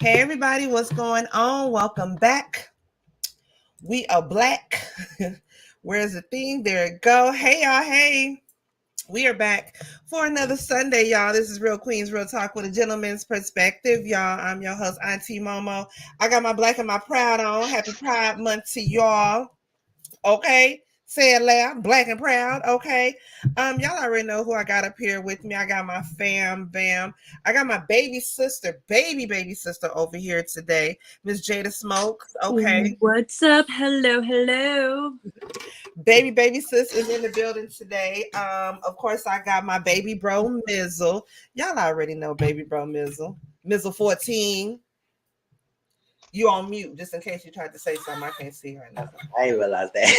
Hey everybody, what's going on? Welcome back. We are black. Where's the thing? There it go. Hey y'all, hey. We are back for another Sunday, y'all. This is Real Queens Real Talk with a gentleman's perspective, y'all. I'm your host, Auntie Momo. I got my black and my proud on. Happy Pride Month to y'all. Okay. Say it loud, black and proud. Okay. Y'all already know who I got up here with me. I got my fam bam. I got my baby sister over here today, Miss Jada Smokes. Okay. What's up? Hello. Baby sis is in the building today. Of course, I got my baby bro Mizzle. Y'all already know baby bro Mizzle. Mizzle 14. You on mute, just in case you tried to say something. I can't see her. I didn't realize that.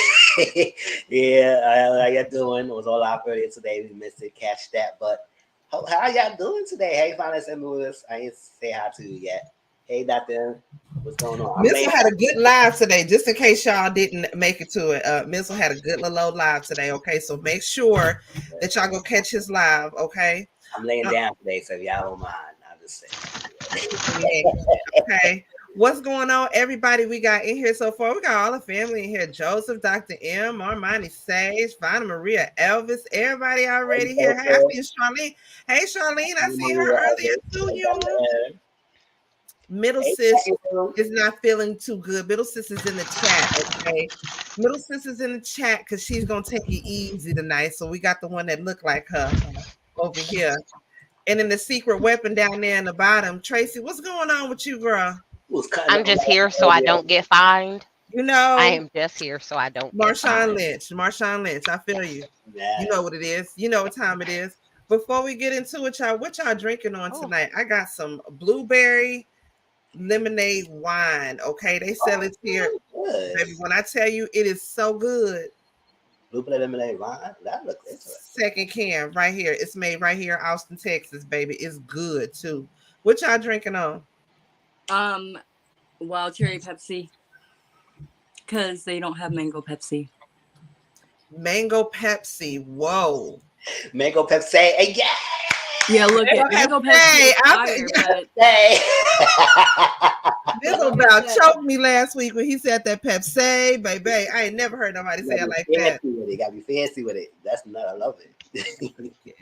Yeah, how y'all doing? It was all out earlier today. We missed it, catch that. But how y'all doing today? Hey, finally sent me with us. I didn't say hi to you yet. Hey, Doctor, what's going on? Mizzle had a good live today, just in case y'all didn't make it to it. Mizzle had a good little live today. Okay, so make sure that y'all go catch his live. Okay. I'm laying down today, so if y'all don't mind, I'll just say. Okay. What's going on, everybody? We got in here so far. We got all the family in here. Joseph, Dr. M, Armani Sage, Vonna Maria, Elvis, everybody already here. Hey, I see Charlene. Hey, Charlene, I see her earlier too. You Middle sis is not feeling too good. Middle sis is in the chat, okay? Middle sis is in the chat because she's going to take it easy tonight. So we got the one that looked like her over here. And then the secret weapon down there in the bottom. Tracy, what's going on with you, girl? I'm just here so I don't get fined. You know, I am just here so I don't Marshawn Lynch, I feel you. You know what it is. You know what time it is. Before we get into it, y'all, what y'all drinking on tonight? I got some blueberry lemonade wine. Okay, they sell it here. Baby, when I tell you it is so good. Blueberry lemonade wine? That looks interesting. Second can right here. It's made right here in Austin, Texas, baby. It's good too. What y'all drinking on? Wild cherry Pepsi. Because they don't have mango Pepsi. Mango Pepsi. Whoa. Mango Pepsi. Hey, yeah. Yeah, look at mango Pepsi. Mizzle about choked me last week when he said that Pepsi, baby. I ain't never heard nobody say it like that. You gotta be fancy with it. That's not. I love it. Yeah.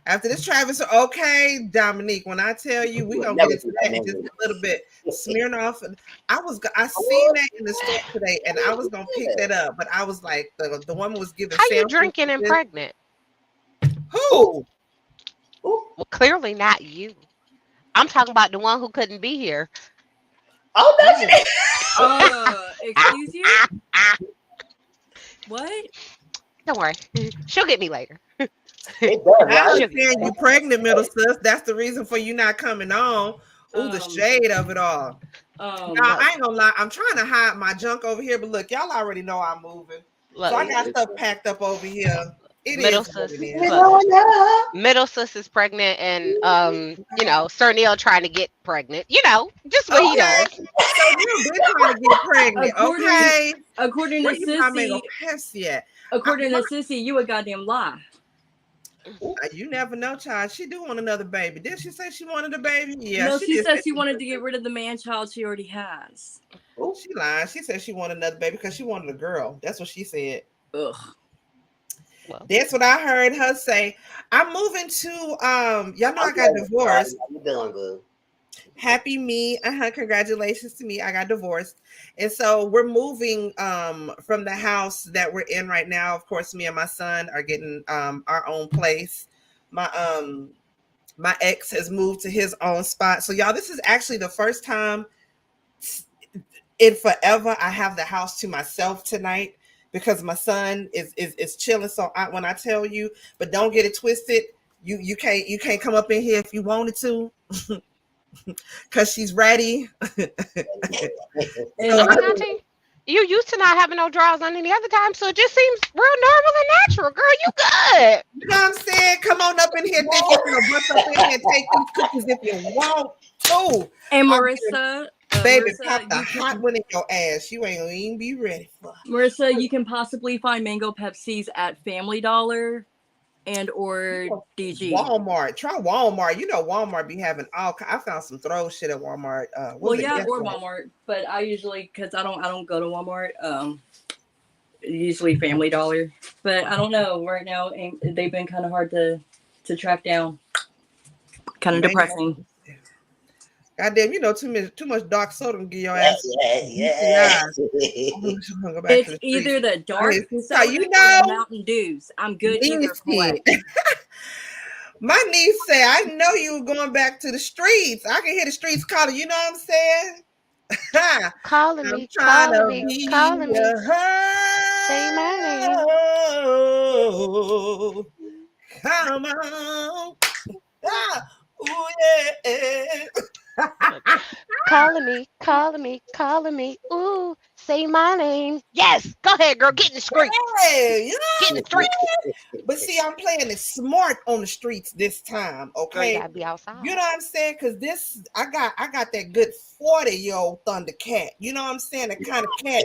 After this, Travis, okay, Dominique. When I tell you, we gonna get into that in just a little bit. Smirnoff. I seen that in the store today, and I was gonna pick that up, but I was like, the woman was giving. How you drinking and pregnant? Who? Well, clearly not you. I'm talking about the one who couldn't be here. Oh, no, she didn't. Excuse you? What? Don't worry. She'll get me later. It does, I right? understand you pregnant, middle sis. That's the reason for you not coming on. Ooh, the Um, shade of it all. Nah, Um, I ain't gonna lie. I'm trying to hide my junk over here, but look, y'all already know I'm moving. So I Look, got stuff packed up over here. It middle is what sis. it is. We're Look, going up. middle sis is pregnant, and Sir Neil trying to get pregnant. Just what he Okay. does. So you've been trying to get pregnant, according okay? according Where to you my mango Sissy, Pepsi at? according to Sissy, you a goddamn lie. You never know, child. She do want another baby. Did she say she wanted a baby? Yeah, No, she she did said say she she wanted to get rid of the man child she already has. She lied. She said she wanted another baby because she wanted a girl. That's what she said. Ugh. Well, That's what I heard her say. I'm moving to y'all know I got divorced. How you doing, boo? Happy me. Congratulations to me. I got divorced. And so we're moving from the house that we're in right now. Of course, me and my son are getting our own place. My ex has moved to his own spot. So y'all, this is actually the first time in forever I have the house to myself tonight because my son is chilling. So when I tell you, but don't get it twisted, you can't come up in here if you wanted to because she's ready. And I'm not you. You used to not having no drawers on any other time, so it just seems real normal and natural. Girl, you good. You know what I'm saying? Come on up in here, think you can bust up in here and take these cookies if you want to. Marissa, Baby, Marissa, pop the hot one in your ass. You ain't gonna even be ready for it. Marissa, you can possibly find mango Pepsis at Family Dollar and or DG. Walmart. Try Walmart. You know Walmart be having all. I found some throw shit at Walmart. Well, yeah, or Walmart, but I usually because I don't go to Walmart. Usually Family Dollar, but I don't know right now. They've been kind of hard to track down. Kind of depressing. Goddamn, you know too much dark soda can give your Yeah, ass. yeah. It's either the dark soda you or know the Mountain Dews. I'm good either way. My niece said, I know you were going back to the streets. I can hear the streets calling. You know what I'm saying? Calling I'm me, trying to calling me, be calling me. Say my name. oh, come on. Ooh, yeah. Calling me, calling me, calling me. Ooh, say my name. Yes, go ahead, girl. Get in the streets. Hey, you Get in know the streets. But see, I'm playing it smart on the streets this time, Girl, you okay? gotta be outside. You know what I'm saying? Because this, I got that good 40-year-old Thundercat. You know what I'm saying? The kind of cat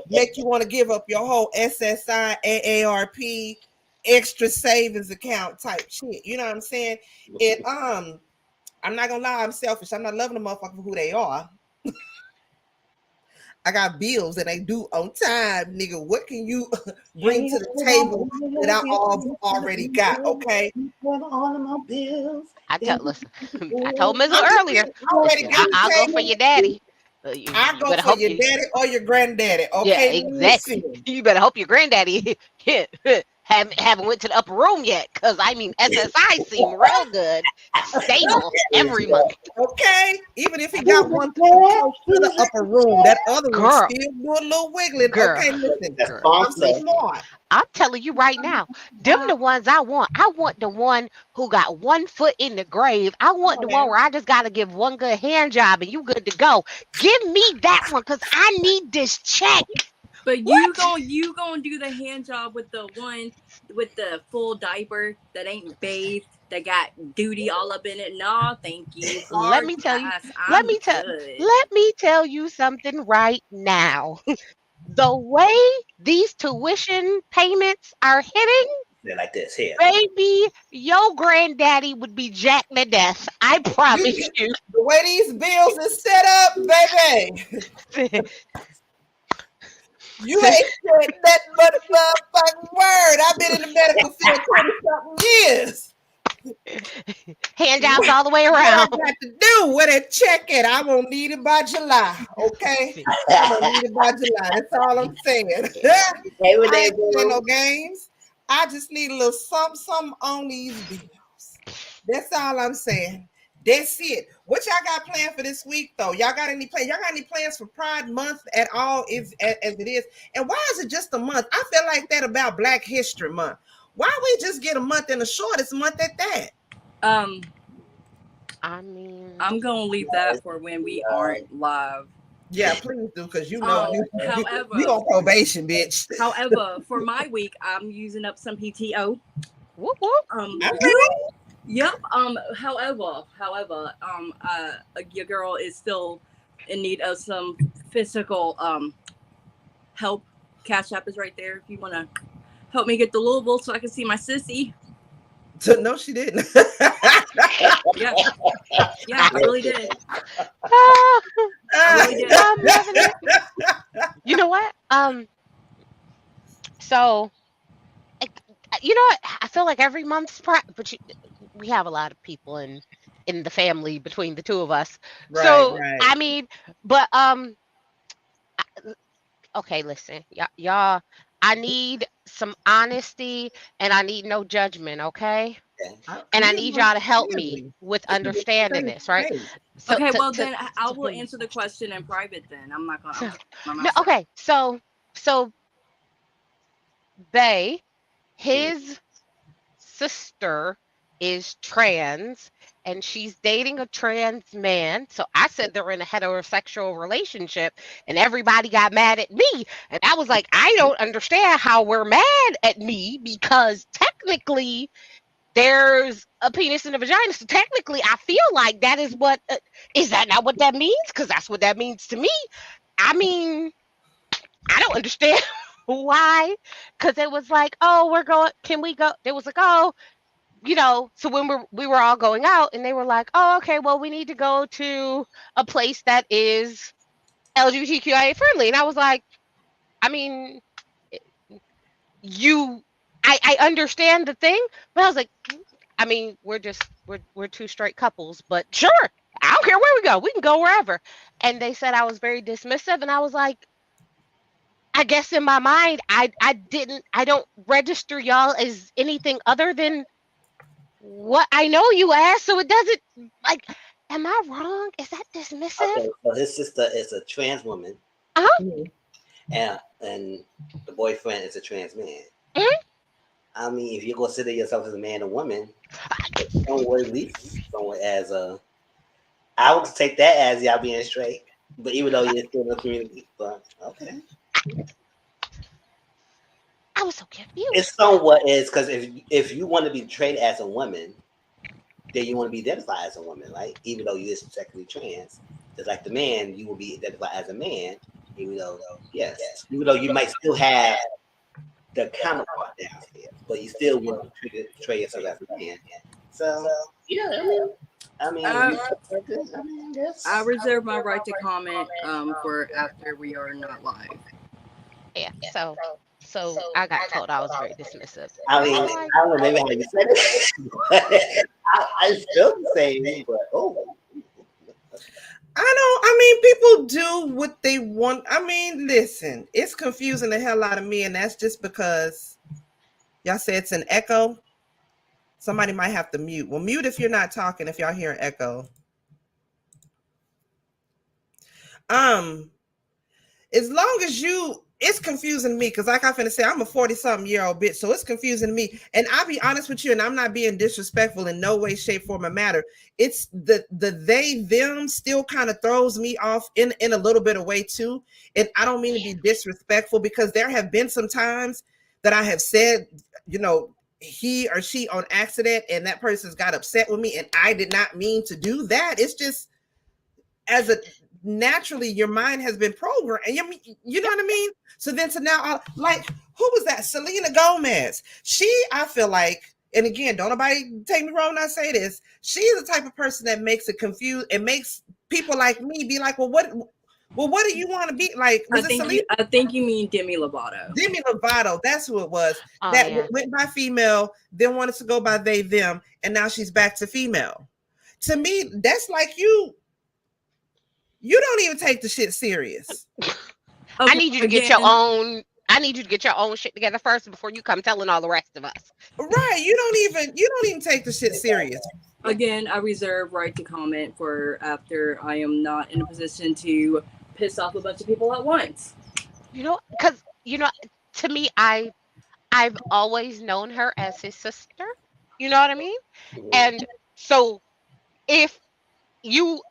make you want to give up your whole SSI, AARP, extra savings account type shit. You know what I'm saying? And I'm not gonna lie, I'm selfish. I'm not loving the motherfucker for who they are. I got bills and they due on time, nigga. What can you bring to the table that I already got? Okay. All of my bills. Listen, I told Mizzle earlier. Already got the I'll go table. for your daddy. I go better for hope your daddy or your granddaddy. Yeah, Okay. exactly. Listen. You better hope your granddaddy haven't went to the upper room yet, because I mean SSI seem real good, stable every month. Okay. Even if he got one close to the upper room, that other one Girl. still do a little wiggling. Girl. Okay, listen. That's I'm sponsor. smart. I'm telling you right now, them the ones I want. I want the one who got one foot in the grave. I want the one where I just gotta give one good hand job and you good to go. Give me that one, because I need this check. But you gonna do the hand job with the one with the full diaper that ain't bathed, that got duty all up in it? No, thank you. Let Hard me tell you. pass. Let I'm me tell. good. Let me tell you something right now. The way these tuition payments are hitting, They're like this here. baby, your granddaddy would be jacked to death. I promise you. The way these bills is set up, baby. You ain't said that motherfucking word. I've been in the medical field 20-something years. Hand jobs all the way What I around. got to do with a check it? I won't need it by July. Okay, I won't need it by July. That's all I'm saying. Hey, I ain't playing no games. I just need a little something on these bills. That's all I'm saying. That's it. What y'all got planned for this week, though? Y'all got any plans? Y'all got any plans for Pride Month at all? As it is, and why is it just a month? I feel like that about Black History Month. Why we just get a month and the shortest month at that? I mean, I'm gonna leave that for when we aren't live. Yeah, please do, because you know however, you on probation, bitch. However, for my week, I'm using up some PTO. whoop whoop. Yep. However, your girl is still in need of some physical help. Cash App is right there if you want to help me get to Louisville so I can see my sissy. No, she didn't. Yeah, I really did. I really did. I'm loving it. You know what? So, you know what? I feel like every month's but we have a lot of people in the family between the two of us. So Right. I mean, but okay, listen, y'all. I need some honesty and I need no judgment, okay? And I need y'all to help me with understanding this, right? So, okay, well then I will answer the question in private. Then I'm not gonna. No, okay, so Bay, his sister is trans and she's dating a trans man. So I said they're in a heterosexual relationship and everybody got mad at me. And I was like, I don't understand how we're mad at me because technically there's a penis and a vagina. So technically I feel like that is what, is that not what that means? Because that's what that means to me. I mean, I don't understand why. Because it was like, oh, can we go? It was like, oh, so when we were all going out and they were like, oh, okay, well, we need to go to a place that is LGBTQIA friendly. And I was like, I mean, I understand the thing, but I was like, I mean, we're two straight couples, but sure, I don't care where we go. We can go wherever. And they said I was very dismissive. And I was like, I guess in my mind, I don't register y'all as anything other than what I know you as, so it doesn't, like, am I wrong? Is that dismissive? Okay, so his sister is a trans woman. And the boyfriend is a trans man. I mean, if you consider yourself as a man or woman, someone as a, I would take that as y'all being straight. But even though you're still in the community, but okay. I was so confused. It's somewhat is because if you want to be treated as a woman, then you want to be identified as a woman, right? Even though you're sexually trans, just like the man, you will be identified as a man, even though you might still have the counterpart down here, but you still want to portray yourself as a man. So yeah, I mean, I reserve my right to comment for after we are not live. Yeah. So I got told I was very dismissive. I mean, I don't know maybe how you said it. I feel the same, but I mean, people do what they want. I mean, listen, it's confusing the hell out of me, and that's just because y'all say it's an echo. Somebody might have to mute. Well, mute if you're not talking, if y'all hear an echo. As long as it's confusing to me because, like I'm finna say, I'm a 40-something-year-old bitch, so it's confusing to me. And I'll be honest with you, and I'm not being disrespectful in no way, shape, form, or matter. It's the they, them still kind of throws me off in a little bit of way too. And I don't mean to be disrespectful because there have been some times that I have said, he or she on accident, and that person's got upset with me, and I did not mean to do that. It's just naturally your mind has been programmed, and you know what I mean? So then to now, like, who was that? Selena Gomez. I feel like, and again, don't nobody take me wrong when I say this, she's the type of person that makes it confused. It makes people like me be like, well, what do you want to be like? I think you mean Demi Lovato. Demi Lovato, that's who it was. Went by female, then wanted to go by they, them, and now she's back to female. To me, that's like you don't even take the shit serious. Okay, I need you to get your own I need you to get your own shit together first before you come telling all the rest of us. Right. You don't even take the shit serious. Again, I reserve right to comment for after I am not in a position to piss off a bunch of people at once. Because to me, I've always known her as his sister. You know what I mean? And so if you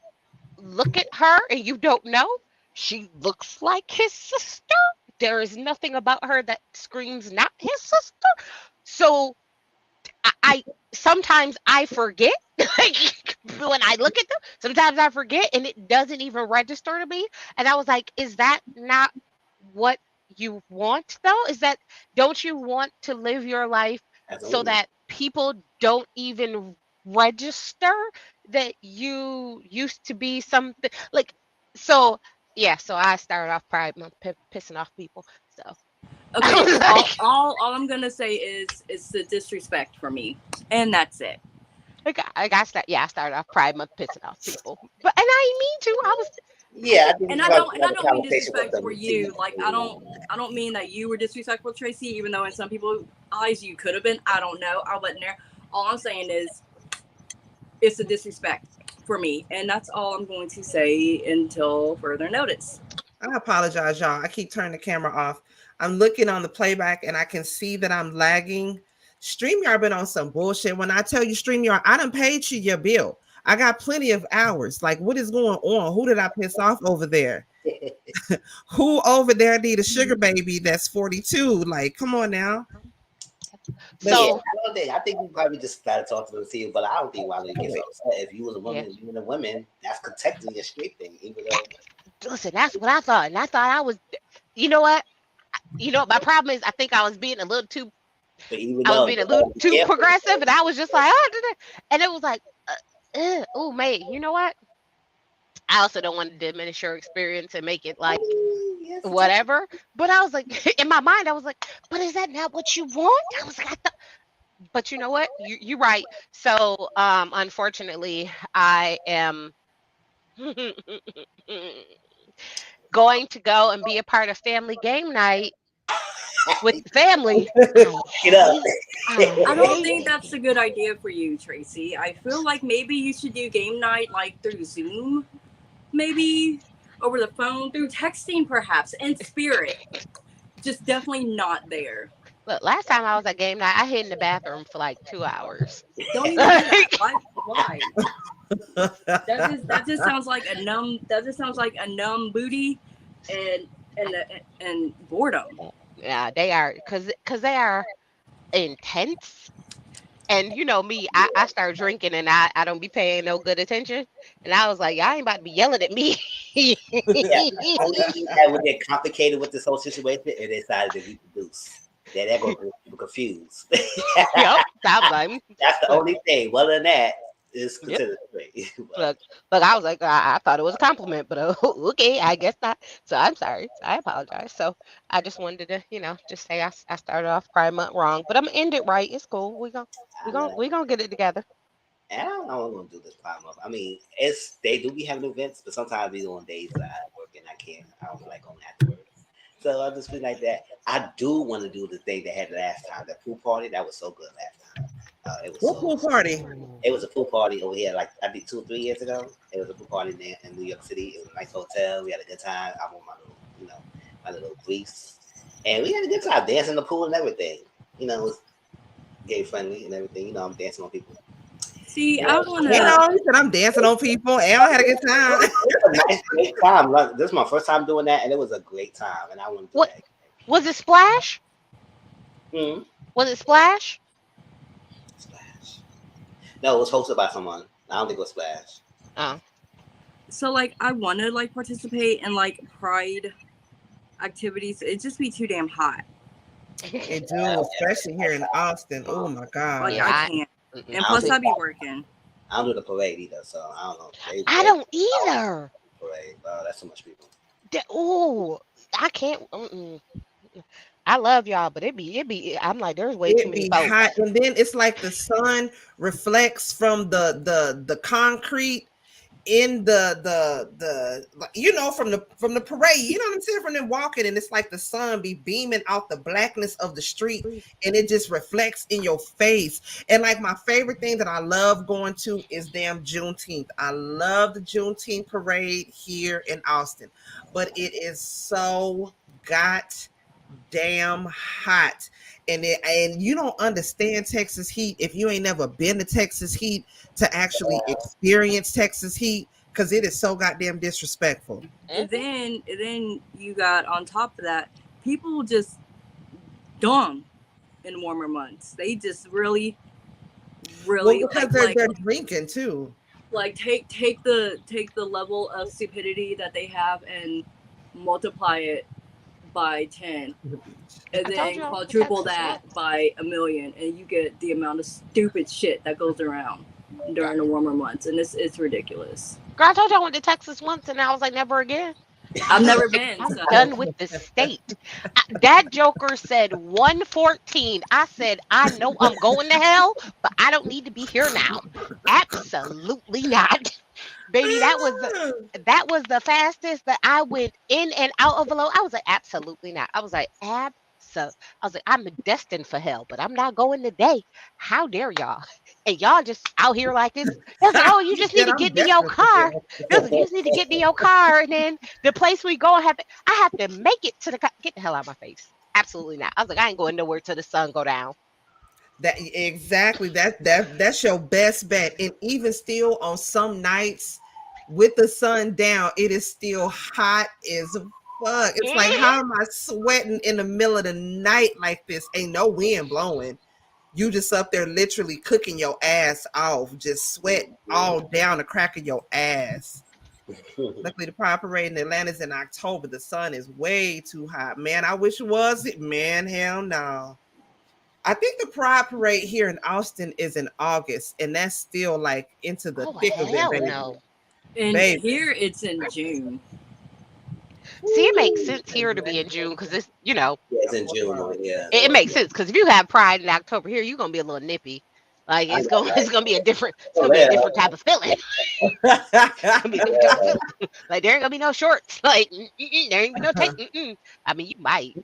look at her and you don't know, she looks like his sister. There is nothing about her that screams not his sister. So I sometimes I forget like, when I look at them. Sometimes I forget and it doesn't even register to me. And I was like, is that not what you want though? Is that don't you want to live your life so Absolutely. that people don't even register that you used to be something like so yeah, so I started off Pride Month pissing off people. So I Okay, was like, all I'm gonna say is it's the disrespect for me, and that's it. I started off Pride Month pissing off people, but and I didn't mean to. I was Yeah, I think we And should I probably don't and I have a don't mean conversation with disrespect for them. See, you. Like I don't mean that you were disrespectful, Tracy. Even though in some people's eyes you could have been. I don't know. I wasn't there. All I'm saying is it's a disrespect for me, and that's all I'm going to say until further notice. I apologize, y'all. I keep turning the camera off. I'm looking on the playback and I can see that I'm lagging. StreamYard been on some bullshit. When I tell you StreamYard, I done paid you your bill. I got plenty of hours. Like, what is going on? Who did I piss off over there? Who over there need a sugar baby that's 42? Like, come on now. yeah, Let's so I think we probably just gotta talk to them and see. But I don't think why they get so upset. If you was a yeah. woman, you and a woman, that's protecting your straight thing. Even though, Listen, that's what I thought, and I thought I was. You know what? My problem is I think but even I was though being you a little gotta be too careful. progressive, and I was just like, oh, and it was like, oh, mate, you know what? I also don't want to diminish your experience and make it like Yes, it's okay. whatever. But I was like, in my mind, I was like, but is that not what you want? I was like, but you know what? You're right. So, unfortunately, I am going to go and be a part of family game night with the family. I Get up. hate, I I don't hate think it. that's a good idea for you, Tracy. I feel like maybe you should do game night like through Zoom, maybe over the phone, through texting, perhaps, in spirit. Just definitely not there. Look, last time I was at game night, I hid in the bathroom for like 2 hours. Don't even do that. Like, Why? Why? That just sounds like a numb. That just sounds like a numb booty, and and boredom. yeah, they are because they are intense. And you know me, I start drinking and I don't be paying no good attention. And I was like, y'all ain't about to be yelling at me. Yeah, only thing that would get complicated with this whole situation, and they decided to reproduce. Then that gonna get people confused. Yep. I was like, That's the look, only thing. Other than that, it's yep. considered great. Look, I was like, I thought it was a compliment, but okay, I guess not. So I'm sorry. I apologize. So I just wanted to, just say I started off Pride Month wrong, but I'm gonna end it right. It's cool. I love it. We gonna get it together. And I don't know what I'm gonna do this time up. I mean, it's they do be having events, but sometimes we on days that I work and I can't. I don't feel like going afterwards. So I just feel like that. I do want to do the thing they had last time, the pool party. That was so good last time. It was what pool so. party? It was a pool party over here, like I think 2 or 3 years ago. It was a pool party there in New York City. It was a nice hotel. We had a good time. I wore my little, my little briefs, and we had a good time dancing in the pool and everything. It was gay friendly and everything. I'm dancing on people. See, I want You to. know, he said I'm dancing on people and I had a good time. It was a nice, great time. Like, this is my first time doing that, and it was a great time. And I want to do What that. was it? Splash? Hmm. Was it Splash? Splash. No, it was hosted by someone. I don't think it was Splash. Oh, So like, I want to like participate in like pride activities. It'd just be too damn hot. It do, especially here in Austin. Oh my God. Like yeah. I can't. Mm-mm. And I don't plus, think I'd be working. I don't do the parade either, so I don't know. I don't either. Parade. That's too much people. Oh, I can't. I love y'all, but it be. I'm like, there's way too It many be hot, folks. and then it's like the sun reflects from the concrete. in the from the parade, you know what I'm saying, from them walking, and it's like the sun be beaming out the blackness of the street, and it just reflects in your face. And like my favorite thing that I love going to is damn Juneteenth. I love the Juneteenth parade here in Austin, but it is so got damn hot, and you don't understand Texas heat if you ain't never been to Texas heat to actually experience Texas heat, because it is so goddamn disrespectful. And then you got on top of that, people just dumb in warmer months. They just really because they're drinking too. Like take the level of stupidity that they have and multiply it by 10, and then quadruple that by 1,000,000, and you get the amount of stupid shit that goes around during the warmer months, and it's ridiculous. Girl, I told you I went to Texas once, and I was like, never again. I've never been. I'm done with the state. That joker said 114. I said, I know I'm going to hell, but I don't need to be here now. Absolutely not. Baby, that was the fastest that I went in and out of a load. I was like, absolutely not. I was like, I'm destined for hell, but I'm not going today. How dare y'all? And y'all just out here like this. Like, oh, you just need to get in your car. You just need to get in your car, and then the place we go I have to make it to the car. Get the hell out of my face. Absolutely not. I was like, I ain't going nowhere till the sun go down. That's your best bet. And even still on some nights with the sun down, it is still hot as fuck. It's like, how am I sweating in the middle of the night like this? Ain't no wind blowing. You just up there literally cooking your ass off, just sweat all down the crack of your ass. Luckily, the Pride Parade in Atlanta is in October. The sun is way too hot. Man, I wish it was it. Man, hell no. I think the Pride Parade here in Austin is in August, and that's still like into the thick of it, baby. No. And here it's in June. See, it makes sense here to be in June because it's, it's in June. Yeah, it makes sense because if you have Pride in October here, you're gonna be a little nippy. Like it's gonna be a different type of feeling. Like there ain't gonna be no shorts. Like there ain't gonna be no tank. I mean, you might.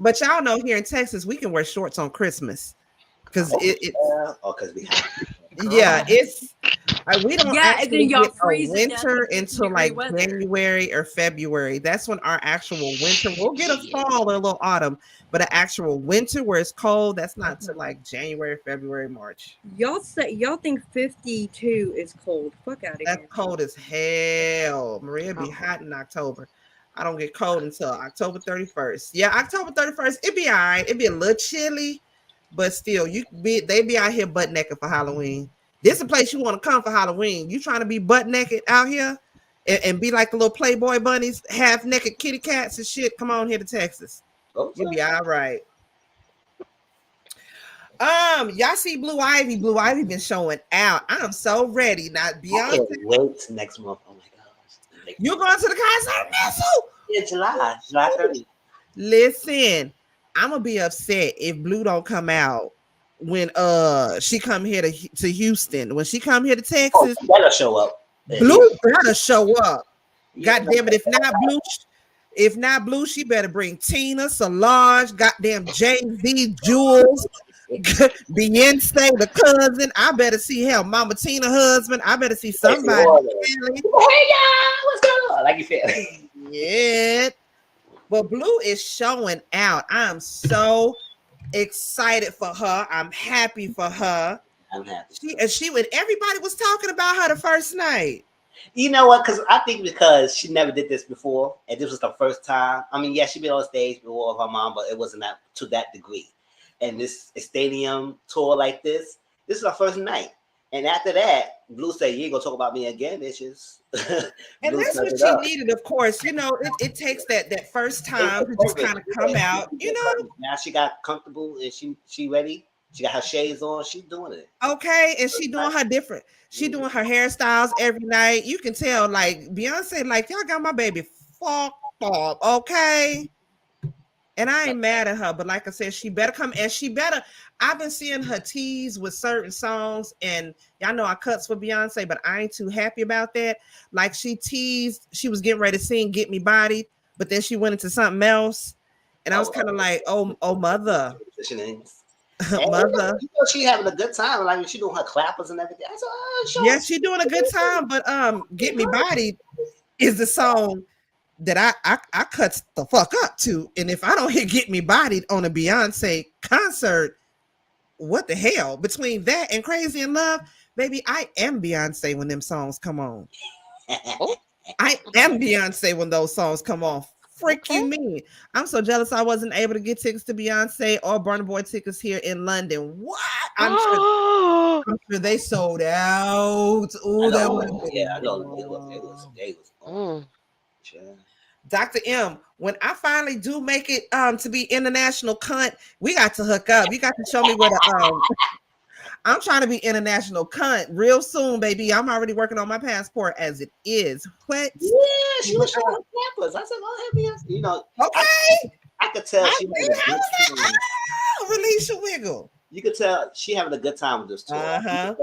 But y'all know here in Texas we can wear shorts on Christmas because because we have. Yeah, it's we don't actually get a winter until like weather. January or February. That's when our actual winter. We'll get a fall or a little autumn, but an actual winter where it's cold, that's not till like January, February, March. Y'all think 52 is cold? Fuck out of here. That's cold as hell. Maria be hot in October. I don't get cold until October 31st. Yeah, October 31st, it'd be all right. It'd be a little chilly. But still, they be out here butt naked for Halloween. This is a place you want to come for Halloween. You trying to be butt naked out here and be like the little Playboy bunnies, half naked kitty cats and shit. Come on here to Texas. You'll be all right. Y'all see Blue Ivy? Blue Ivy been showing out. I'm so ready. Now Beyonce. Wait next month. Oh my gosh. You going to the concert, Mizzle? Yeah, July 30th. Listen. I'm gonna be upset if Blue don't come out when she come here to Houston. When she come here to Texas, she better show up. Blue better show up. God damn it! If not Blue, she better bring Tina, Solange, goddamn Jay-Z, Jules, Beyonce, the cousin. I better see hell, Mama Tina husband. I better see somebody. Hey y'all, what's going on? Like you said. Yeah. But Blue is showing out. I'm so excited for her. I'm happy for her. I'm happy. Everybody was talking about her the first night. You know what? Because she never did this before, and this was the first time. I mean, yeah, she been on stage before with her mom, but it wasn't to that degree. And this stadium tour like this is her first night. And after that, Blue said, "You ain't gonna talk about me again, bitches." And that's what she needed, of course. It takes that first time to just kind of come out. Now she got comfortable and she ready. She got her shades on. She's doing it. Okay, and she doing her different. She doing her hairstyles every night. You can tell, like Beyonce, like y'all got my baby fucked up, okay. And I ain't mad at her, but like I said, she better come and she better. I've been seeing her tease with certain songs, and y'all know I cuts for Beyonce, but I ain't too happy about that. Like she teased, she was getting ready to sing "Get Me Bodied," but then she went into something else, and I was kind of like, "Oh, mother, mother." She having a good time. Like she doing her clappers and everything. I said, sure. Yeah, she doing a good time, but "Get Me Bodied" is the song that I cuts the fuck up to, and if I don't hear "Get Me Bodied" on a Beyonce concert, what the hell? Between that and "Crazy in Love," baby, I am Beyonce when them songs come on. I am Beyonce when those songs come on. Frick you mean? I'm so jealous I wasn't able to get tickets to Beyonce or Burna Boy tickets here in London. What? I'm sure they sold out. Oh, that would have been. Yeah, I know. They was Dr. M, when I finally do make it to be international cunt, we got to hook up. You got to show me where the I'm trying to be international cunt real soon, baby. I'm already working on my passport as it is. What? Yeah, she was showing campus. I said, "Oh, happy." You know, okay. I could tell she was release your wiggle. You could tell she having a good time with this tour. Uh-huh.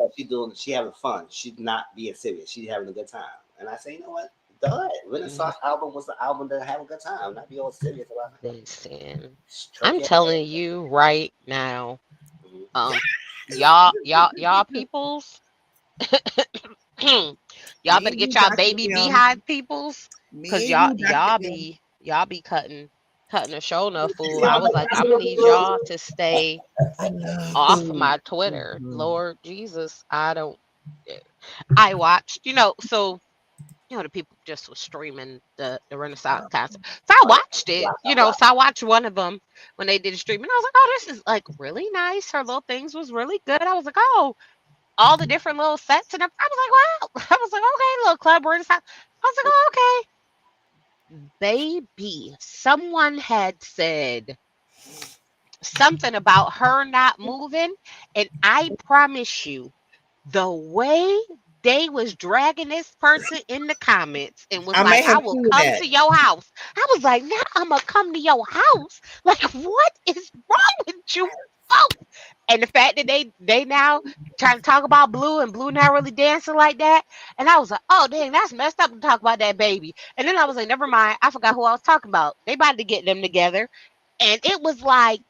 She having fun. She's not being serious. She's having a good time. And I say, you know what? The Renaissance album was the album to have a good time, not be all serious about it. Listen, I'm telling you right now, y'all peoples, y'all better get y'all baby beehive peoples, because y'all be cutting a show enough fool. I was like, I'm gonna need y'all to stay off my Twitter. Lord Jesus, I watched, so the people just was streaming the Renaissance concert. So I watched it, so I watched one of them when they did a stream, and I was like, oh, this is like really nice. Her little things was really good. I was like, oh, all the different little sets, and I was like, wow. I was like, okay, little club Renaissance. I was like, oh, okay. Baby, someone had said something about her not moving, and I promise you, the way they was dragging this person in the comments and was like, I will come to your house. I was like, now I'm gonna come to your house. Like, what is wrong with you folks? And the fact that they now trying to talk about Blue, and Blue not really dancing like that. And I was like, oh dang, that's messed up to talk about that baby. And then I was like, never mind, I forgot who I was talking about. They about to get them together. And it was like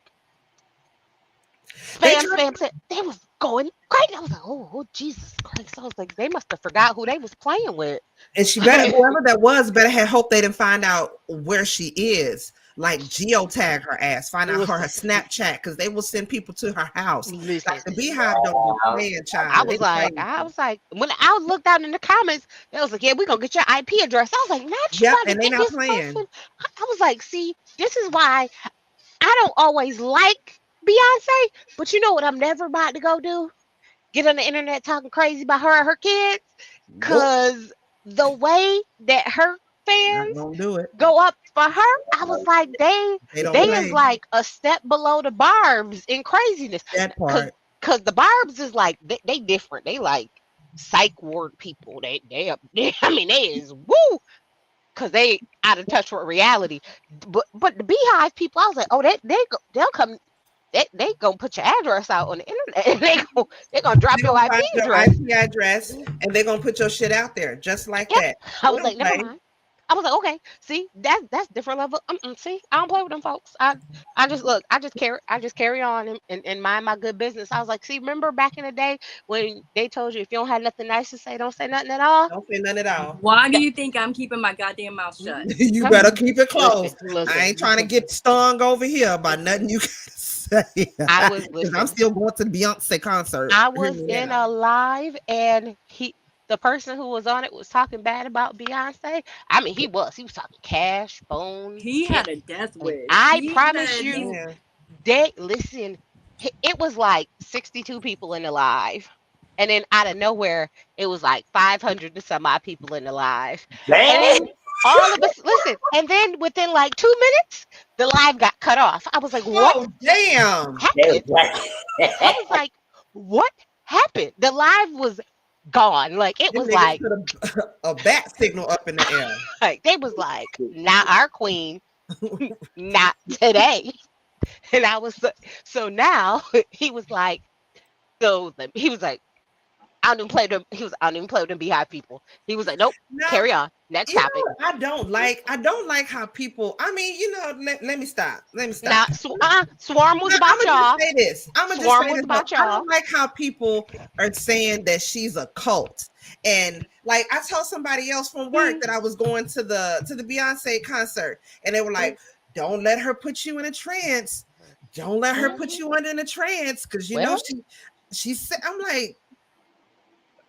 spam. They was going crazy. I was like, oh Jesus Christ. I was like, they must have forgot who they was playing with. And she better, whoever that was, better have hope they didn't find out where she is. Like geotag her ass, find out her Snapchat, because they will send people to her house. Like the Beehive don't be playing, child. I was like, when I looked out in the comments, they was like, yeah, we're gonna get your IP address. I was like, not you. And they not playing. I was like, see, this is why I don't always like Beyonce, but you know what I'm never about to go do? Get on the internet talking crazy about her and her kids, because the way that her fans go up for her, I was like, they is like a step below the Barbs in craziness. That part, because the Barbs is like they different. They like psych ward people. They I mean, they is woo, because they out of touch with reality. But the Beehive people, I was like, oh, they'll come. They gonna put your address out on the internet. They gonna drop your IP address, and they're gonna put your shit out there just like that. I was like, never mind. I was like, okay, see, that's different level. See, I don't play with them folks. I just carry on and mind my good business. I was like, see, remember back in the day when they told you if you don't have nothing nice to say, don't say nothing at all? Don't say nothing at all. Why do you think I'm keeping my goddamn mouth shut? You better keep it closed. Listen. I ain't trying to get stung over here by nothing you gotta say. I'm still going to the Beyonce concert. I was in a live, and the person who was on it was talking bad about Beyonce. I mean, he was talking cash, bone. He had a death wish. I promise you, listen, it was like 62 people in the live. And then out of nowhere, it was like 500 and some odd people in the live. And then all of us, listen, and then within like 2 minutes, the live got cut off. I was like, what? Oh, damn. Happened? I was like, what happened? The live was gone. Like, it was like a bat signal up in the air. Like, they was like, not our queen. Not today. And I was so now he was like, he was like, I don't even play them. I don't even play with them Beehive people. He was like, nope, No, carry on. Next you topic. know, I don't like how people, I mean, let me stop. Let me Now, stop. Swarm was I'm about gonna just y'all. say this. I'm gonna just Swarm say was this though. about I y'all. don't like how people are saying that she's a cult. And like I told somebody else from work that I was going to the Beyonce concert, and they were like, "Don't let her put you in a trance. Don't let her put you under in a trance, because you know Well, she said." I'm like,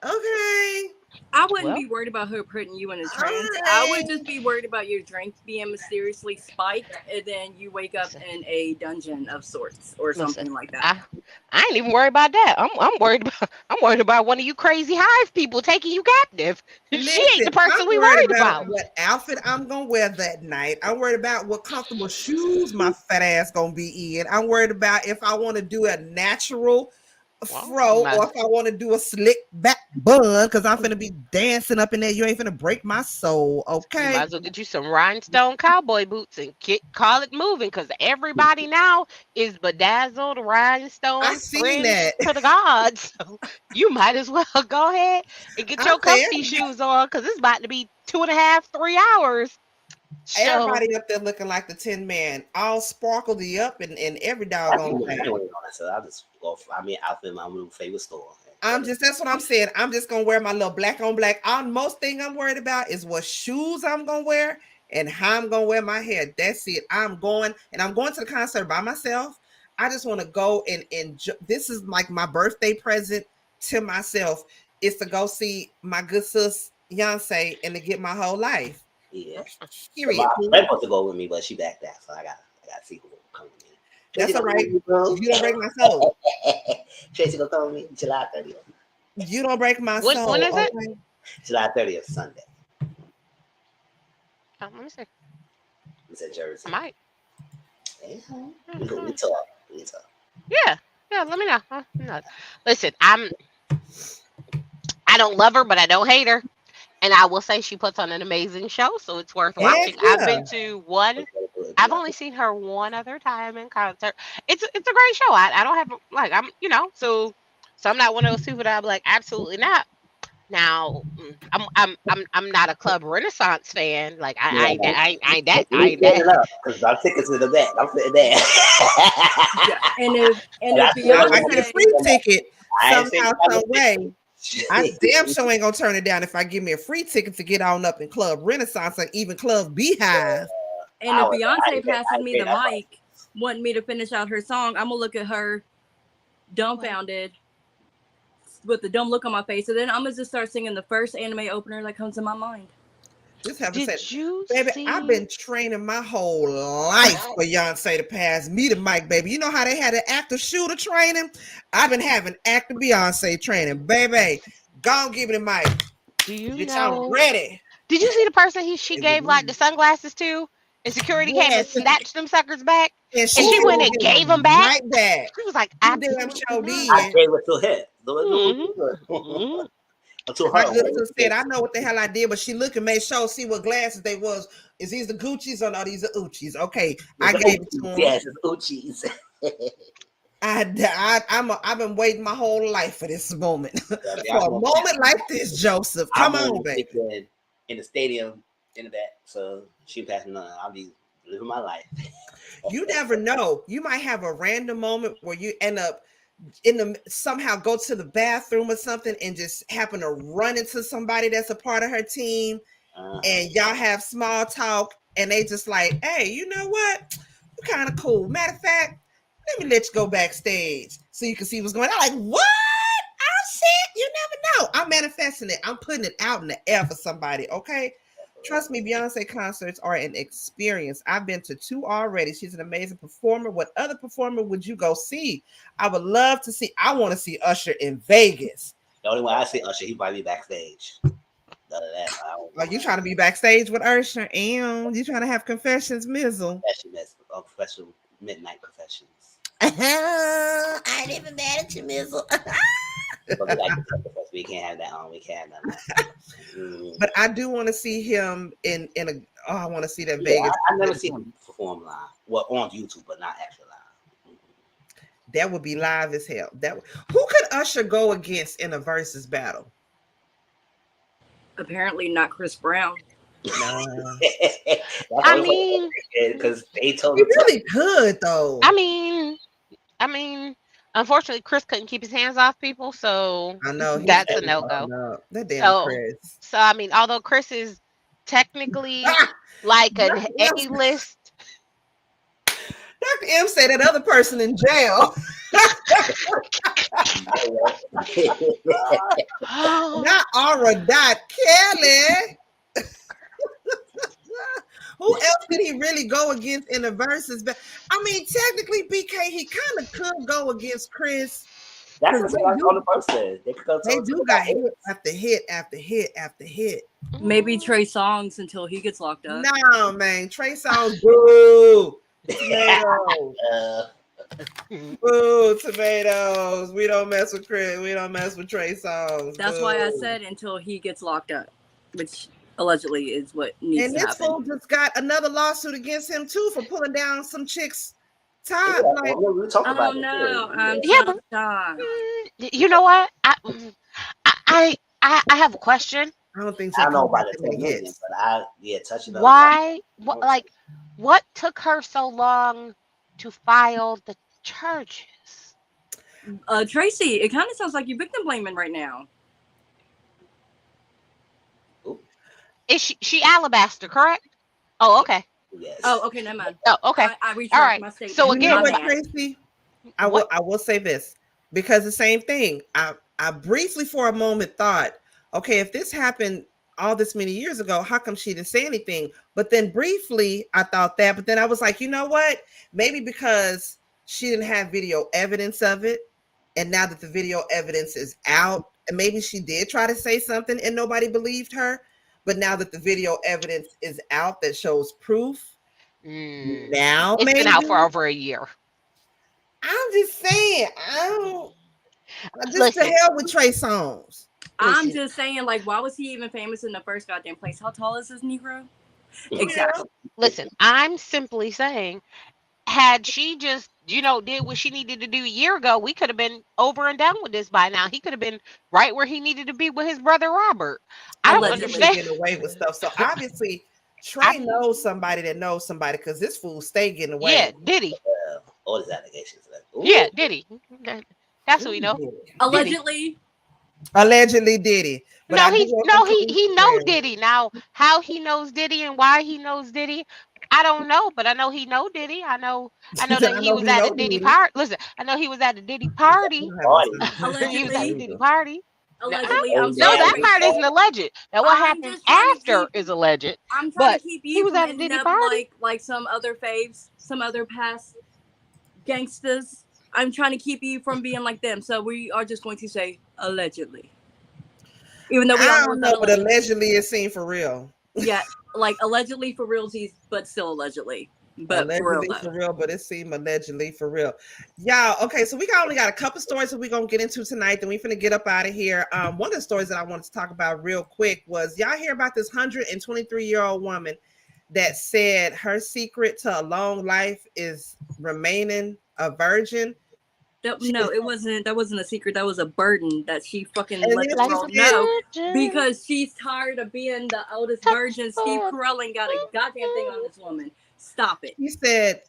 okay, I wouldn't well, be worried about her putting you in a all trance. I right. would just be worried about your drink being mysteriously spiked and then you wake up listen, in a dungeon of sorts or listen. something like that. I ain't even worried about that. I'm worried about one of you crazy hive people taking you captive. She ain't Listen, the person I'm we worried worried about about. what outfit I'm gonna wear that night. I'm worried about what comfortable shoes my fat ass gonna be in. I'm worried about if I want to do a natural Well, fro or if I want to do a slick back bun, because I'm finna be dancing up in there. You ain't finna break my soul, you okay? might as well get you some rhinestone cowboy boots and call it moving, because everybody now is bedazzled, I rhinestone, seen fringed that. to the gods. So you might as well go ahead and get I your say comfy shoes on, because it's about to be 2.5, 3hours. So everybody up there looking like the Tin Man, all sparkled up and every doggone thing. So I'll just go. I mean, outfit my new favorite store. That's what I'm saying. I'm just gonna wear my little black on black. Most thing I'm worried about is what shoes I'm gonna wear and how I'm gonna wear my hair. That's it. I'm going to the concert by myself. I just want to go and enjoy. This is like my birthday present to myself, is to go see my good sis Beyonce and to get my whole life. Yeah. So Period. my friend supposed to go with me, but she backed out, so I got to see who will come with me. Tracy That's all gonna come right. with me, bro. You don't break my soul. Tracy gonna come with me July 30th. You don't break my when soul. is it? Okay. July 30th, Sunday. Let me see. It's at I Jersey. might. Yeah. We Mhm. talk. We talk. Yeah, yeah. Let me know. No. Listen, I don't love her, but I don't hate her. And I will say she puts on an amazing show, so it's worth Heck watching. I've yeah. been to one. I've only Beyonce. seen her one other time in concert. It's a great show. I don't have like so I'm not one of those people that I'm like absolutely not. Now I'm not a Club Renaissance fan. Like Yeah, we I ain't that. set it up because our tickets in the back. I'm sitting there. Yeah. And And I if still Now, if I don't get a Beyonce free ticket I ain't saying somehow, I'm some way, I damn a sure ain't gonna turn it down if I give me a free ticket to get on up in Club Renaissance or even Club Beehive. and if I Beyonce ain't paying passes me the that price. mic, wanting me to finish out her song, I'm gonna look at her dumbfounded with the dumb look on my face, and then I'm gonna just start singing the first anime opener that comes to my mind. Just have to say, Did you baby, I've been see? training my whole life for Beyonce to pass me the mic, baby. You know how they had an active shooter training? I've been having active Beyonce training, baby. Go on, give me the mic. Do you Bitch, I'm know? ready. Did you see the person she Is it gave like the me? sunglasses to, and security came and Yes. snatched them suckers back, And and she she finna went Ooh, and give gave them them back? right back. She was like, You damn absolutely sure not. I did. gave it to him. Hmm. To My her. good sister said, I know what the hell I did, but she looked and made sure see what glasses they was. Is these the Gucci's or no, these are Uchis? Okay, I gave it to him. Yes, it's Uchis. I've been waiting my whole life for this moment. For I'm a moment like this, Joseph. Come on, baby. in the stadium in the back. So she passed me on. I'll be living my life. You never know. You might have a random moment where you end up somehow go to the bathroom or something and just happen to run into somebody that's a part of her team, and y'all have small talk, and they just like, hey, you know what? You're kind of cool. Matter of fact, let me let you go backstage so you can see what's going on. Like, what? Oh shit, you never know. I'm manifesting it. I'm putting it out in the air for somebody, okay? Trust me, Beyonce concerts are an experience. I've been to 2 already. She's an amazing performer. What other performer would you go see? I would love to see. I want to see Usher in Vegas. The only way I see Usher, he might be backstage. Other than that, I don't Are you trying to be backstage with Usher? And you trying to have confessions, Mizzle? professional midnight confessions. I ain't even mad at you, Mizzle. But we like to talk about we can't have that on. We can't have that. But I do want to see him in a. Oh, I want to see that Yeah, Vegas. I never seen him perform live. Well, on YouTube, but not actually live. That would be live as hell. Who could Usher go against in a versus battle? Apparently not Chris Brown. Nah. I mean, because they told He him really could though. I mean, unfortunately, Chris couldn't keep his hands off people, so I know he's that's a still no-go. fucking up. That damn So, Chris. so I mean, although Chris is technically like an A-list, Dr. M said that other person in jail. Not Aura Dot Kelly. Who else did he really go against in the verses? But I mean, technically, BK, he kind of could go against Chris. That's what I on the person. They do got hit after hit after hit after hit. Maybe Trey Songz until he gets locked up. No, man. Trey Songz, boo. Tomatoes. Boo, tomatoes. We don't mess with Chris. We don't mess with Trey Songz. That's why I said until he gets locked up, which allegedly is what needs to happen. And this fool just got another lawsuit against him too for pulling down some chick's top. Yeah, like, we talk about you know what? I have a question. I don't think I don't know about the 10 million, but touching on why? What took her so long to file the charges? Tracy, it kind of sounds like you're victim blaming right now. Is she Alabaster, correct? Oh, okay. Yes. Oh, okay, never mind. Oh, okay. I all right. My statement. So again, Tracy, I will say this because the same thing. I briefly for a moment thought, okay, if this happened all this many years ago, how come she didn't say anything? But then briefly I thought that, but then I was like, you know what? Maybe because she didn't have video evidence of it, and now that the video evidence is out, and maybe she did try to say something and nobody believed her. But now that the video evidence is out that shows proof, now it's been out for over a year. I'm just saying, to hell with Trey Songz. I'm just saying, like, why was he even famous in the first goddamn place? How tall is this Negro? Exactly. Listen, I'm simply saying, had she just, did what she needed to do a year ago, we could have been over and done with this by now. He could have been right where he needed to be with his brother Robert. I don't understand. Getting away with stuff. So obviously, Trey knows somebody that knows somebody because this fool stay getting away. Yeah, did he? All his allegations. Yeah, did he? That's what we know. Allegedly. Allegedly did he? But he knows Diddy. Now, how he knows Diddy and why he knows Diddy, I don't know, but I know he know Diddy. I know that he was at a Diddy party. Listen, I know he was at a Diddy party. He was at a Diddy party. Allegedly, no, that part isn't alleged. Now, what happened after is alleged. I'm trying to keep you he was from at a Diddy party. like some other faves, some other past gangsters. I'm trying to keep you from being like them. So we are just going to say allegedly. Even though we don't know, but allegedly it seemed for real. Yeah, like allegedly for realsies, but still allegedly. But allegedly for real, but it seemed allegedly for real. Y'all, okay, so we only got a couple stories that we're gonna get into tonight, then we finna get up out of here. One of the stories that I wanted to talk about real quick was y'all hear about this 123-year-old woman that said her secret to a long life is remaining a virgin. No, it wasn't. That wasn't a secret. That was a burden that she fucking let the world know because she's tired of being the oldest virgin. Steve Carell ain't got a goddamn thing on this woman. Stop it.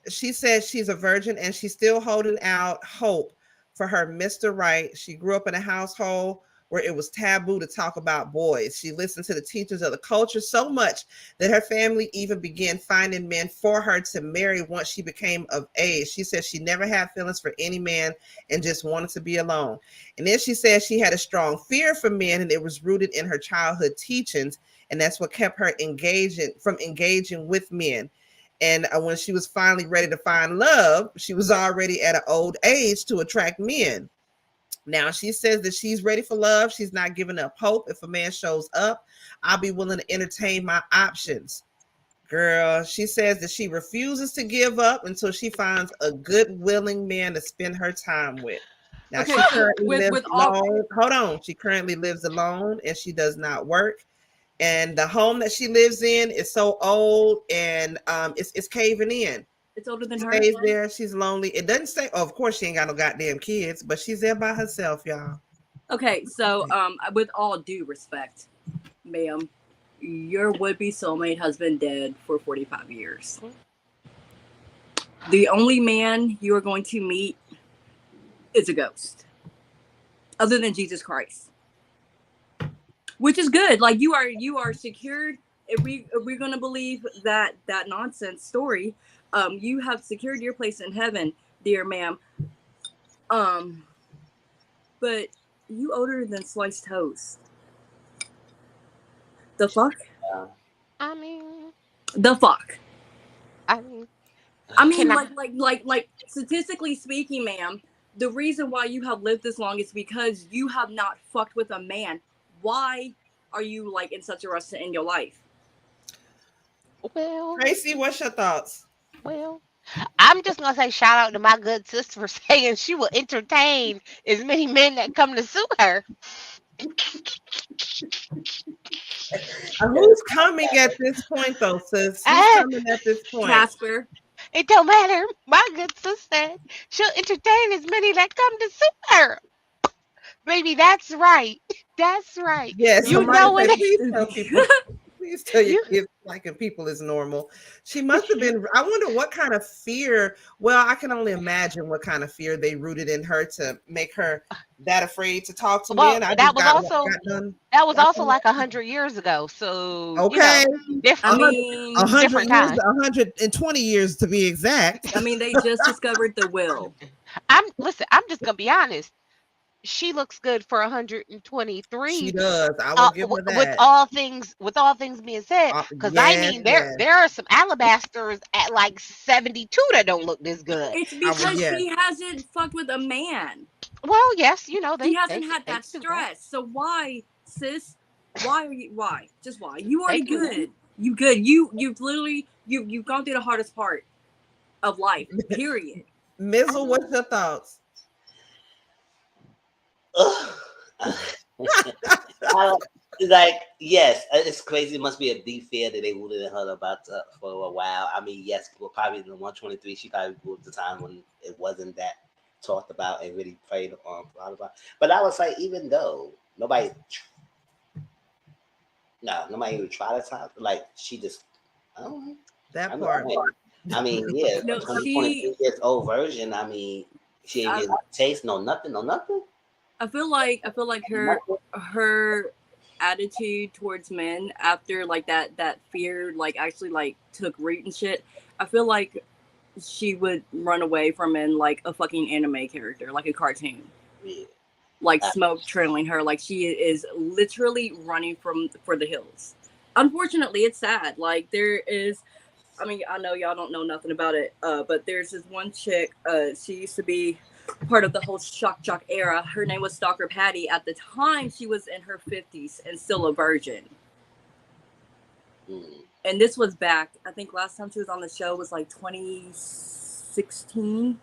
She said she's a virgin and she's still holding out hope for her Mr. Right. She grew up in a household where it was taboo to talk about boys. She listened to the teachers of the culture so much that her family even began finding men for her to marry once she became of age. She said she never had feelings for any man and just wanted to be alone. And then she said she had a strong fear for men and it was rooted in her childhood teachings. And that's what kept her engaging with men. And when she was finally ready to find love, she was already at an old age to attract men. Now, she says that she's ready for love. She's not giving up hope. If a man shows up, I'll be willing to entertain my options. Girl, she says that she refuses to give up until she finds a good, willing man to spend her time with. Now, she currently lives alone. Hold on. She currently lives alone and she does not work. and the home that she lives in is so old, and it's caving in. It's older than She her. stays there. She's lonely. It doesn't say. Oh, of course, she ain't got no goddamn kids, but she's there by herself, y'all. Okay, so with all due respect, ma'am, your would-be soulmate has been dead for 45 years. The only man you are going to meet is a ghost, other than Jesus Christ, which is good. Like you are secured. If we're gonna believe that nonsense story, you have secured your place in heaven, dear ma'am. But you older than sliced toast. The fuck? I mean, The fuck? I mean, I mean, can I? like statistically speaking, ma'am, the reason why you have lived this long is because you have not fucked with a man. Why are you like in such a rush to end your life? Well, Tracy, what's your thoughts? well. I'm just gonna say shout out to my good sister for saying she will entertain as many men that come to sue her. Who's coming at this point, though, sis? Who's Ah, coming at this point? Casper. it don't matter. My good sister said she'll entertain as many that come to sue her. Baby, that's right. That's right. Yes, You somebody know when say, they, please tell people. Please tell your you kids liking people is normal. She must have been. I wonder what kind of fear. Well, I can only imagine what kind of fear they rooted in her to make her that afraid to talk to well, men. I that just was got also done. that was Got also done. like 100 years ago. So Okay, I different, mean, 100 different years, time. 120 years to be exact. I mean, they just discovered the will. I'm just gonna be honest. She looks good for She 123. does. I will give her that. With all things being said, because I Yes, mean yes. there are some alabasters at like 72 that don't look this good. It's I will. because Yes. she hasn't fucked with a man. Well, yes, She they hasn't can had that do that. stress. So why, sis? Why are you? Why? Just why? You They already can do that. good. You good. You've literally you've gone through the hardest part of life. Period. Mizzle, what's your thoughts? I don't, like, yes, it's crazy. It must be a deep fear that they rooted in her about for a while. I mean, yes, well, probably in the 123, she probably grew up the time when it wasn't that talked about and really prayed on. But I was like, even though nobody even tried to talk, like, she just, I don't know. That part. I mean, yeah, a No, 23 years old version. I mean, she ain't I, getting taste, no nothing, no nothing. I feel like her attitude towards men after like that fear like actually like took root and shit. I feel like she would run away from men like a fucking anime character, like a cartoon. Yeah. Like smoke trailing her, like she is literally running for the hills. Unfortunately, it's sad. Like there is, I mean, I know y'all don't know nothing about it, but there's this one chick. She used to be part of the whole shock jock era. Her name was Stalker Patty. At the time, she was in her 50s and still a virgin. And this was back, I think last time she was on the show was like 2016.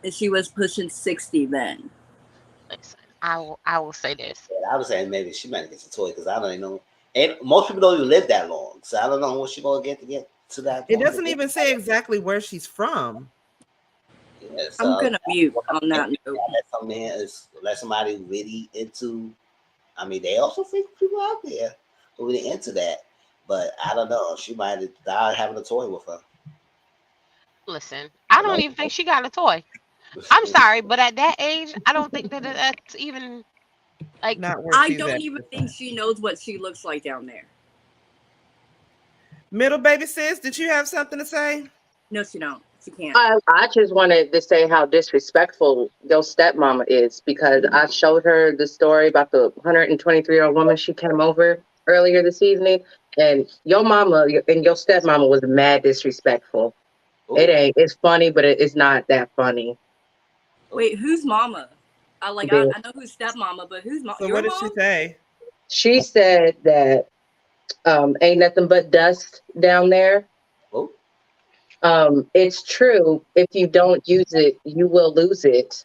And she was pushing 60 then. Listen, I will say this. Yeah, I was saying maybe she might get a toy because I don't even know. And most people don't even live that long, so I don't know what she's gonna get to that It point. doesn't even say exactly where she's from. Yeah, so I'm gonna mute on that note. Let somebody really into. I mean, they also think people out there who really into that, but I don't know. She might have died having a toy with her. Listen, I don't even think she got a toy. I'm sorry, but at that age, I don't think that's even like. Not where I she's don't at. even think she knows what she looks like down there. Middle baby sis, did you have something to say? No, she don't. She can't. I just wanted to say how disrespectful your stepmama is because I showed her the story about the 123-year-old woman. She came over earlier this evening, and your mama and your stepmama was mad disrespectful. Ooh. It ain't. It's funny, but it's not that funny. Wait, who's mama? I know who's stepmama, but who's mama? So Your what did mom? she say? She said that ain't nothing but dust down there. Oh. It's true. If you don't use it, you will lose it.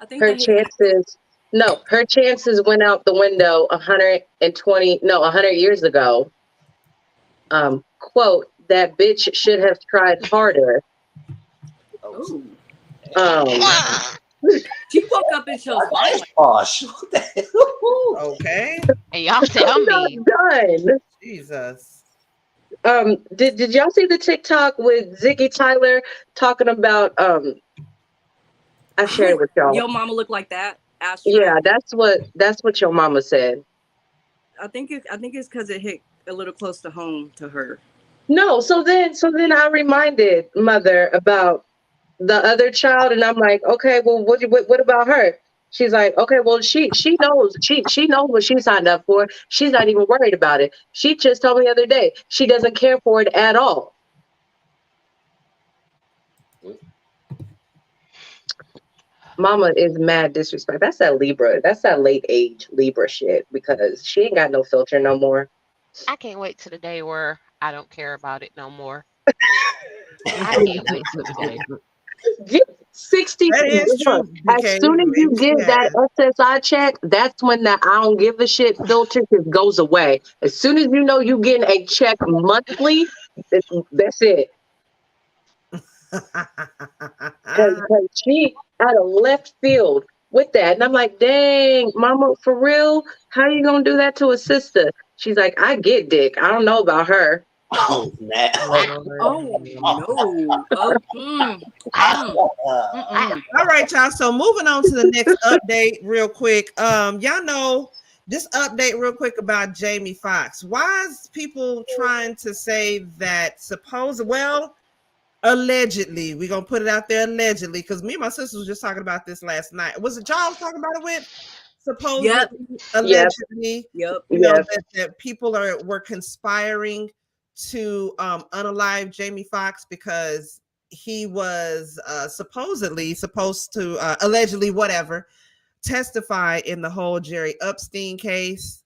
I think Her they hate chances No, her chances went out the window 100 years ago. Quote, that bitch should have tried harder. Oh, She woke up and chose violence. gosh. What the hell? Okay. And y'all say I'm mean. Done. Jesus. Did y'all see the TikTok with Ziggy Tyler talking about I shared it with y'all. Yo mama look like that. Yeah, that's what your mama said. I think it's because it hit a little close to home to her. No, so then I reminded mother about the other child, and I'm like, okay, well, what about her? She's like, okay, well, she knows she knows what she signed up for. She's not even worried about it. She just told me the other day she doesn't care for it at all. Mama is mad disrespect. That's that Libra. That's that late age Libra shit because she ain't got no filter no more. I can't wait to the day where I don't care about it no more. I can't wait to the day. Get 60. That is true. As soon as you give that SSI check, that's when that I don't give a shit filter just goes away. As soon as you know you getting a check monthly, that's it. Because she out of left field with that. And I'm like, dang, mama, for real? How you gonna do that to a sister? She's like, I get dick. I don't know about her. Oh, man. Oh no. All right, y'all. So moving on to the next update real quick. Y'all know this update real quick about Jamie Foxx. Why is people trying to say that allegedly, we're gonna put it out there allegedly, because me and my sister was just talking about this last night. Was it y'all was talking about it with? Supposedly, allegedly, Yep. you know, that people were conspiring to unalive Jamie Foxx because he was supposedly supposed to allegedly whatever testify in the whole Jerry Epstein case,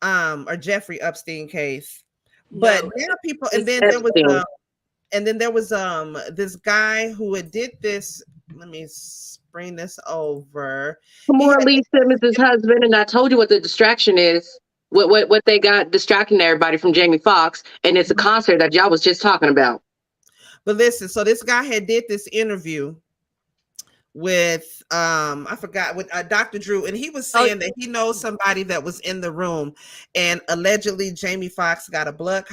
or Jeffrey Epstein case. But now people, and then there was this guy who had did this. Let me bring this over. Kamora Lee Simmons' husband, and I told you what the distraction is. What they got distracting everybody from Jamie Foxx, and it's a concert that y'all was just talking about. But listen, so this guy had did this interview with I forgot, with Dr. Drew, and he was saying that he knows somebody that was in the room, and allegedly Jamie Foxx got a blood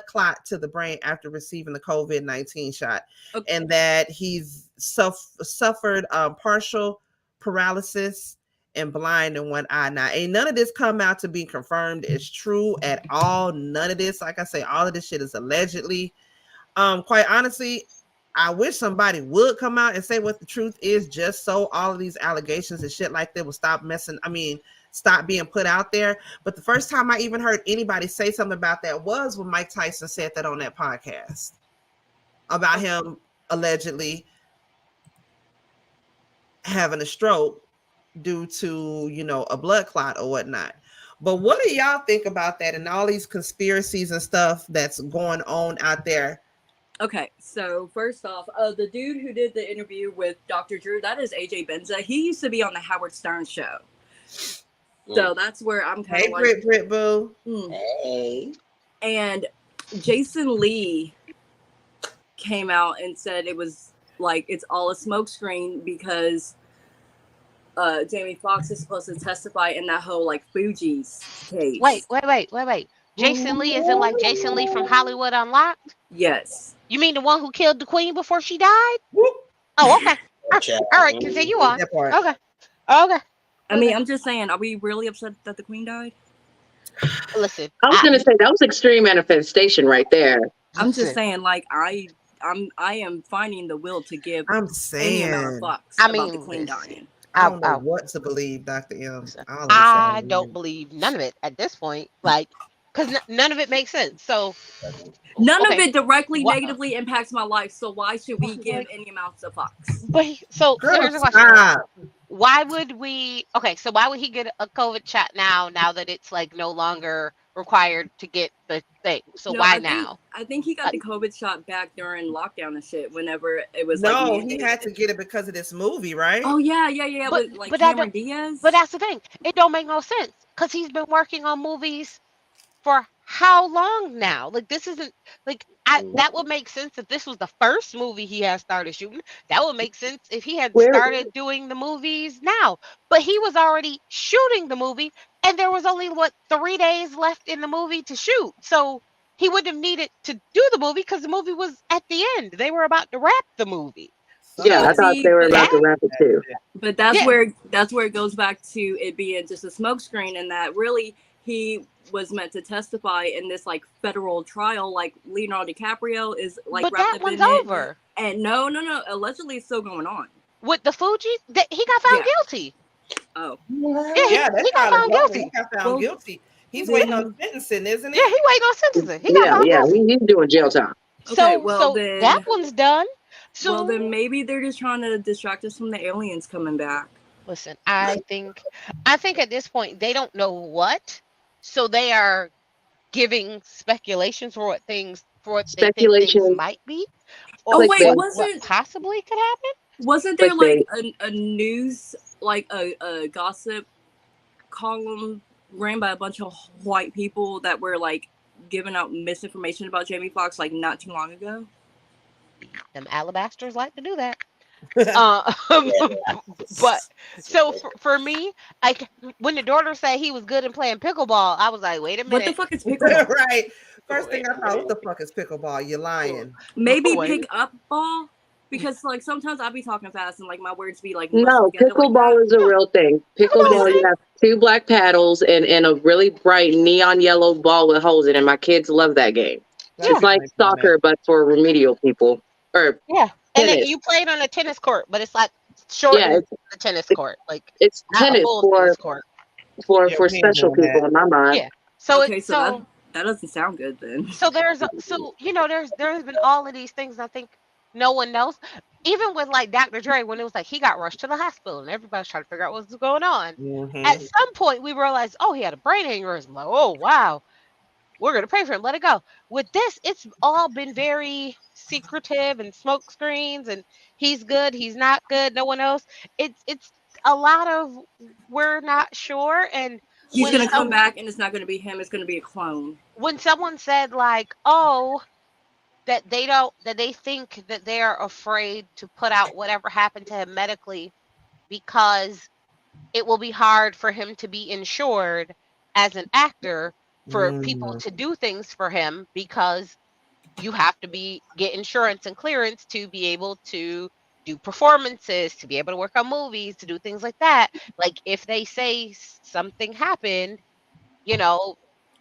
clot to the brain after receiving the COVID-19 shot, and that he's suffered partial paralysis and blind in one eye. Now, ain't none of this come out to be confirmed as true at all. None of this, like I say, all of this shit is allegedly. Quite honestly, I wish somebody would come out and say what the truth is, just so all of these allegations and shit like that will stop being put out there. But the first time I even heard anybody say something about that was when Mike Tyson said that on that podcast about him allegedly having a stroke due to, a blood clot or whatnot. But what do y'all think about that and all these conspiracies and stuff that's going on out there? Okay, so first off, the dude who did the interview with Dr. Drew, that is AJ Benza. He used to be on the Howard Stern show. So that's where I'm kind of like... Brit Boo. Hey. And Jason Lee came out and said it was like, it's all a smokescreen because Jamie Foxx is supposed to testify in that whole like Fuji's case. Wait. Jason Lee isn't like Jason Lee from Hollywood Unlocked? Yes. You mean the one who killed the queen before she died? Oh, okay. All right, continue on. Okay. I mean, I'm just saying, are we really upset that the queen died? Listen, I was gonna say that was extreme manifestation right there. I'm just saying, like, I am finding the will to give any amount of fucks about the queen dying. I don't know what to believe, Dr. M. I don't believe none of it at this point. Like, because none of it makes sense. So none of it directly negatively impacts my life. So why should we give any amounts of fucks? But so here's the question: why would we? Okay, so why would he get a COVID shot now that it's like no longer required to get the thing. So No, why now? I think he got the COVID shot back during lockdown and shit. Whenever it was like No, he mandated. had to get it because of this movie, right? Oh yeah. But- With like but that Cameron Diaz. But that's the thing. It don't make no sense because he's been working on movies for how long now? Like this isn't like that would make sense if this was the first movie he had started shooting. That would make sense if he had Where- started doing the movies now. But he was already shooting the movie, and there was only 3 days left in the movie to shoot. So he wouldn't have needed to do the movie because the movie was at the end. They were about to wrap the movie. Yeah, I thought they were but about to wrap it too. But that's Yeah. where it goes back to it being just a smokescreen, and that really he was meant to testify in this like federal trial, like Leonardo DiCaprio is like But wrapped that up one's in it. over. And no, allegedly it's still going on. With the Fuji, he got found Yeah. guilty. Oh, Yeah, that he got found guilty. He got found Well, guilty. He's then- waiting on sentencing, isn't he? Yeah, he waiting on sentencing. He got Yeah, found yeah, guilty. he's doing jail time. Okay, So, well, so then- that one's done. So well then maybe they're just trying to distract us from the aliens coming back. listen, I think at this point they don't know what, so they are giving speculations for what they think things Speculation. might be, Oh, or wait, what wasn't- possibly could happen. Wasn't there Clickbait. like a news, like a gossip column ran by a bunch of white people that were like giving out misinformation about Jamie Foxx like not too long ago? Them alabasters like to do that. But so for me, like when the daughter said he was good in playing pickleball, I was like, wait a What the minute. fuck is pickleball? Right. First thing I thought, what the fuck is pickleball? You're lying. Maybe Wait. pick up ball? Because like sometimes I'll be talking fast and like my words be like No, mushed together like pickleball that. is a real thing. Pickleball, is you have 2 black paddles and a really bright neon yellow ball with holes in it. My kids love that game. It's like soccer, but for remedial people. Or Yeah, and then tennis. you played on a tennis court, but it's like short Yeah, the tennis court, like It's not a tennis full for tennis court. for Yeah, for we ain't special doing people that. in my mind. Yeah. So Okay, it's so that doesn't sound good then. so there's been all of these things. I think no one knows. Even with like Dr. Dre, when it was like he got rushed to the hospital and everybody's trying to figure out what's going on. Mhm. At some point, we realized, oh, he had a brain aneurysm. Like, oh wow, we're gonna pray for him. Let it go. With this, it's all been very secretive and smoke screens, and he's good, he's not good, no one knows. It's a lot of we're not sure. And He's when gonna come back and it's not gonna be him, it's gonna be a clone. when someone said like, oh, that they think that they're afraid to put out whatever happened to him medically because it will be hard for him to be insured as an actor for people to do things for him because you have to get insurance and clearance to be able to do performances, to be able to work on movies, to do things like that. Like if they say something happened,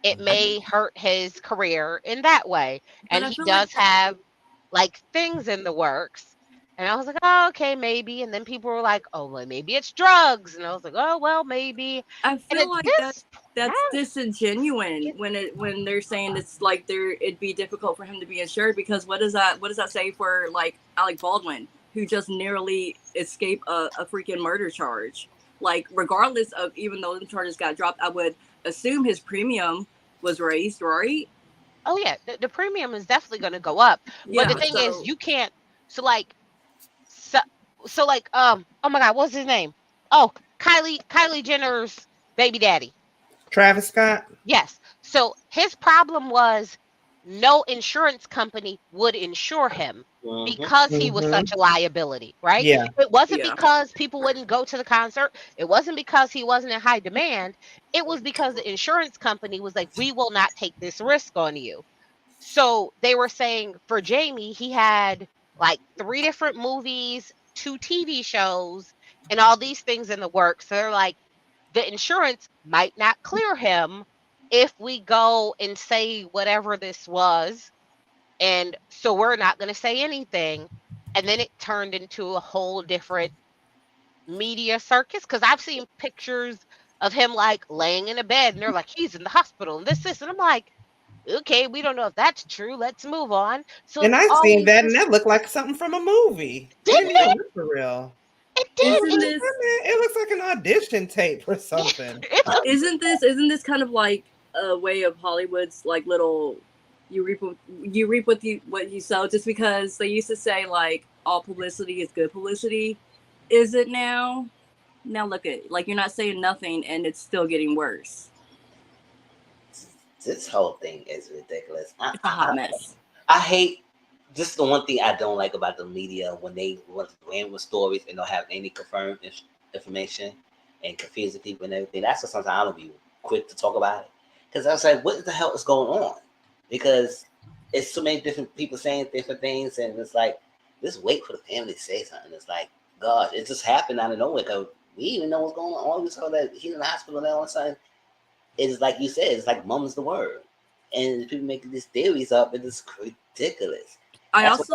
it may hurt his career in that way. And I he feel does like- have like things in the works. And I was like, oh, okay, maybe. And then people were like, oh, well, maybe it's drugs. And I was like, oh, well, maybe. I And feel like this that's now- disingenuous when they're saying it's like it'd be difficult for him to be insured, because what does that say for like Alec Baldwin, who just narrowly escaped a freaking murder charge? Like regardless of, even though the charges got dropped, I would assume his premium was raised, right? Oh yeah, the premium is definitely going to go up. Yeah, But the thing so- is, you can't. So like, oh my God, what's his name? Oh, Kylie Jenner's baby daddy. Travis Scott. Yes. So his problem was no insurance company would insure him because he was such a liability, right? Yeah. It wasn't Yeah. because people wouldn't go to the concert. It wasn't because he wasn't in high demand. It was because the insurance company was like, we will not take this risk on you. So they were saying for Jamie, he had like 3 different movies, 2 TV shows, and all these things in the works. So they're like, the insurance might not clear him if we go and say whatever this was. And so we're not going to say anything. And then it turned into a whole different media circus, because I've seen pictures of him like laying in a bed and they're like, he's in the hospital and this. And I'm like, okay, we don't know if that's true. Let's move on. So And it's I seen always that, and this- that looked like something from a movie. Didn't even look for real. It did. Isn't It, this It looks like an audition tape or something. it's isn't this kind of like a way of Hollywood's like little you reap what you sow. Just because they used to say like all publicity is good publicity, is it now? Now look at like you're not saying nothing and it's still getting worse. This whole thing is ridiculous. It's a hot mess. I hate. This is the one thing I don't like about the media when they want to run with stories and don't have any confirmed information and confusing people and everything. That's what sometimes I don't be quick to talk about it because I was like, what the hell is going on? Because it's so many different people saying different things, and it's like just wait for the family to say something. It's like, God, it just happened out of nowhere because we even know what's going on. All we saw that he's in the hospital now, all of a sudden, it's like you said, it's like mum's the word, and people making these theories up, and it's ridiculous. That's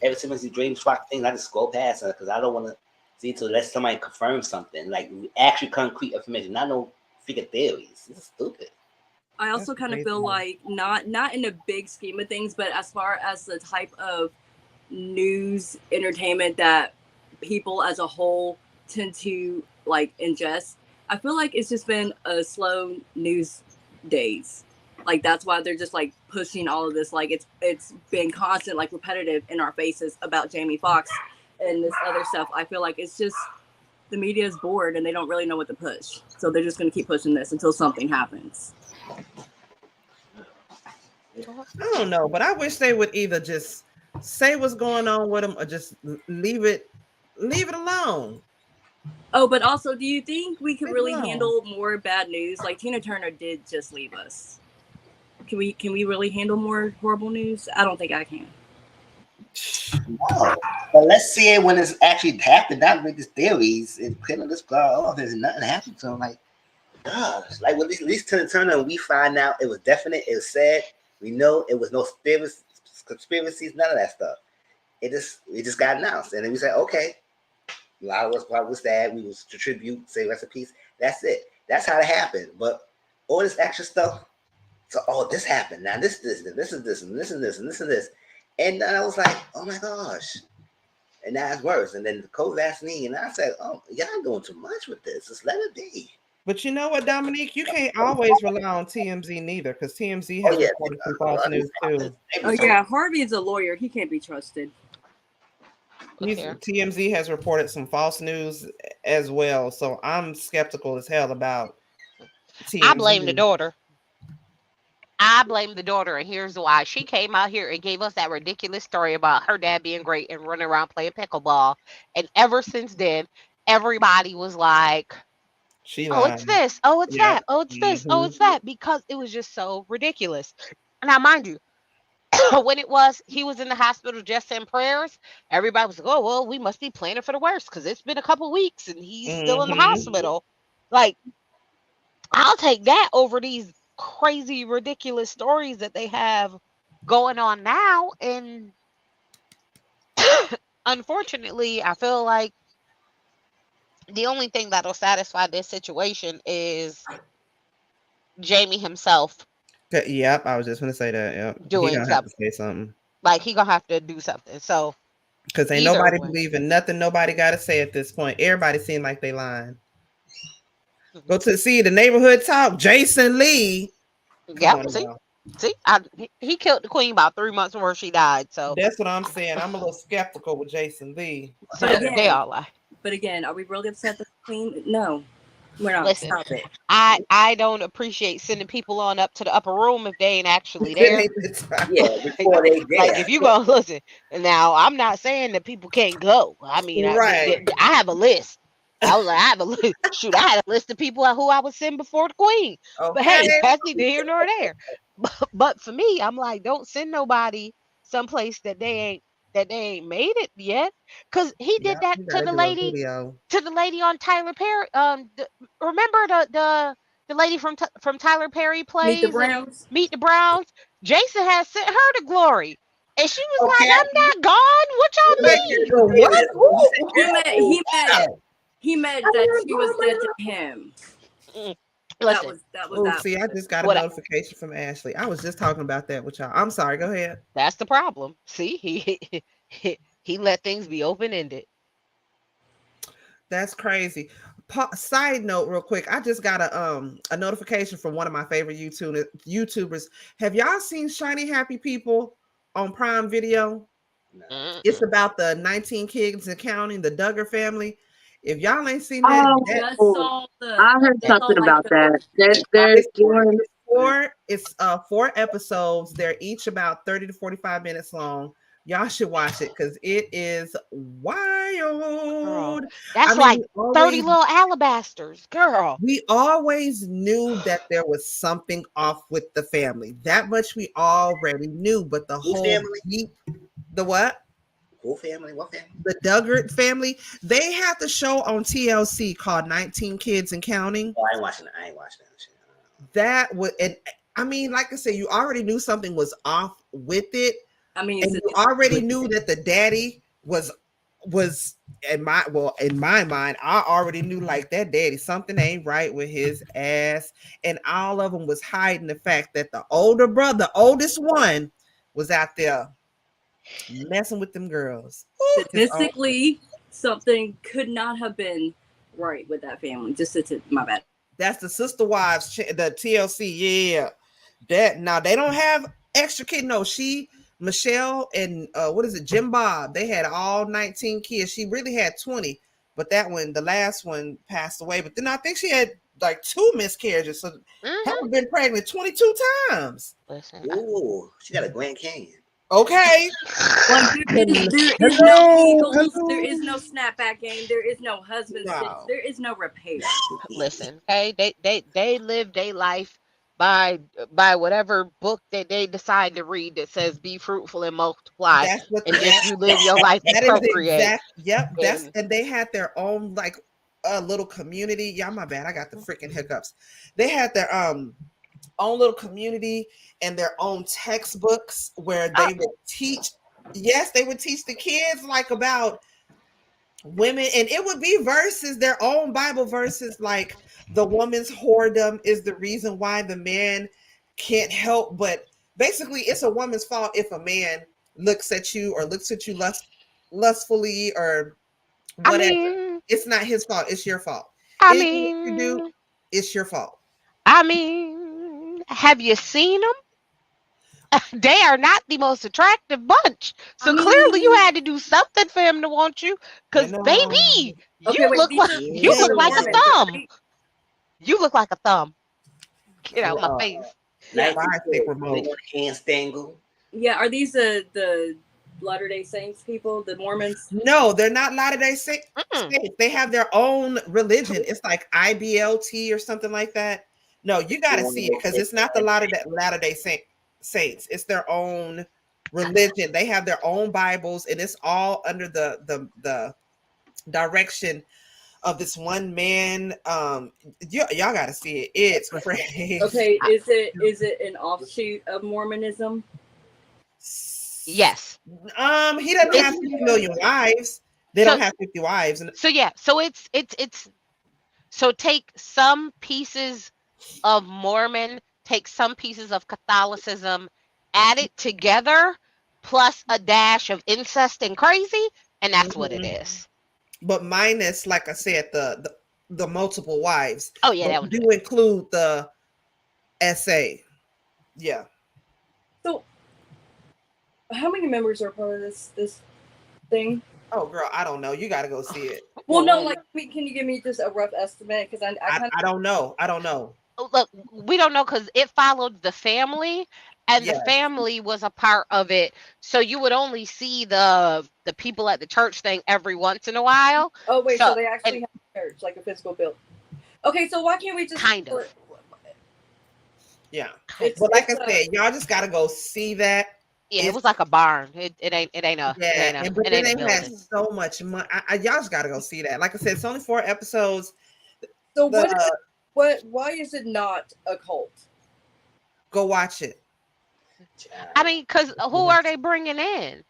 every time I see dream swap things, I just scroll past it because I don't want to see to let somebody confirm something like actually concrete information, not no freaking theories. This is stupid. I also kind of feel like not in a big scheme of things, but as far as the type of news entertainment that people as a whole tend to like ingest, I feel like it's just been a slow news days. Like that's why they're just like pushing all of this. Like it's been constant, like repetitive in our faces about Jamie Foxx and this other stuff. I feel like it's just the media is bored and they don't really know what to push, so they're just going to keep pushing this until something happens. I don't know, but I wish they would either just say what's going on with them or just leave it alone. Oh, but also, do you think we could really handle more bad news? Like Tina Turner did just leave us. Can we really handle more horrible news? I don't think I can. No, but let's see it when it's actually happened. Not with these theories and killing this girl off. There's nothing happened to him. Like, gosh, like with at least Tina Turner, we find out it was definite. It was said. We know it was no conspiracies, none of that stuff. It just got announced, and then we said, okay, a lot of us probably was sad. We was to tribute, say rest in peace. That's it. That's how it happened. But all this extra stuff. So, this happened. Now this is this, and this, and this, and this. And I was like, oh my gosh. And now it's worse. And then the co-vaccine, and I said, oh, y'all doing too much with this. Just let it be. But you know what, Dominique? You can't always rely on TMZ neither, because TMZ has reported some false news too. Oh yeah, Harvey is a lawyer. He can't be trusted. TMZ has reported some false news as well, so I'm skeptical as hell about TMZ. I blame the daughter. And here's why. She came out here and gave us that ridiculous story about her dad being great and running around playing pickleball. And ever since then, everybody was like, it's this, it's that, it's this, it's that, because it was just so ridiculous. Now, mind you, when he was in the hospital just in prayers, everybody was like, oh, well, we must be planning for the worst because it's been a couple weeks and he's still in the hospital. Like, I'll take that over these crazy, ridiculous stories that they have going on now. And unfortunately, I feel like the only thing that'll satisfy this situation is Jamie himself. Yep, I was just going to say that. Yep, doing something. Have to say something. Like he gonna have to do something. So because ain't nobody believing nothing. Nobody got to say at this point. Everybody seem like they lying. Go to see the neighborhood talk. Jason Lee. Yep. See, he killed the queen about 3 months before she died. So that's what I'm saying. I'm a little skeptical with Jason Lee. They all lie. But again, are we really upset that the queen? No, we're not. Listen, I don't appreciate sending people on up to the upper room if they ain't actually there. Yeah, before they get like if you go listen. Now, I'm not saying that people can't go. I mean, I have a list. I was like, I have a list. Shoot, I had a list of people who I would send before the queen. Okay. But hey, that's neither here nor there. But for me, I'm like, don't send nobody someplace that they ain't made it yet. Cause he did that to the lady on Tyler Perry. Remember the lady from Tyler Perry plays Meet the Browns. Jason has sent her to glory. And she was like, I'm not gone. What y'all mean? He meant that she was dead to him. Listen, that was see, I just got a notification from Ashley. I was just talking about that with y'all. I'm sorry. Go ahead. That's the problem. See, he let things be open-ended. That's crazy. Side note, real quick, I just got a notification from one of my favorite YouTubers. Have y'all seen Shiny Happy People on Prime Video? No. It's about the 19 kids and counting, the Duggar family. If y'all ain't seen that, Oh, Just saw I heard just saw something like about the that. They're it's doing. four episodes. They're each about 30 to 45 minutes long. Y'all should watch it because it is wild. I That's mean, like 30 little alabasters, girl. we always knew that there was something off with the family. That much we already knew, but the Who whole family? the what? Who family? What family? The Duggar family. They had the show on TLC called 19 Kids and Counting. Oh, I ain't watching that shit. That would, and I mean, like I said, you already knew something was off with it. I mean, And you already knew that the daddy was in my mind, I already knew like that daddy, something ain't right with his ass. And all of them was hiding the fact that the older brother, the oldest one, was out there messing with them girls. statistically, something could not have been right with that family. My bad. That's the sister wives, the TLC. Yeah, that now they don't have extra kid. No, Michelle and what is it, Jim Bob? They had all 19 kids. She really had 20, but the last one passed away. But then I think she had like 2 miscarriages. So have been pregnant 22 times. Listen, Ooh, she got a Grand Canyon. Okay. Well, there is no Eagles. There is no snapback game. There is no husband. No. There is no repair. listen, okay? They live their life by whatever book that they decide to read that says be fruitful and multiply, That's what and just you live your life that and is the procreate. exact. Yep. And And they had their own like a little community. Yeah, my bad. I got the freaking hiccups. They had their own little community and their own textbooks where they would teach. Yes, they would teach the kids like about women, and it would be verses, their own Bible verses, like the woman's whoredom is the reason why the man can't help. But basically, it's a woman's fault if a man looks at you lustfully or I whatever. mean, It's not his fault. It's your fault. I Anything that you do, mean, it's your fault. have you seen them? They are not the most attractive bunch. So I mean, clearly you had to do something for him to want you. Cause baby, okay, wait, look like you these look are like a Mormons, thumb. right? You look like a thumb. Get out my face. Yeah. Hand stangle. Yeah, are these the Latter-day Saints people, the Mormons? No, they're not Latter-day Saints. They have their own religion. It's like IBLT or something like that. No, you got to see it because it's not the Latter-day Saints. It's their own religion. They have their own Bibles, and it's all under the direction of this one man. Y'all got to see it. It's crazy. Okay, is it an offshoot of Mormonism? Yes. He doesn't have 50 million wives. They don't have 50 wives. So yeah, so it's so take some pieces of Mormon, take some pieces of Catholicism, add it together, plus a dash of incest and crazy, and that's what it is. But minus, like I said, the multiple wives. Oh yeah, that one do include the SA. Yeah. So, how many members are part of this thing? Oh, girl, I don't know. You got to go see it. Well, no, like, can you give me just a rough estimate? Because I don't know. I don't know. Look, we don't know because it followed the family, and the family was a part of it. So you would only see the people at the church thing every once in a while. Oh wait, so they actually have a church, like a physical building. Okay, so why can't we just kind of? Yeah, but like I said, y'all just got to go see that. Yeah, it was like a barn. It ain't a. Yeah, but then they had so much money. Y'all just got to go see that. Like I said, it's only 4 episodes. So why is it not a cult? Go watch it. I mean, because who are they bringing in?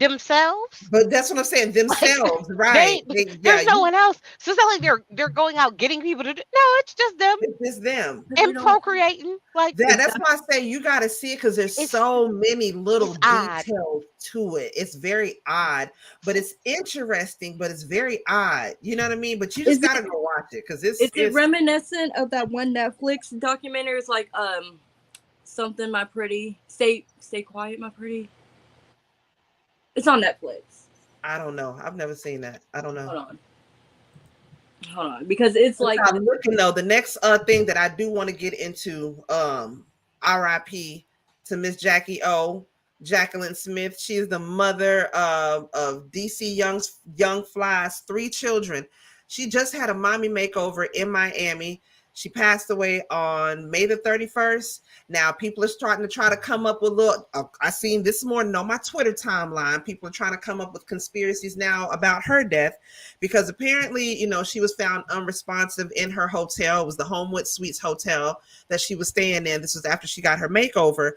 themselves. But that's what I'm saying. Themselves, right? There's no one else. So it's not like they're going out getting people to do. No, it's just them It's them. and procreating. Like That's why I say you got to see it, because there's so many little details to it. It's very odd, but it's interesting, but it's very odd. You know what I mean? But you just got to go watch it, because it's reminiscent of that one Netflix documentary. It's like something, my pretty, stay quiet, my pretty. It's on Netflix. I don't know. I've never seen that. I don't know. Hold on, because it's like I'm looking though. The next thing that I do want to get into, R.I.P. to Miss Jacky-Oh, Jacqueline Smith. She is the mother of DC Young Fly's 3 children. She just had a mommy makeover in Miami. She passed away on May the 31st. Now, people are starting to try to come up with I seen this morning on my Twitter timeline, people are trying to come up with conspiracies now about her death, because apparently, she was found unresponsive in her hotel. It was the Homewood Suites Hotel that she was staying in. This was after she got her makeover.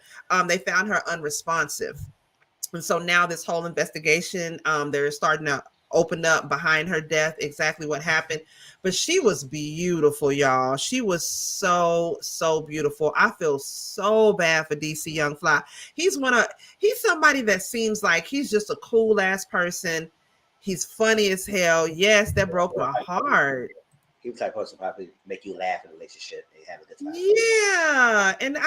They found her unresponsive. And so now this whole investigation, they're starting to open up behind her death, exactly what happened. But she was beautiful, y'all. She was so beautiful. I feel so bad for DC Young Fly. He's somebody that seems like he's just a cool ass person. He's funny as hell. Yes, that broke my heart. He was the type of person probably make you laugh in a relationship and have a good time. Yeah, and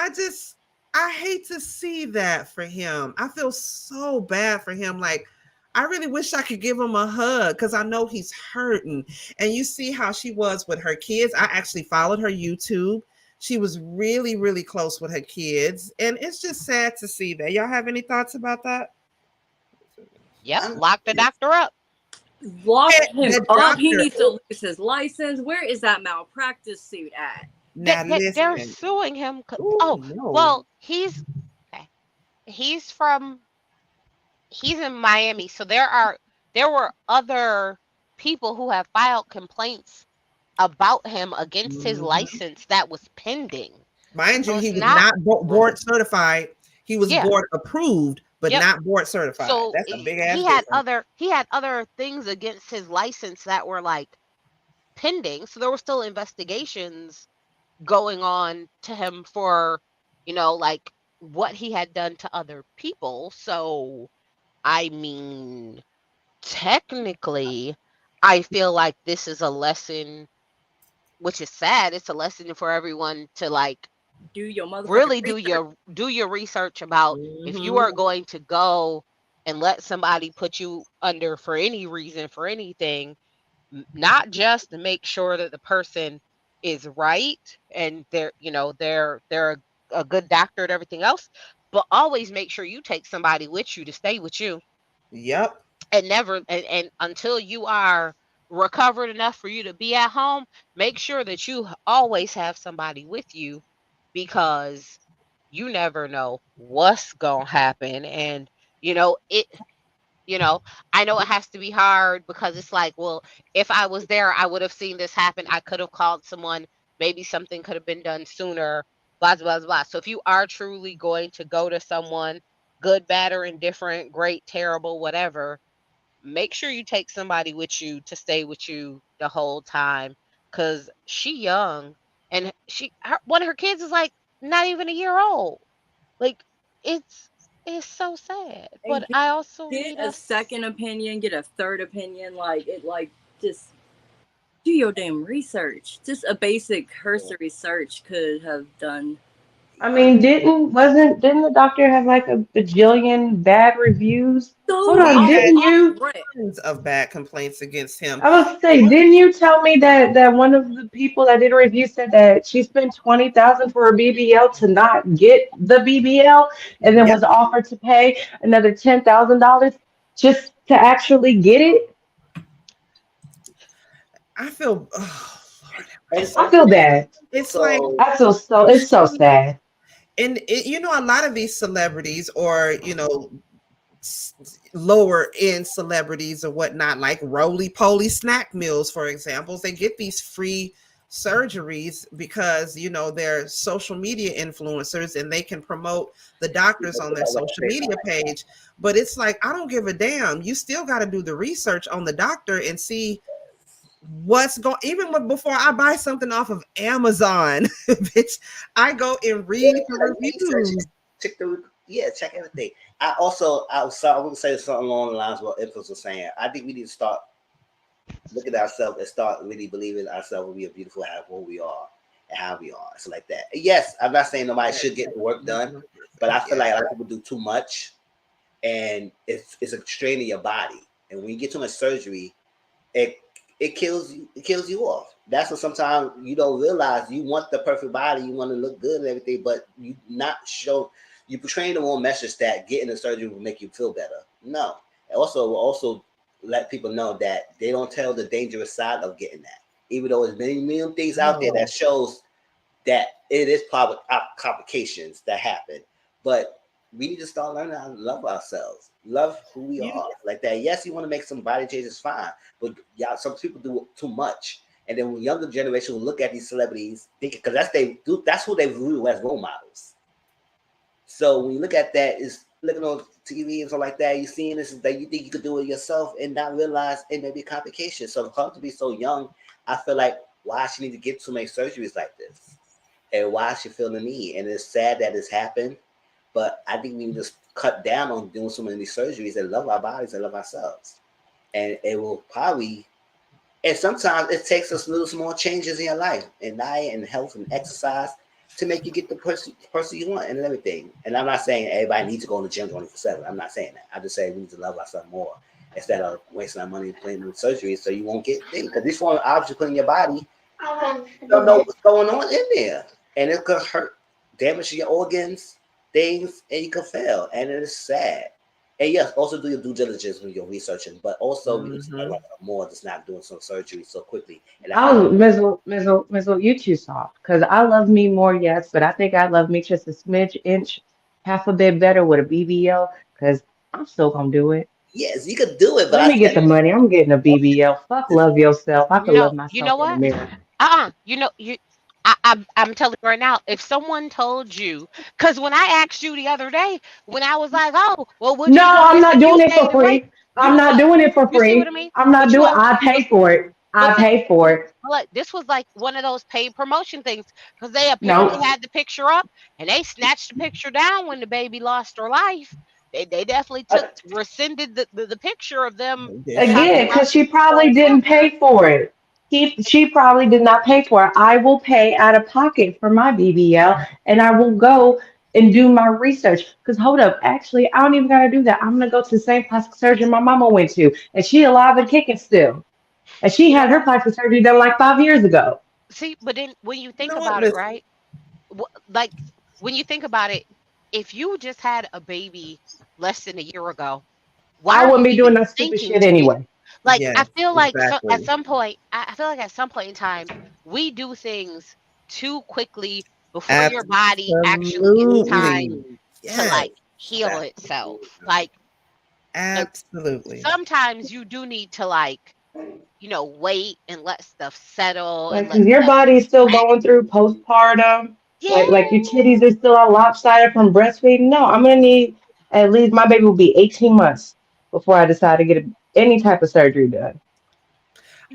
I hate to see that for him. I feel so bad for him. Like, I really wish I could give him a hug, because I know he's hurting. And you see how she was with her kids. I actually followed her YouTube. She was really, really close with her kids. And it's just sad to see that. Y'all have any thoughts about that? Yep, lock the doctor up. Lock him up. He needs to lose his license. Where is that malpractice suit at? Now, they're suing him. No. Well, he's in Miami, so there were other people who have filed complaints about him against his license that was pending. Mind you, he was not board certified. He was board approved, but not board certified. So that's a big ass. He had other things against his license that were like pending. So there were still investigations going on to him for, like what he had done to other people. So I mean, technically, I feel like this is a lesson, which is sad. It's a lesson for everyone to like do your research about if you are going to go and let somebody put you under for any reason, for anything, not just to make sure that the person is right and they're a good doctor and everything else, but always make sure you take somebody with you to stay with you. Yep. And never and until you are recovered enough for you to be at home, make sure that you always have somebody with you, because you never know what's gonna happen. And I know it has to be hard, because it's like, well, if I was there, I would have seen this happen. I could have called someone. Maybe something could have been done sooner, blah, blah, blah. So if you are truly going to go to someone, good, bad, or indifferent, great, terrible, whatever, make sure you take somebody with you to stay with you the whole time, because she young, and one of her kids is like not even a year old. Like, it's so sad. But I also get a second opinion, get a third opinion. Just do your damn research. Just a basic cursory search could have done. I mean, didn't the doctor have like a bajillion bad reviews? Hold on, didn't you? Tons of bad complaints against him. I was saying, didn't you tell me that one of the people that did a review said that she spent $20,000 for a BBL to not get the BBL, and then was offered to pay another $10,000 just to actually get it? I feel. I feel bad. It's like it's so sad. And a lot of these celebrities, or lower end celebrities or whatnot, like roly poly snack meals, for example, they get these free surgeries because they're social media influencers and they can promote the doctors on their social media page. But it's like, I don't give a damn. You still got to do the research on the doctor and see what's going. Before I buy something off of Amazon, bitch, I go and read the reviews. Check everything. I would say something along the lines of what Infos was saying. I think we need to start looking at ourselves and start really believing ourselves will be a beautiful have who we are and how we are. It's like that. Yes, I'm not saying nobody should get the work done, but I feel like a lot of people do too much, and it's a strain in your body. And when you get too much surgery, it kills you. It kills you off. That's what sometimes you don't realize. You want the perfect body, you want to look good and everything, but you portraying the wrong message that getting the surgery will make you feel better. No. Also let people know that they don't tell the dangerous side of getting that. Even though there's many million things out there that shows that it is probably complications that happen. But we need to start learning how to love ourselves, love who we are. Like that. Yes, you want to make some body changes, fine. But some people do too much. And then when younger generation will look at these celebrities, because that's who they view as role models. So when you look at that, is looking on TV and stuff like that, you seeing this that you think you could do it yourself and not realize it may be complications. So for her to be so young, I feel like why she need to get so many surgeries like this, and why she feel the need. And it's sad that it's happened, but I think we need to just cut down on doing so many surgeries and love our bodies and love ourselves. And it will probably, and sometimes it takes us little small changes in your life and diet and health and exercise to make you get the person you want and everything. And I'm not saying everybody needs to go in the gym 24/7. I'm not saying that. I just say we need to love ourselves more instead of wasting our money playing with surgery so you won't get things. Because these foreign objects put in your body, you don't know what's going on in there. And it could hurt, damage your organs, things, and you could fail. And it is sad. And yes, also do your due diligence when you're researching, but also we need to learn more, just not doing some surgery so quickly. And Mizzle, you too soft. Because I love me more, yes, but I think I love me just a smidge inch, half a bit better with a BBL. Because I'm still gonna do it. yes, you could do it, but Let I me get think the money. I'm getting a BBL. Fuck love yourself. I can love You myself know in the what? mirror. I'm telling you right now, if someone told you, because when I asked you the other day, when I was like, oh, well, would No, you do I'm this? not And you doing it say for the rate, free. I'm not doing it for you see what I free. mean? I'm not But you doing. won't, I pay for it. but I pay for it. this was like one of those paid promotion things because they apparently No. had the picture up and they snatched the picture down when the baby lost her life. They definitely rescinded the picture of them talking Again, about because she going probably didn't after. pay for it. She probably did not pay for it. I will pay out of pocket for my BBL, and I will go and do my research. Because hold up, actually, I don't even gotta do that. I'm gonna go to the same plastic surgeon my mama went to, and she alive and kicking still. And she Yeah. had her plastic surgery done like 5 years ago. See, but then when you You think know what, about it, Miss? right? Like when you think about it, if you just had a baby less than a year ago, why I are wouldn't you be doing even that stupid thinking shit to get anyway. like Yes, I feel like at exactly. some point I feel like at some point in time we do things too quickly before your body actually gets Absolutely. time to Yes, like heal itself. Like absolutely. sometimes you do need to wait and let stuff settle and Like, let 'cause your stuff body is still relax. going through postpartum. Like your Yeah. titties are still all lopsided from breastfeeding. No, I'm gonna need at least my baby will be 18 months before I decide to get any type of surgery done.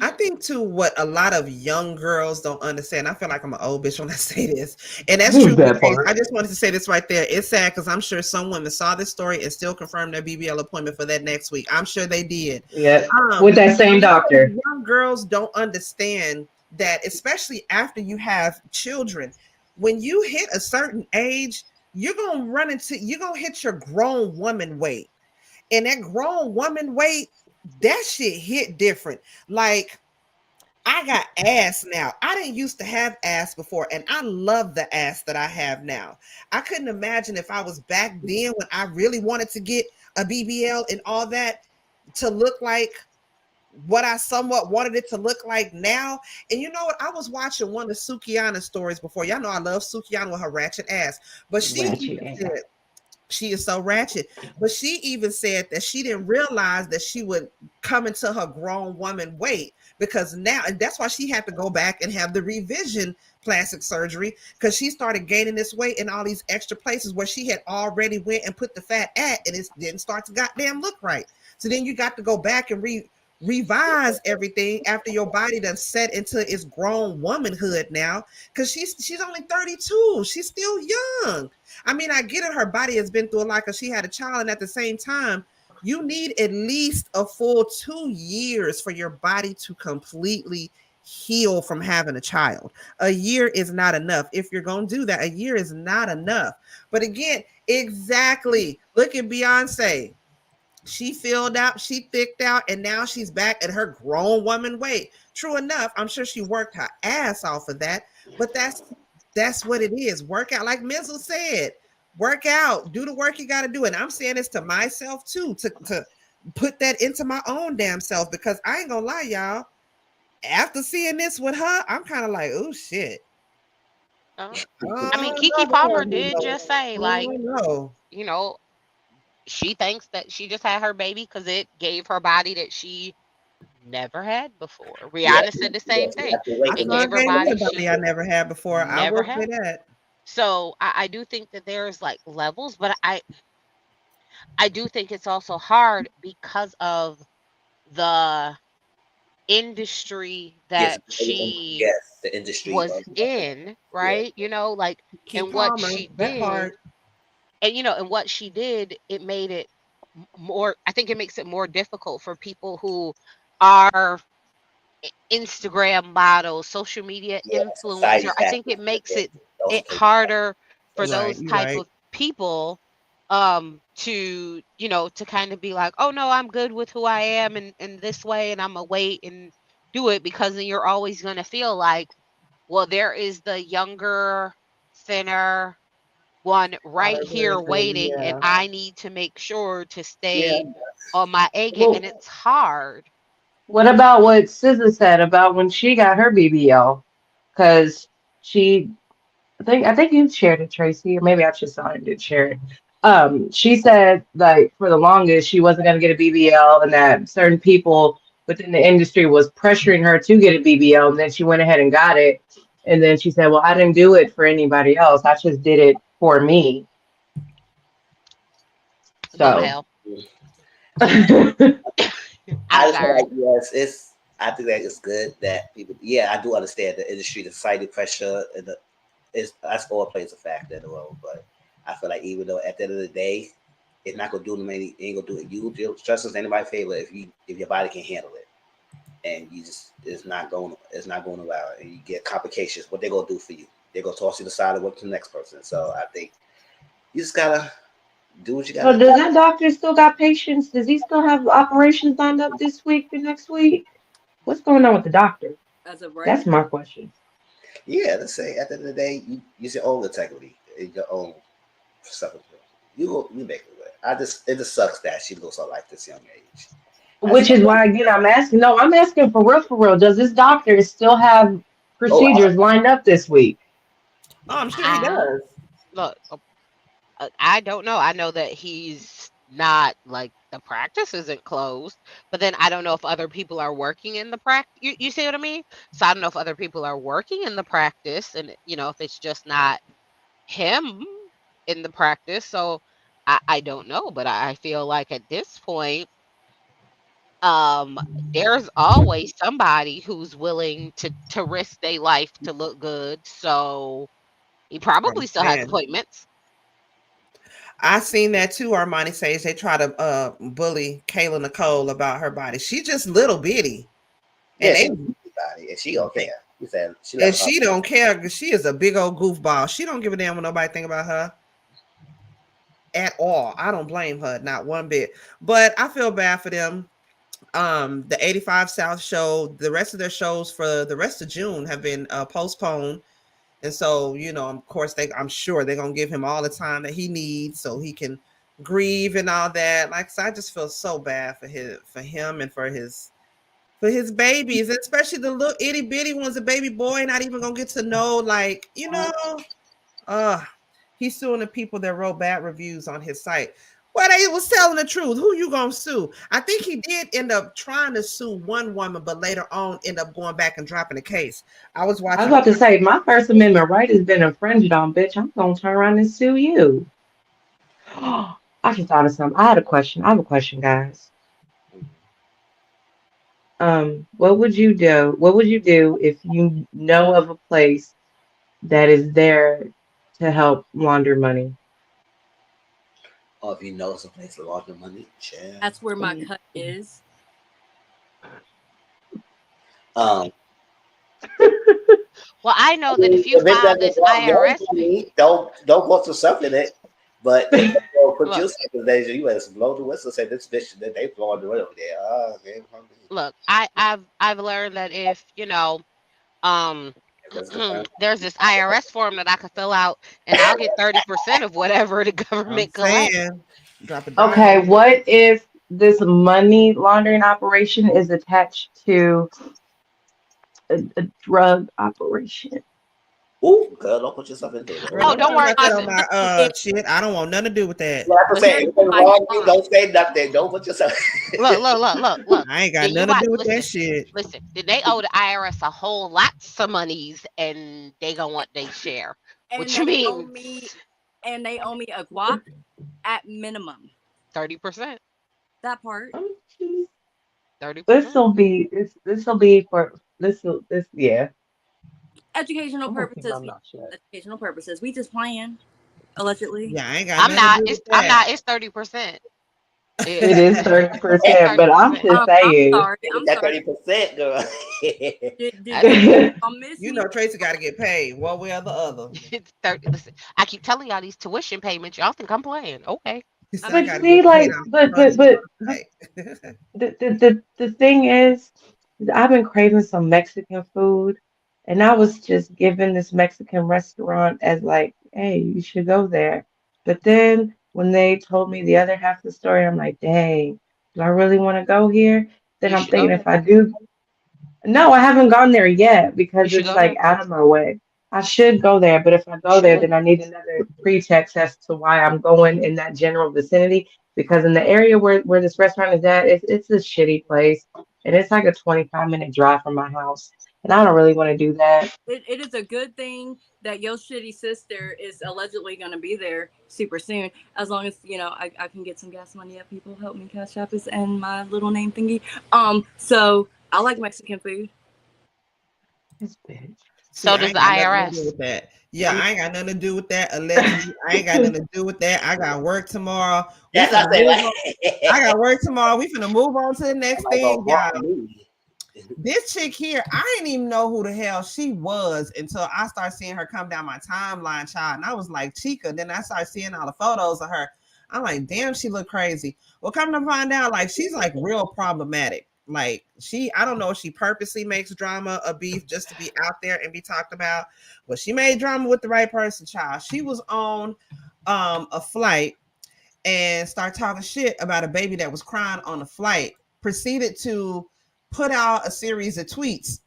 I think too what a lot of young girls don't understand. I feel like I'm an old bitch when I say this, and that's truly the That case. I part. just wanted to say this right there. It's sad because I'm sure some women saw this story and still confirmed their BBL appointment for that next week. I'm sure they did. Yeah, with Um, that a same lot of doctor. young girls don't understand that, especially after you have children, when you hit a certain age, you're gonna hit your grown woman weight, and that grown woman weight, that shit hit different. Like I got ass now. I didn't used to have ass before, and I love the ass that I have now. I couldn't imagine if I was back then when I really wanted to get a BBL and all that to look like what I somewhat wanted it to look like now. And you know what? I was watching one of Sukiana's stories before. Y'all know I love Sukiana with her ratchet ass, but she Ratchet even ass. said She is so ratchet. But she even said that she didn't realize that she would come into her grown woman weight, because now, and that's why she had to go back and have the revision plastic surgery, because she started gaining this weight in all these extra places where she had already went and put the fat at, and it didn't start to goddamn look right. So then you got to go back and revise everything after your body done set into its grown womanhood now, because she's only 32. She's still young. I mean, I get it. Her body has been through a lot because she had a child, and at the same time, you need at least a full 2 years for your body to completely heal from having a child. A year is not enough. If you're going to do that, a year is not enough. But again, exactly. Look at Beyonce. She filled out, she thicked out, and now she's back at her grown woman weight. True enough, I'm sure she worked her ass off of that, but that's what it is. Work out, like Mizzle said. Work out, do the work you got to do. And I'm saying this to myself too, to put that into my own damn self, because I ain't gonna lie, y'all. After seeing this with her, I'm kind of like, oh shit. I mean, Oh Kiki Palmer did just say, like, no. you know, she thinks that she just had her baby because it gave her body that she never had before. Yeah, Rihanna said the yeah, same she thing. got the weight My It in there. son gave her gave me body a body she I never had before. I never worked with had. that. So I do think that there's like levels, but I do think it's also hard because of the industry Yes, that she yes, the industry. was in, Yeah, right? You know, like, Key and what Palmer, she that did, part. and and what she did, it made it more, I think it makes it more difficult for people who are Instagram models, social media yeah. Society influencer. I think factors. it makes Yeah, it also it play a part. harder for Right, those you're type right. of people to to kind of be like, oh no, I'm good with who I am and this way, and I'm gonna wait and do it, because then you're always gonna feel like, well, there is the younger, thinner one right Hotter here version, waiting, and yeah. I need to make sure to Yeah, stay on my A game, and Well, it's hard. what about what SZA said about when she got her BBL? Because she, I think you shared it, Tracy, or maybe I just saw it and did share it. She said like for the longest she wasn't gonna get a BBL, and that certain people within the industry was pressuring her to get a BBL, and then she went ahead and got it. And then she said, "Well, I didn't do it for anybody else. I just did it for me." No So, hell. well, I'm I just feel sorry. like yes, it's. I think that it's good that people. Yeah, I do understand the industry, the society pressure, and the it's that's all plays a factor in the role. But I feel like even though at the end of the day, it's not gonna do them any. Ain't gonna do it. You trust us anybody favor if your body can handle it, and you just it's not going around, and you get complications. What they gonna do for you? They're gonna toss you the side and work to the next person. So I think you just gotta do what you gotta do. does that doctor still got patients? Does he still have operations lined up this week or next week? What's going on with the doctor? As of right now, That's my question. Yeah, let's say at the end of the day, you use your own integrity, your own stuff. You make it work. It just sucks that she looks so like this young age. I just Which is why again I'm asking. No, I'm asking for real, for real. Does this doctor still have oh procedures lined up this week? Oh, I'm sure he I does. look. I don't know. I know that he's not, like, the practice isn't closed, but then I don't know if other people are working in the practice. You see what I mean? So I don't know if other people are working in the practice, and if it's just not him in the practice. So I don't know, but I feel like at this point, there's always somebody who's willing to risk their life to look good. So he I'm probably still has saying. appointments. I seen that too, Armani says they try to bully Kayla Nicole about her body. She just little bitty. yeah, And they she body and she don't care. You said she and left her. she don't care because she is a big old goofball. She don't give a damn what nobody think about her at all. I don't blame her, not one bit. But I feel bad for them. The 85 South show, the rest of their shows for the rest of June have been postponed. And so, of course, I'm sure they're gonna give him all the time that he needs so he can grieve and all that. Like, so I just feel so bad for him and for his babies, and especially the little itty bitty ones, a baby boy, not even gonna get to know, like, uh He's suing the people that wrote bad reviews on his site. Well, they was telling the truth. Who you gonna sue? I think he did end up trying to sue one woman, but later on end up going back and dropping the case. I was I was watching. about to say, my First Amendment right has been infringed on, bitch. I'm gonna turn around and sue you. I just thought of something. I had a question. I have a question, guys. What would you do? What would you do if you know of a place that is there to help launder money? Or if you know some place to launder money, share. That's where my cut is. Um, Well, I know that if you if it file doesn't this involve your IRS, money, don't go to something it. But if you go put look, yourself in danger, you better blow the whistle. Say this bitch that they blowing the whistle over there. Oh, man, look, I've learned that if um that's the time. there's this IRS form that I could fill out and I'll get 30% of whatever the I'm government collects. saying, drop a dime Okay, on it. what if this money laundering operation is attached to a drug operation? Ooh, girl, don't put yourself into it. Girl, Oh, don't Girl. don't talk worry. about that on Listen, my It, shit. I don't want nothing to do with that. You have to but say here's anything my wrong. hold on. Don't say nothing. Don't put yourself. Look. I ain't got Then you nothing to might do with that listen. shit. Listen, then they owe the IRS a whole lots of monies and they gonna want their share. and What you they owe mean? me and they owe me a guap at minimum. 30%. That part. Oh, geez. 30%. This will be for this yeah. Educational I'm gonna keep purposes. my mouth shut. Educational purposes. We just playing. Allegedly. Yeah, I ain't got I'm nothing to not. do It's with I'm that. not. It's 30%. It is It's 30%, thirty but I'm percent. just I'm saying. sorry. I'm That sorry. 30%, girl. Did That's y'all miss You me? know, Tracy got to get paid one way or the other. it's 30. Listen, I keep telling y'all these tuition payments. Y'all think I'm playing? Okay. He I said, I mean, But got to see, get paid like, out but front but and but but back. the thing is, I've been craving some Mexican food, and I was just given this Mexican restaurant as like, hey, you should go there. But then when they told me the other half of the story, I'm like, dang, do I really want to go here? Then You I'm should go thinking there. if I do, no, I haven't gone there yet You because should it's go there. like out of my way. I should go there, but if I You go there, should. then I need another pretext as to why I'm going in that general vicinity. Because in the area where this restaurant is at, it's a shitty place, and it's like a 25-minute drive from my house, and I don't really want to do that. it is a good thing that your shitty sister is allegedly going to be there super soon. As long as I can get some gas money up. People help me cash app is and my little name thingy. So I like Mexican food. This bitch. See, So I does ain't the got nothing to do IRS. with that. Yeah, I'm I ain't got nothing to do with that. Allegedly, I ain't got nothing to do with that. I got work tomorrow. We That's what finna I say. move on. I Like, got work tomorrow. We finna move on to the next somebody gonna thing, walk y'all. me. This chick here, I didn't even know who the hell she was until I started seeing her come down my timeline, child. And I was like, Chika. Then I started seeing all the photos of her. I'm like, damn, she look crazy. Well, come to find out, like, she's like real problematic. Like, I don't know if she purposely makes drama a beef just to be out there and be talked about. But she made drama with the right person, child. She was on a flight and start talking shit about a baby that was crying on the flight. Proceeded to put out a series of tweets.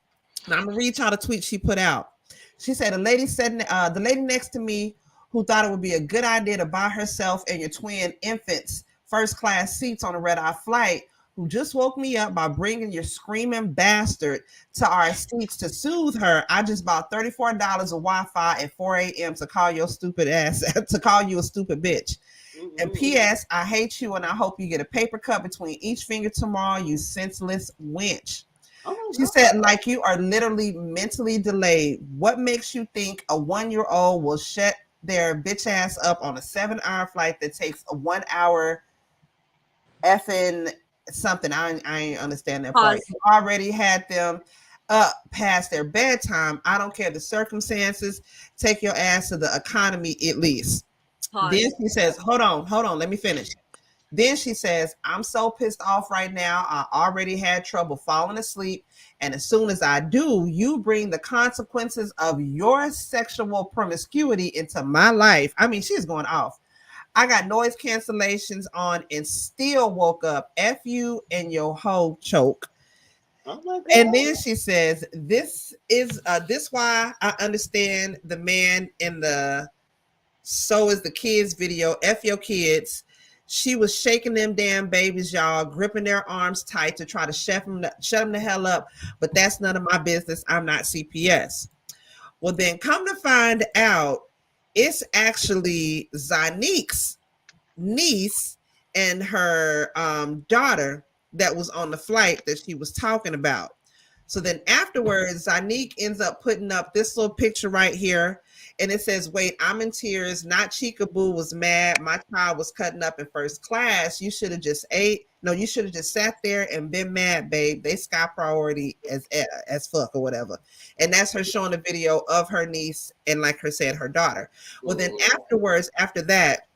Now I'm gonna read y'all the tweets she put out. She said, the lady next to me who thought it would be a good idea to buy herself and your twin infants first class seats on a red eye flight, who just woke me up by bringing your screaming bastard to our seats to soothe her. I just bought $34 of Wi-Fi at 4 a.m. to call your stupid ass to call you a stupid bitch. And P.S. I hate you and I hope you get a paper cut between each finger tomorrow, you senseless wench. Oh She my said, like you are literally mentally delayed. What makes you think a 1-year-old will shut their bitch ass up on a 7-hour flight that takes a 1 hour effing something? I ain't understand that part. pause. You already had them up past their bedtime. I don't care the circumstances. Take your ass to the economy at least. Then Pause. she says, hold on, let me finish. Then she says, I'm so pissed off right now. I already had trouble falling asleep. And as soon as I do, you bring the consequences of your sexual promiscuity into my life. I mean, she's going off. I got noise cancellations on and still woke up. F you and your whole choke. Oh my And god. then she says, this why I understand the man in the So is the kids video. F your kids. She was shaking them damn babies, y'all, gripping their arms tight to try to shut them the hell up. But that's none of my business. I'm not CPS. Well, then come to find out, it's actually Zanique's niece and her daughter that was on the flight that she was talking about. So then afterwards, Zanique ends up putting up this little picture right here. And it says, wait, I'm in tears. Not Chika Boo was mad. My child was cutting up in first class. You should have just ate. No, you should have just sat there and been mad, babe. They sky priority as fuck or whatever. And that's her showing a video of her niece and, like her said, her daughter. Well, then afterwards, after that,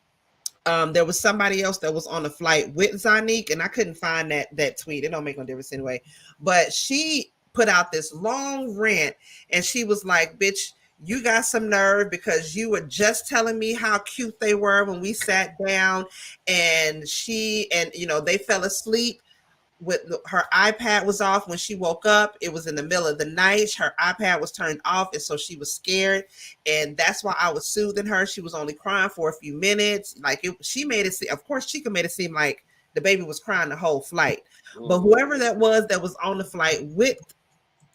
there was somebody else that was on the flight with Zanique, and I couldn't find that tweet. It don't make no difference anyway. But she put out this long rant, and she was like, bitch, you got some nerve because you were just telling me how cute they were when we sat down, and they fell asleep with her iPad was off when she woke up. It was in the middle of the night. Her iPad was turned off, and so she was scared. And that's why I was soothing her. She was only crying for a few minutes. She made it seem, of course, Chika made it seem like the baby was crying the whole flight. But whoever that was on the flight with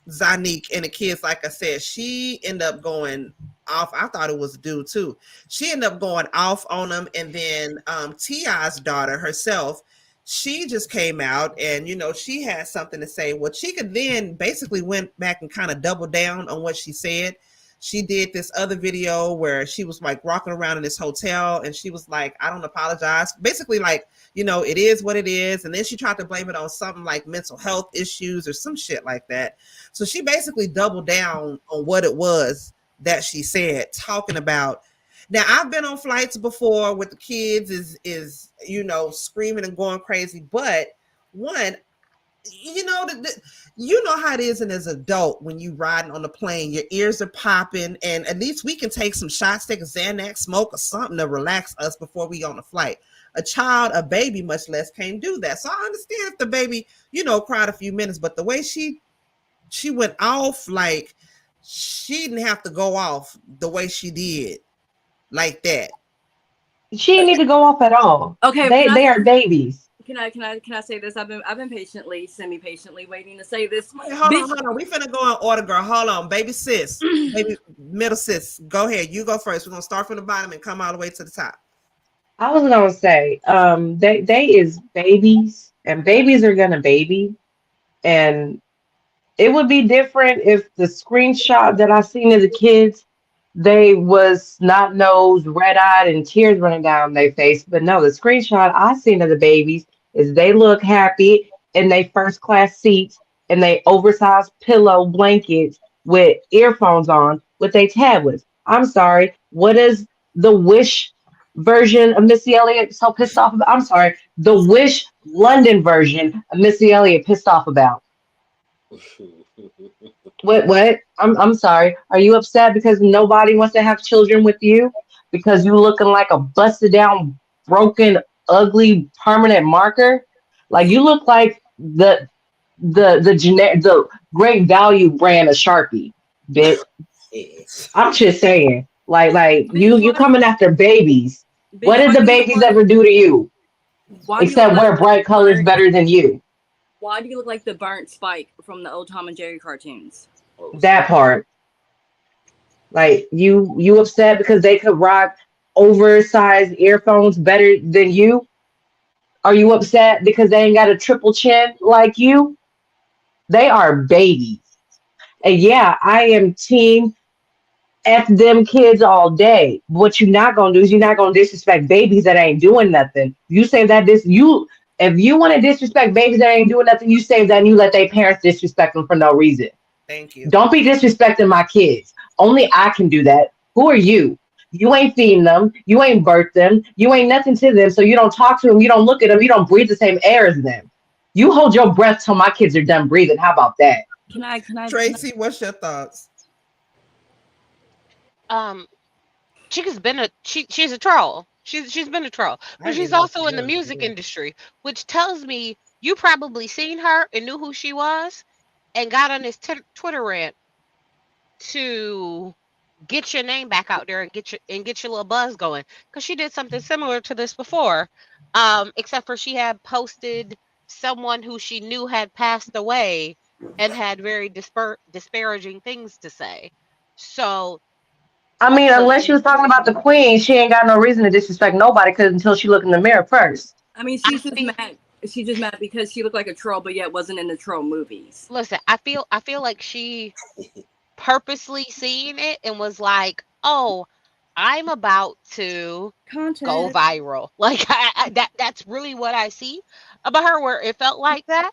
Zanique and the kids, like I said, she ended up going off. I thought it was a dude too. She ended up going off on them. And then T.I.'s daughter herself, she just came out and, she had something to say. Well, Chika then basically went back and kind of doubled down on what she said. She did this other video where she was like walking around in this hotel and she was like, I don't apologize. Basically like, it is what it is. And then she tried to blame it on something like mental health issues or some shit like that. So she basically doubled down on what it was that she said, talking about. Now, I've been on flights before with the kids is screaming and going crazy. But one, you know how it is, and as an adult, when you riding on the plane, your ears are popping, and at least we can take some shots, take a Xanax, smoke or something to relax us before we on the flight. A baby, much less, can't do that. So I understand if the baby, cried a few minutes, but the way she went off, like she didn't have to go off the way she did, like that. She didn't need to go off at all. Okay, they are babies. Can I say this? I've been semi-patiently waiting to say this. Wait, hold on. We finna go in order, girl. Hold on, baby sis, baby middle sis. Go ahead. You go first. We're gonna start from the bottom and come all the way to the top. I was gonna say, they is babies, and babies are gonna baby, and it would be different if the screenshot that I seen of the kids, they was snot nosed, red eyed, and tears running down their face. But no, the screenshot I seen of the babies is they look happy in they first class seats and they oversized pillow blankets with earphones on with their tablets. I'm sorry, what is the Wish version of Missy Elliott so pissed off about? I'm sorry, the Wish London version of Missy Elliott pissed off about. What? I'm sorry. Are you upset because nobody wants to have children with you? Because you looking like a busted down, broken, ugly, permanent marker? Like you look like the great value brand of Sharpie, bitch. I'm just saying. Like you coming after babies. What did the babies ever do to you? Except wear bright colors better than you. Why do you look like the burnt Spike from the old Tom and Jerry cartoons? That part. Like you upset because they could rock oversized earphones better than you? Are you upset because they ain't got a triple chin like you? They are babies. And yeah, I am team F them kids all day. What you're not gonna do is you're not gonna disrespect babies that ain't doing nothing. You say that if you want to disrespect babies that ain't doing nothing, you say that and you let their parents disrespect them for no reason. Thank you. Don't be disrespecting my kids. Only I can do that. Who are you? You ain't feeding them. You ain't birthed them. You ain't nothing to them. So you don't talk to them. You don't look at them. You don't breathe the same air as them. You hold your breath till my kids are done breathing. How about that? Can I Tracy, what's your thoughts? Chika's been she's a troll. She's been a troll, but she's also in the music industry, which tells me you probably seen her and knew who she was, and got on this Twitter rant to get your name back out there and get your little buzz going. Because she did something similar to this before, except for she had posted someone who she knew had passed away and had very disparaging things to say. So I mean, unless she hopefully, was talking about the queen, she ain't got no reason to disrespect nobody because until she look in the mirror first. I mean, I she's just feel mad. She's just mad because she looked like a troll, but yet wasn't in the troll movies. listen, I feel like she purposely seen it and was like, "Oh, I'm about to go Content. viral." Like that's really what I see about her, where it felt like that.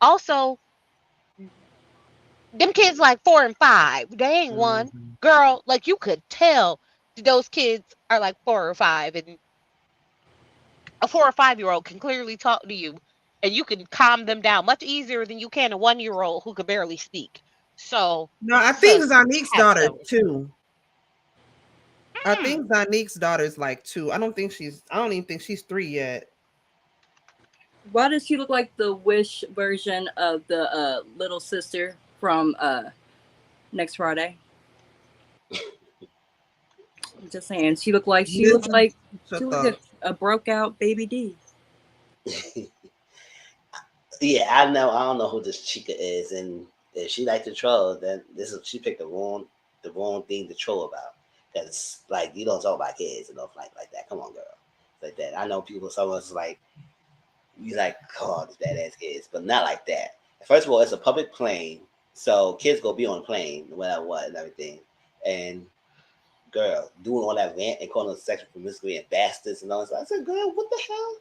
Also, them kids like 4 and 5, they ain't one. Mhm. Girl, like you could tell those kids are like 4 or 5, and a 4 or 5-year-old can clearly talk to you, and you can calm them down much easier than you can a 1-year-old who could barely speak. So, No, I think sis, Zanique's have daughter some. too. I Mm. think Zanique's daughter is like 2. I don't even think she's 3 yet. Why does she look like the Wish version of the little sister from Next Friday? I'm just saying, Listen, she shut looked up. like a broke out baby D. Yeah, I know. I don't know who this Chika is, and if she like to troll, then she picked the wrong thing to troll about. Because like you don't talk about kids and stuff like that. Come on, girl, like that. I know people. Someone's like you like oh these badass kids, but not like that. First of all, it's a public plane, so kids go be on the plane, no matter what and everything. And girl, doing all that rant and calling us sexual promiscuity and bastards and all this. I said, girl, what the hell?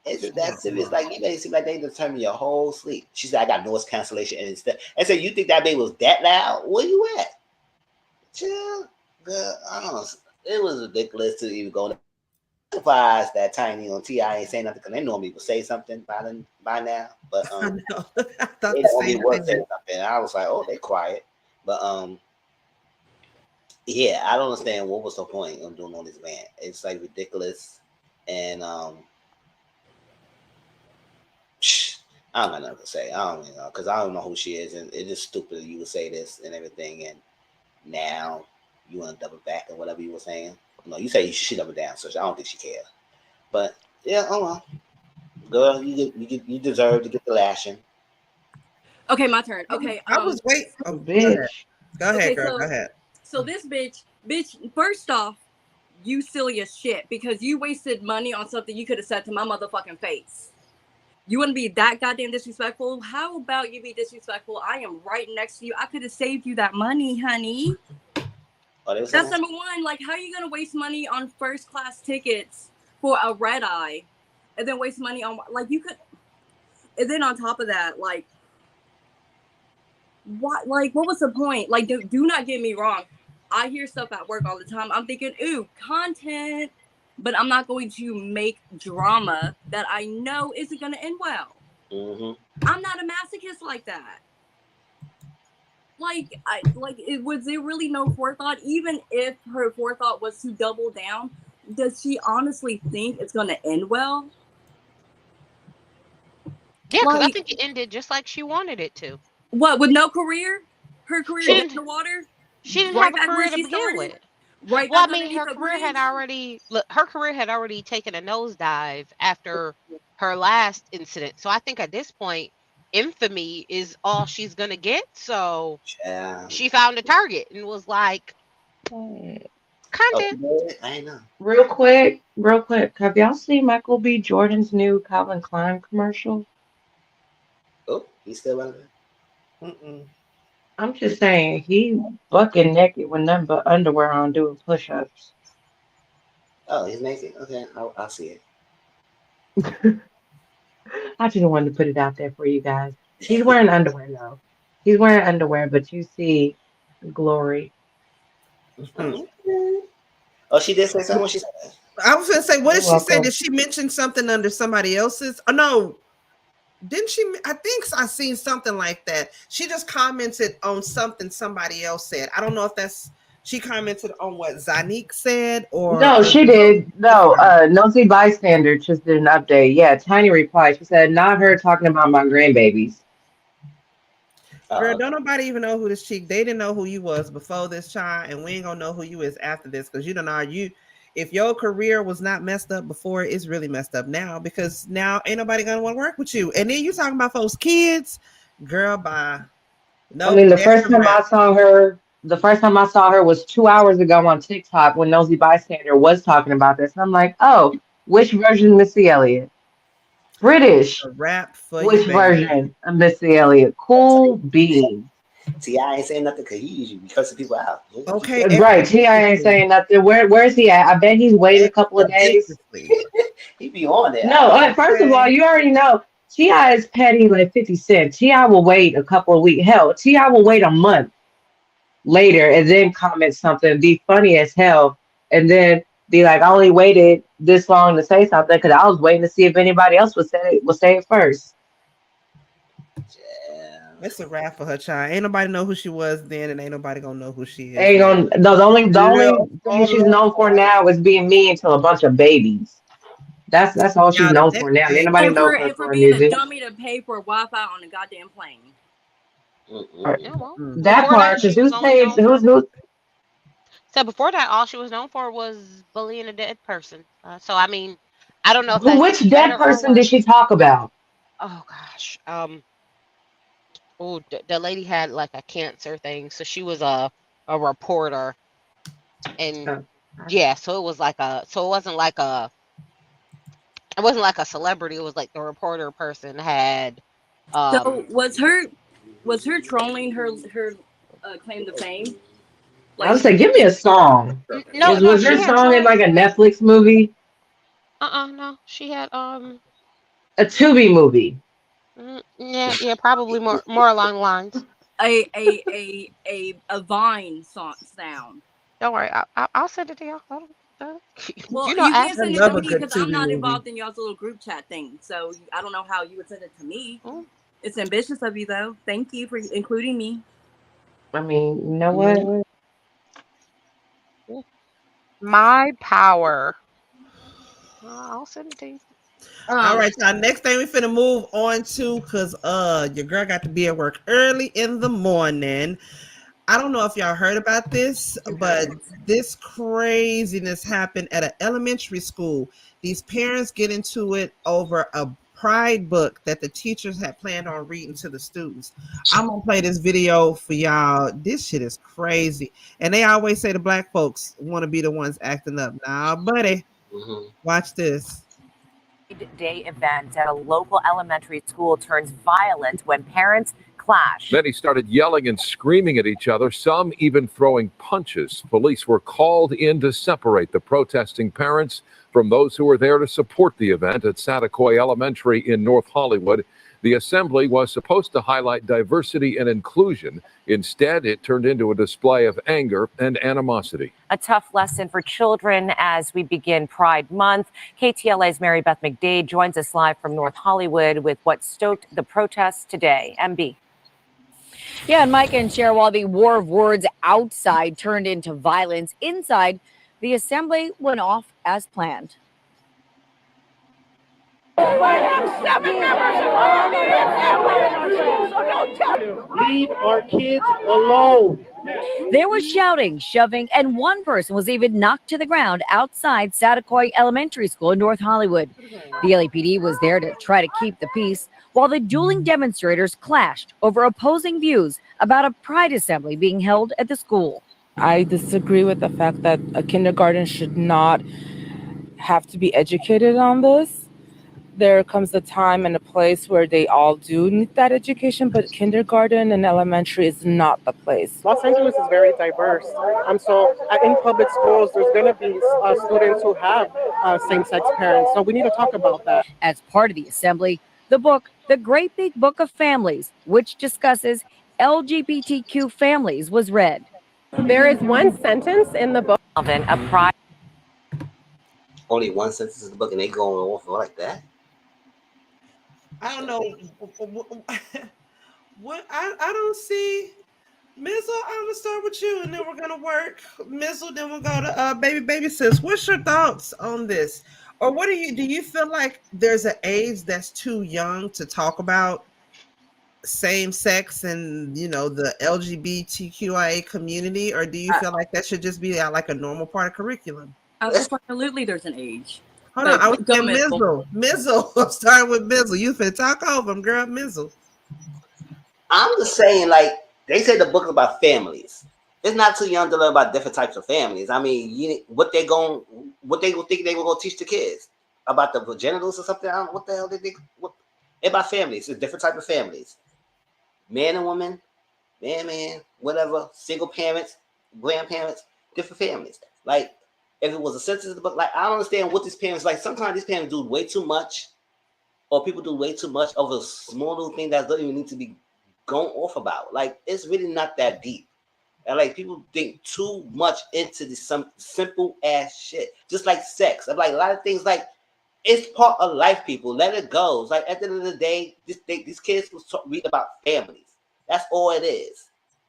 Is it that serious? Like you made it seem like they determine your whole sleep. She said, I got noise cancellation and instead. I said, you think that baby was that loud? Where you at? Chill, girl. I don't know. It was ridiculous to even go. Surprised that Tiny on Ti ain't saying nothing because they normally would say something by now. But I know. I thought they the normally same would say thing. something. And I was like, oh, they quiet. But yeah, I don't understand what was the point of doing all this rant. It's like ridiculous, and I don't got nothing to say. I don't know because I don't know who she is, and it's just stupid that you would say this and everything, and now you want to double back or whatever you were saying. No, you say she double down, so I don't think she cares. But yeah, oh well, girl, you deserve to get the lashing. Okay, my turn. Okay, I was wait. Oh, go ahead. Bitch. Go ahead, okay, girl. Go ahead. so this bitch, first off, you silly as shit because you wasted money on something you could have said to my motherfucking face. You wouldn't be that goddamn disrespectful. How about you be disrespectful? I am right next to you. I could have saved you that money, honey. Oh, they were saying That's that? number one. Like, how are you gonna waste money on first class tickets for a red eye, and then waste money on like you could, and then on top of that, like what was the point? Like, do not get me wrong. I hear stuff at work all the time. I'm thinking, ooh, content, but I'm not going to make drama that I know isn't gonna end well. Mm-hmm. I'm not a masochist like that. Was there really no forethought? Even if her forethought was to double down, does she honestly think it's gonna end well? Yeah, because I Like think it ended just like she wanted it to. what? With no career, her career She dead in didn't the water, she didn't right have a back where career to she begin started, with. right Well, I back mean, underneath her the career had bridge. already her career had already taken a nosedive after her last incident. So I think at this point, infamy is all she's gonna get. So Yeah. she found a target and was like, Hey, Oh, content. I ain't know. real quick. Have y'all seen Michael B. Jordan's new Calvin Klein commercial? Oh, he's still running. Mm-mm. I'm just saying, he bucket naked with nothing but underwear on doing push-ups. Oh, he's naked. Okay, I'll see it. I just wanted to put it out there for you guys. He's wearing underwear though. He's wearing underwear, but you see glory. Mhm. Oh, okay. Oh, she did say something. What she said? I was gonna say, what You're did she say? welcome. Did she mention something under somebody else's? Oh no, didn't she? I think I seen something like that. She just commented on something somebody else said. I don't know if that's she commented on what Zanique said No, or she did. No, different. Nosy Bystander just did an update. Yeah, Tiny replied. She said, not her talking about my grandbabies. Girl, don't nobody even know who this chick. They didn't know who you was before this child, and we ain't gonna know who you is after this because you don't know you. If your career was not messed up before, it's really messed up now because now ain't nobody gonna want to work with you. And then you talking about folks' kids, girl. Bye. I Nope, mean, that's a wrap. the first time I saw her was 2 hours ago on TikTok when Nosy Bystander was talking about this. And I'm like, oh, which version of Missy Elliott? British. A wrap for you, Which baby. version of Missy Elliott? Cool beans. T.I. ain't saying nothing because he usually be cussing people out. Okay, Right. T.I. ain't saying nothing. Where's he at? I bet he's waiting a couple of days. expeditiously. He be on it. No, first of all, you already know T.I. is petty like 50 Cent. T.I. will wait a couple of weeks. Hell, T.I. will wait a month later and then comment something, be funny as hell, and then be like, I only waited this long to say something because I was waiting to see if anybody else would say it first. Yeah. It's a wrap for her child. Ain't nobody know who she was then, and ain't nobody gonna know who she is Ain't now. gonna, no, the only thing she's Little known for now is being mean to a bunch of babies. That's all she's Now the known next for now. Ain't thing, nobody know And for for her being a music. dummy to pay for Wi-Fi on a goddamn plane. Yeah, well, That before that, part, because she was who's only paid? known for. Who's So before that, all she was known for was bullying a dead person. So I mean, I don't know if who? that's Which dead better or person did worse. she talk about? Oh gosh. Oh, the lady had like a cancer thing, so she was a reporter, and Oh, yeah, so it was like so it wasn't like a celebrity. It was like the reporter person had So um was her trolling her claim to fame? I Like was like, give me a song. no, Was she there a had song in troll. like a Netflix movie, No, she had a Tubi movie? yeah, probably more along the lines. a Vine sound. Don't worry, I'll send it to y'all. Hold on. Well, You know, you can't I send it to love a me good because I'm Tubi not movie. involved in y'all's little group chat thing. So I don't know how you would send it to me. mm, It's ambitious of you, though. Thank you for including me. I mean, you know what? yeah. My power. I'll send it to you. All Um, right, y'all. Next thing we finna move on to, cause your girl got to be at work early in the morning. I don't know if y'all heard about this, but this craziness happened at an elementary school. These parents get into it over a pride book that the teachers had planned on reading to the students. I'm gonna play this video for y'all. This shit is crazy. And they always say the black folks want to be the ones acting up. Nah, buddy, watch this. Day event at a local elementary school turns violent when parents clash. Many started yelling and screaming at each other, some even throwing punches. Police were called in to separate the protesting parents from those who were there to support the event at Satakoy Elementary in North Hollywood. The assembly was supposed to highlight diversity and inclusion. Instead, it turned into a display of anger and animosity. A tough lesson for children as we begin Pride Month. KTLA's Mary Beth McDade joins us live from North Hollywood with what stoked the protests today. MB. Yeah, and Mike and Cher, while the war of words outside turned into violence inside, the assembly went off as planned. Leave our kids alone. There was shouting, shoving, and one person was even knocked to the ground outside Satakoy Elementary School in North Hollywood. The LAPD was there to try to keep the peace, while the dueling demonstrators clashed over opposing views about a pride assembly being held at the school. I disagree with the fact that a kindergarten should not have to be educated on this. There comes a time and a place where they all do need that education, but kindergarten and elementary is not the place. Los Angeles is very diverse. So in public schools, there's going to be students who have same-sex parents. So we need to talk about that. As part of the assembly, the book, The Great Big Book of Families, which discusses LGBTQ families, was read. There is one sentence in the book. A pride. Only one sentence in the book, and they going off like that. I don't know what I don't see. Mizzle, I'm gonna start with you, and then we're gonna work. Mizzle, then we'll go to baby sis. What's your thoughts on this, or what do you feel like there's an age that's too young to talk about same sex and the LGBTQIA community, or do you feel like that should just be like a normal part of curriculum? Absolutely, there's an age. Hold on, I was Go saying Mizzle. Mizzle. I'm starting with Mizzle. You finna talk over him, girl. Mizzle. I'm just saying, like they say, the book is about families. It's not too young to learn about different types of families. I mean, what they gonna think they were gonna teach the kids about the genitals or something? I don't know what the hell they think. It's about families. It's different type of families, man and woman, man, whatever, single parents, grandparents, different families. Like if it was a census book, like I don't understand what these parents like. Sometimes these parents do way too much, or people do way too much over a small little thing that doesn't even need to be going off about. Like it's really not that deep. And like people think too much into this some simple ass shit. Just like sex. I'm like a lot of things like it's part of life, people. Let it go. It's like at the end of the day, these kids will read about families. That's all it is.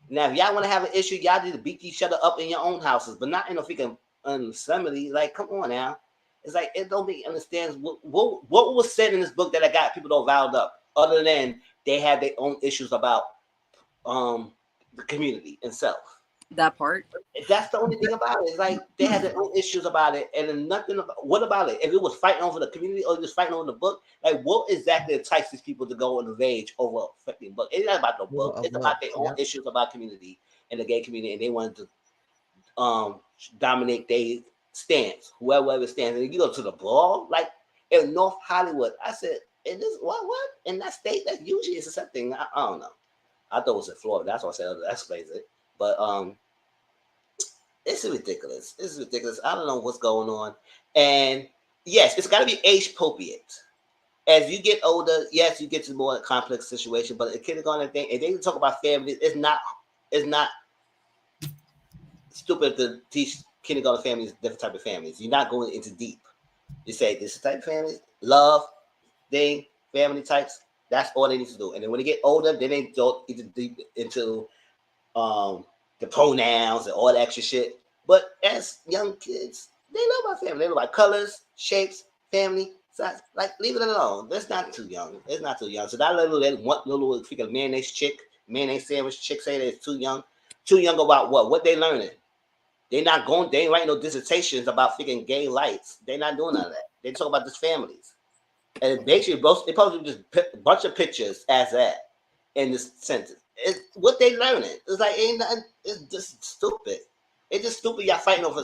Now, if y'all want to have an issue, y'all need to beat each other up in your own houses, but not in a freaking assembly. Like, come on now. It's like it don't make understands what was said in this book that I got people all riled up, other than they have their own issues about the community itself. That part. That's the only thing about it. It's like they had their own issues about it, and then nothing about what about it? If it was fighting over the community or just fighting over the book, like what exactly entices these people to go on the rage over a fucking book? It's not about the book. It's about their own issues about community and the gay community, and they wanted to dominate their stance, whoever stands. And you go to the brawl, like in North Hollywood. I said, in this what in that state, that usually is something. I don't know. I thought it was in Florida. That's why I said that explains it. But it's ridiculous. It's ridiculous. I don't know what's going on. And yes, it's got to be age appropriate. As you get older, yes, you get to more complex situation. But a kindergarten thing, if they talk about families, it's not stupid to teach kindergarten families different type of families. You're not going into deep. You say this is type of family, love, thing, family types. That's all they need to do. And then when they get older, then they go deep into the pronouns and all that extra shit. But as young kids, they know about family. They know about colors, shapes, family, size. Like, leave it alone. That's not too young. It's not too young. So that little freaking mayonnaise sandwich chick say that it's too young. Too young about what? What they learning? They ain't writing no dissertations about freaking gay lights. They're not doing none of that. They talk about just families. And basically, they probably just put a bunch of pictures as that in this sentence. It's what they learning. It's like ain't nothing. It's just stupid. It's just stupid. Y'all fighting over.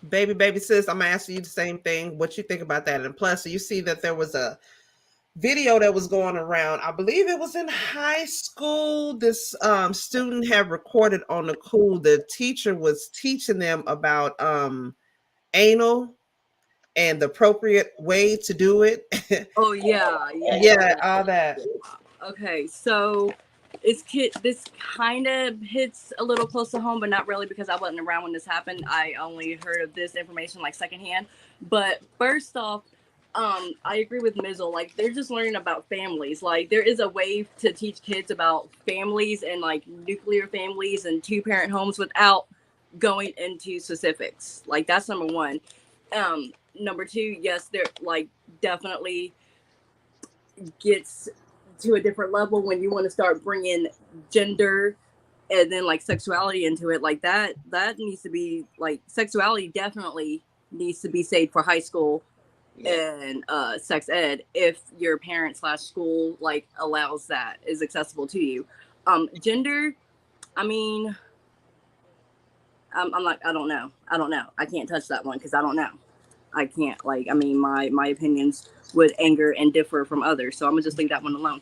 Baby sis, I'm gonna ask you the same thing. What you think about that? And plus, you see that there was a video that was going around. I believe it was in high school. This student had recorded on the cool. The teacher was teaching them about anal and the appropriate way to do it. Oh yeah. All that. Okay, so this kind of hits a little close to home, but not really because I wasn't around when this happened. I only heard of this information like secondhand. But first off, I agree with Mizzle. Like they're just learning about families. Like there is a way to teach kids about families and like nuclear families and 2-parent homes without going into specifics. Like that's number one. Number two, yes, they're like definitely gets to a different level when you want to start bringing gender and then like sexuality into it. Like that needs to be like sexuality definitely needs to be saved for high school and sex ed if your parent / school like allows that, is accessible to you. Gender, I mean, I'm like I don't know. I can't touch that one because I don't know. I can't, like, I mean, my opinions would anger and differ from others, so I'm gonna just leave that one alone.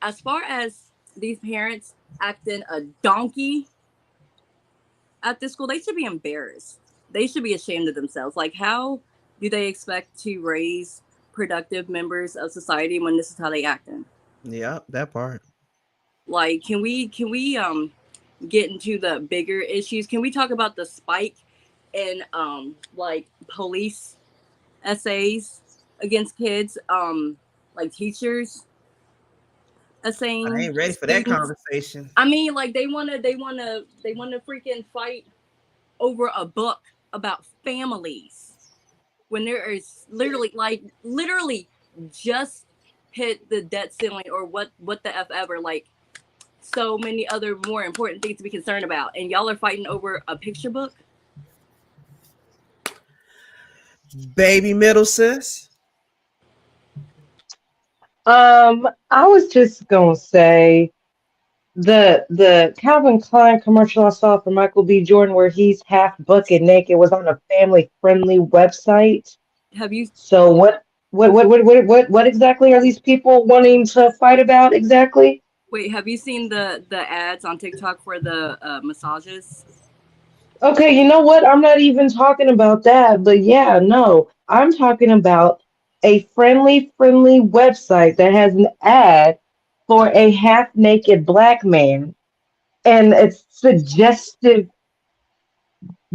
As far as these parents acting a donkey at this school, they should be embarrassed. They should be ashamed of themselves. Like, how do they expect to raise productive members of society when this is how they acting? Yeah, that part. Like, can we get into the bigger issues? Can we talk about the spike in like police essays against kids, like teachers essaying I ain't ready for that conversation. I mean, like they wanna freaking fight over a book about families when there is literally just hit the debt ceiling or what the F ever. Like, so many other more important things to be concerned about. And y'all are fighting over a picture book? Baby middle sis. I was just gonna say the Calvin Klein commercial I saw for Michael B. Jordan where he's half bucket naked was on a family friendly website. Have you So what exactly are these people wanting to fight about exactly? have you seen the ads on TikTok for the massages? Okay, you know what? I'm not even talking about that, but yeah, no. I'm talking about a friendly website that has an ad for a half naked black man and it's suggestive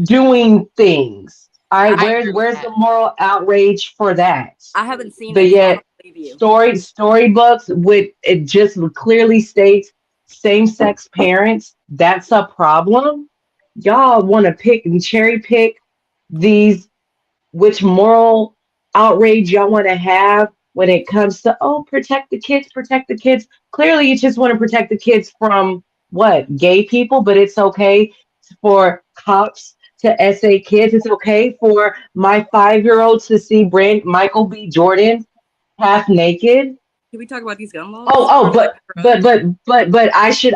doing things. All right, I where's the moral outrage for that? haven't seen But it, so I yet don't believe you. storybooks with it just clearly states same sex parents, that's a problem. Y'all want to pick and cherry pick these which moral outrage y'all want to have when it comes to protect the kids, protect the kids. Clearly you just want to protect the kids from what? Gay people, but it's okay for cops to essay kids. It's okay for my 5-year-old to see Michael B. Jordan half naked. Can we talk about these gun laws? Oh, but I should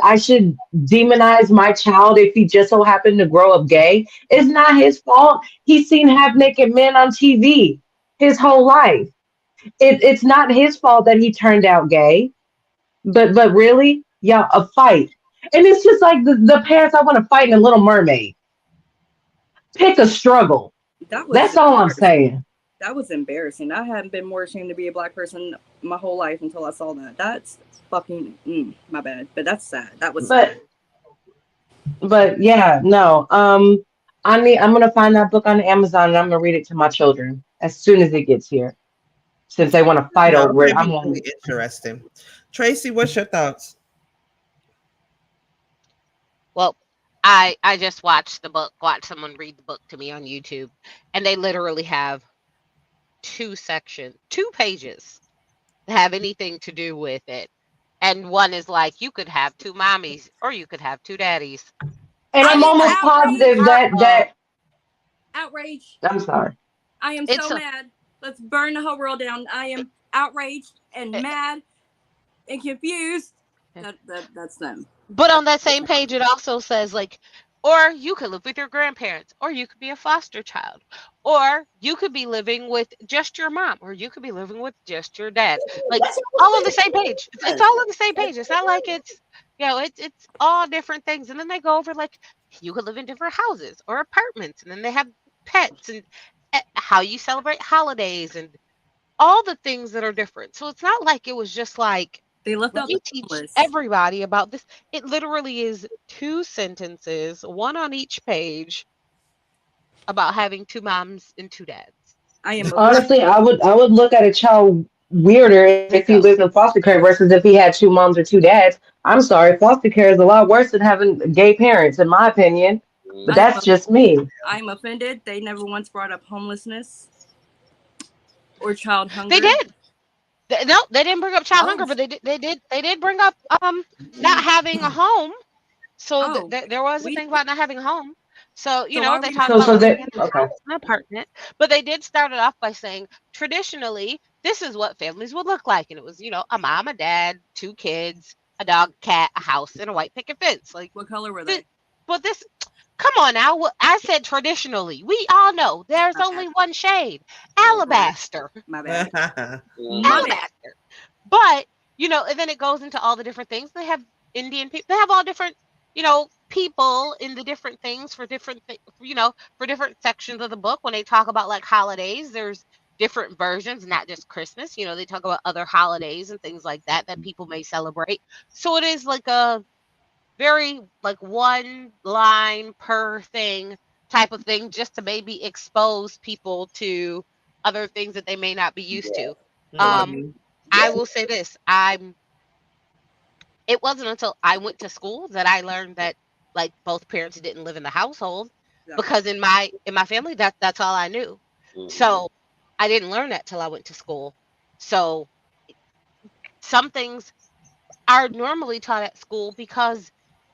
demonize my child if he just so happened to grow up gay. It's not his fault. He's seen half naked men on TV his whole life. It's not his fault that he turned out gay. But really, yeah, a fight. And it's just like the parents I want to fight in a Little Mermaid. Pick a struggle. That was That's all I'm saying. That was embarrassing. I hadn't been more ashamed to be a black person my whole life until I saw that. That's fucking my bad. But that's sad. That was sad. But yeah, no. I'm gonna find that book on Amazon and I'm gonna read it to my children as soon as it gets here. Since they want to fight No, over it, it'd I'm be gonna really interesting. Tracy, what's your thoughts? Well, I just watched someone read the book to me on YouTube, and they literally have two pages that have anything to do with it. And one is like, you could have two mommies or you could have two daddies. and I'm almost positive that outrage. I'm sorry. I am so mad. Let's burn the whole world down. I am outraged and mad and confused. That's them. But on that same page, it also says, like, or you could live with your grandparents, or you could be a foster child, or you could be living with just your mom, or you could be living with just your dad. Like, all on the same page. It's all on the same page. It's not like it's all different things. And then they go over, like, you could live in different houses or apartments, and then they have pets and how you celebrate holidays and all the things that are different. So it's not like it was just like, they left out the teach everybody about this. It literally is 2 sentences, one on each page, about having 2 moms and 2 dads. Honestly, I would look at a child weirder if he lived in foster care versus if he had 2 moms or 2 dads. I'm sorry, foster care is a lot worse than having gay parents, in my opinion. But that's just me. I'm offended. They never once brought up homelessness or child hunger. They did. No, they didn't bring up child hunger, but they did bring up not having a home. So there was a thing about not having a home. So they talk about living in a house, an apartment, but they did start it off by saying traditionally this is what families would look like, and it was a mom, a dad, 2 kids, a dog, cat, a house, and a white picket fence. Like, what color were they? But this, come on now, I said traditionally. We all know there's only one shade, alabaster. My bad. Alabaster. But and then it goes into all the different things. They have Indian people. They have all different people in the different things for different for different sections of the book. When they talk about like holidays, there's different versions, not just Christmas. They talk about other holidays and things like that people may celebrate. So it is like a very like one line per thing type of thing, just to maybe expose people to other things that they may not be used to. I will say this, it wasn't until I went to school that I learned that like both parents didn't live in the household, because in my family that's all I knew. So I didn't learn that till I went to school. So Some things are normally taught at school because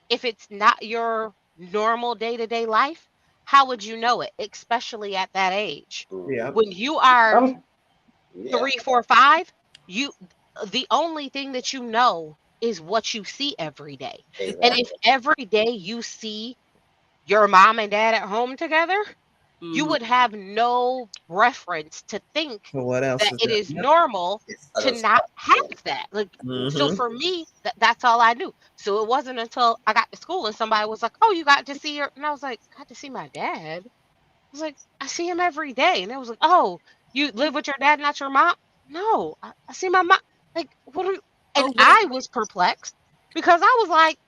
if it's not your normal day-to-day life, how would you know it, especially at that age? Yeah. When you are Um, Yeah, 3, 4, 5, you the only thing that you know is what you see every day. And if exactly. every day you see your mom and dad at home together, you Mhm. would have no reference to think So what else that is it there? is Yep. normal It's to other not stuff. Yeah. have that. Like, so Mm-hmm. for me, that's all I knew. So it wasn't until I got to school and somebody was like, "Oh, you got to see her," and I was like, "Got to see my dad?" I was like, "I see him every day," and it was like, "Oh, you live with your dad, not your mom?" No, I see my mom. Like, what are you? And Oh wait, I was perplexed because I was like,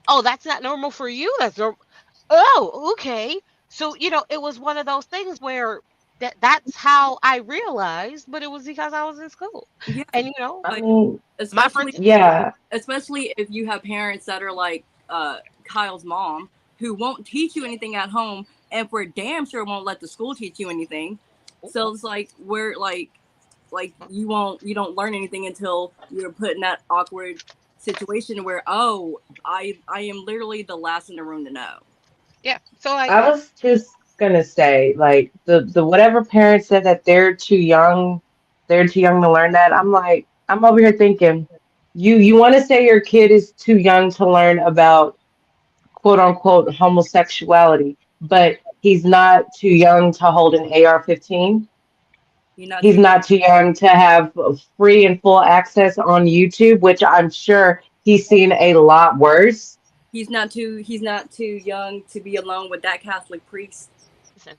"Oh, that's not normal for you. That's normal." Oh, okay. So, it was one of those things where that's how I realized, but it was because I was in school. yeah, And I like mean, my especially friends yeah. especially if you have parents that are like Kyle's mom who won't teach you anything at home and for damn sure won't let the school teach you anything. So it's like we're like you don't learn anything until you're put in that awkward situation where I am literally the last in the room to know. yeah. So like I was just gonna say, like the whatever parents said that they're too young to learn that. I'm like, I'm over here thinking, you want to say your kid is too young to learn about quote unquote homosexuality, but he's not too young to hold an AR-15. You're not He's too not too young to have free and full access on YouTube, which I'm sure he's seen a lot worse. he's not too young to be alone with that Catholic priest. listen,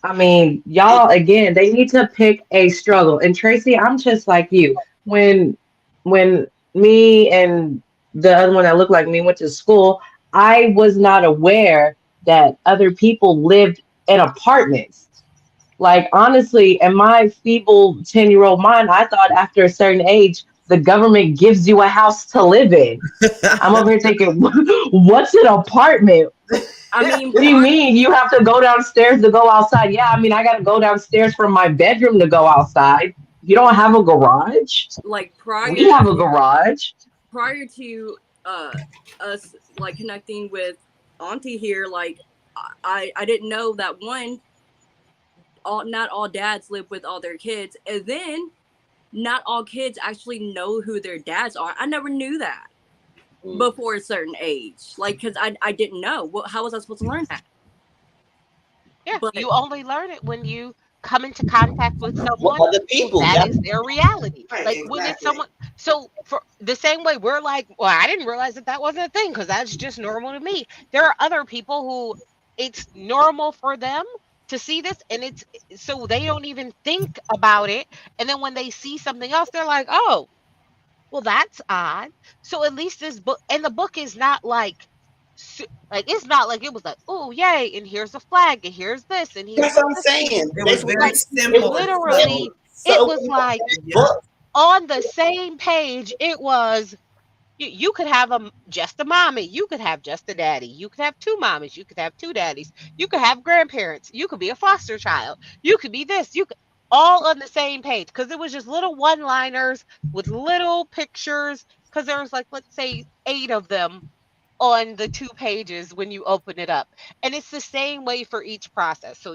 I mean, y'all again, they need to pick a struggle. And Tracy, I'm just like you. When me and the other one that looked like me went to school, I was not aware that other people lived in apartments. Like honestly, in my feeble 10-year-old mind, I thought after a certain age, the government gives you a house to live in. I'm over here thinking, what's an apartment? I mean, What do you mean you have to go downstairs to go outside? Yeah, I mean, I got to go downstairs from my bedroom to go outside. You don't have a garage? like We have a garage. prior to uh us like connecting with Auntie here, like I didn't know that one all not all dads live with all their kids, and then not all kids actually know who their dads are. I never knew that Mm. before a certain age, like because I didn't know. How was I supposed to learn that? yeah, But you only learn it when you come into contact with What someone other who people? that Yeah. is their reality. Right, Like when it's exactly. someone, so for the same way we're like, well, I didn't realize that wasn't a thing because that's just normal to me. There are other people who it's normal for them to see this, and it's so they don't even think about it. And then when they see something else, they're like, oh, well, that's odd. So at least this book, and the book is not like, like it's not like it was like, oh, yay, and here's a flag, and here's this, and here's That's a what I'm cookie. saying. It was They very Like it simple was and literally, subtle. it so was like Yep. book. on the same page. It was you could have just a mommy, you could have just a daddy, you could have two mommies, you could have two daddies, you could have grandparents, you could be a foster child, you could be this, you could all on the same page because it was just little one-liners with little pictures because there was like let's say 8 of them on the 2 pages when you open it up. And it's the same way for each process. So,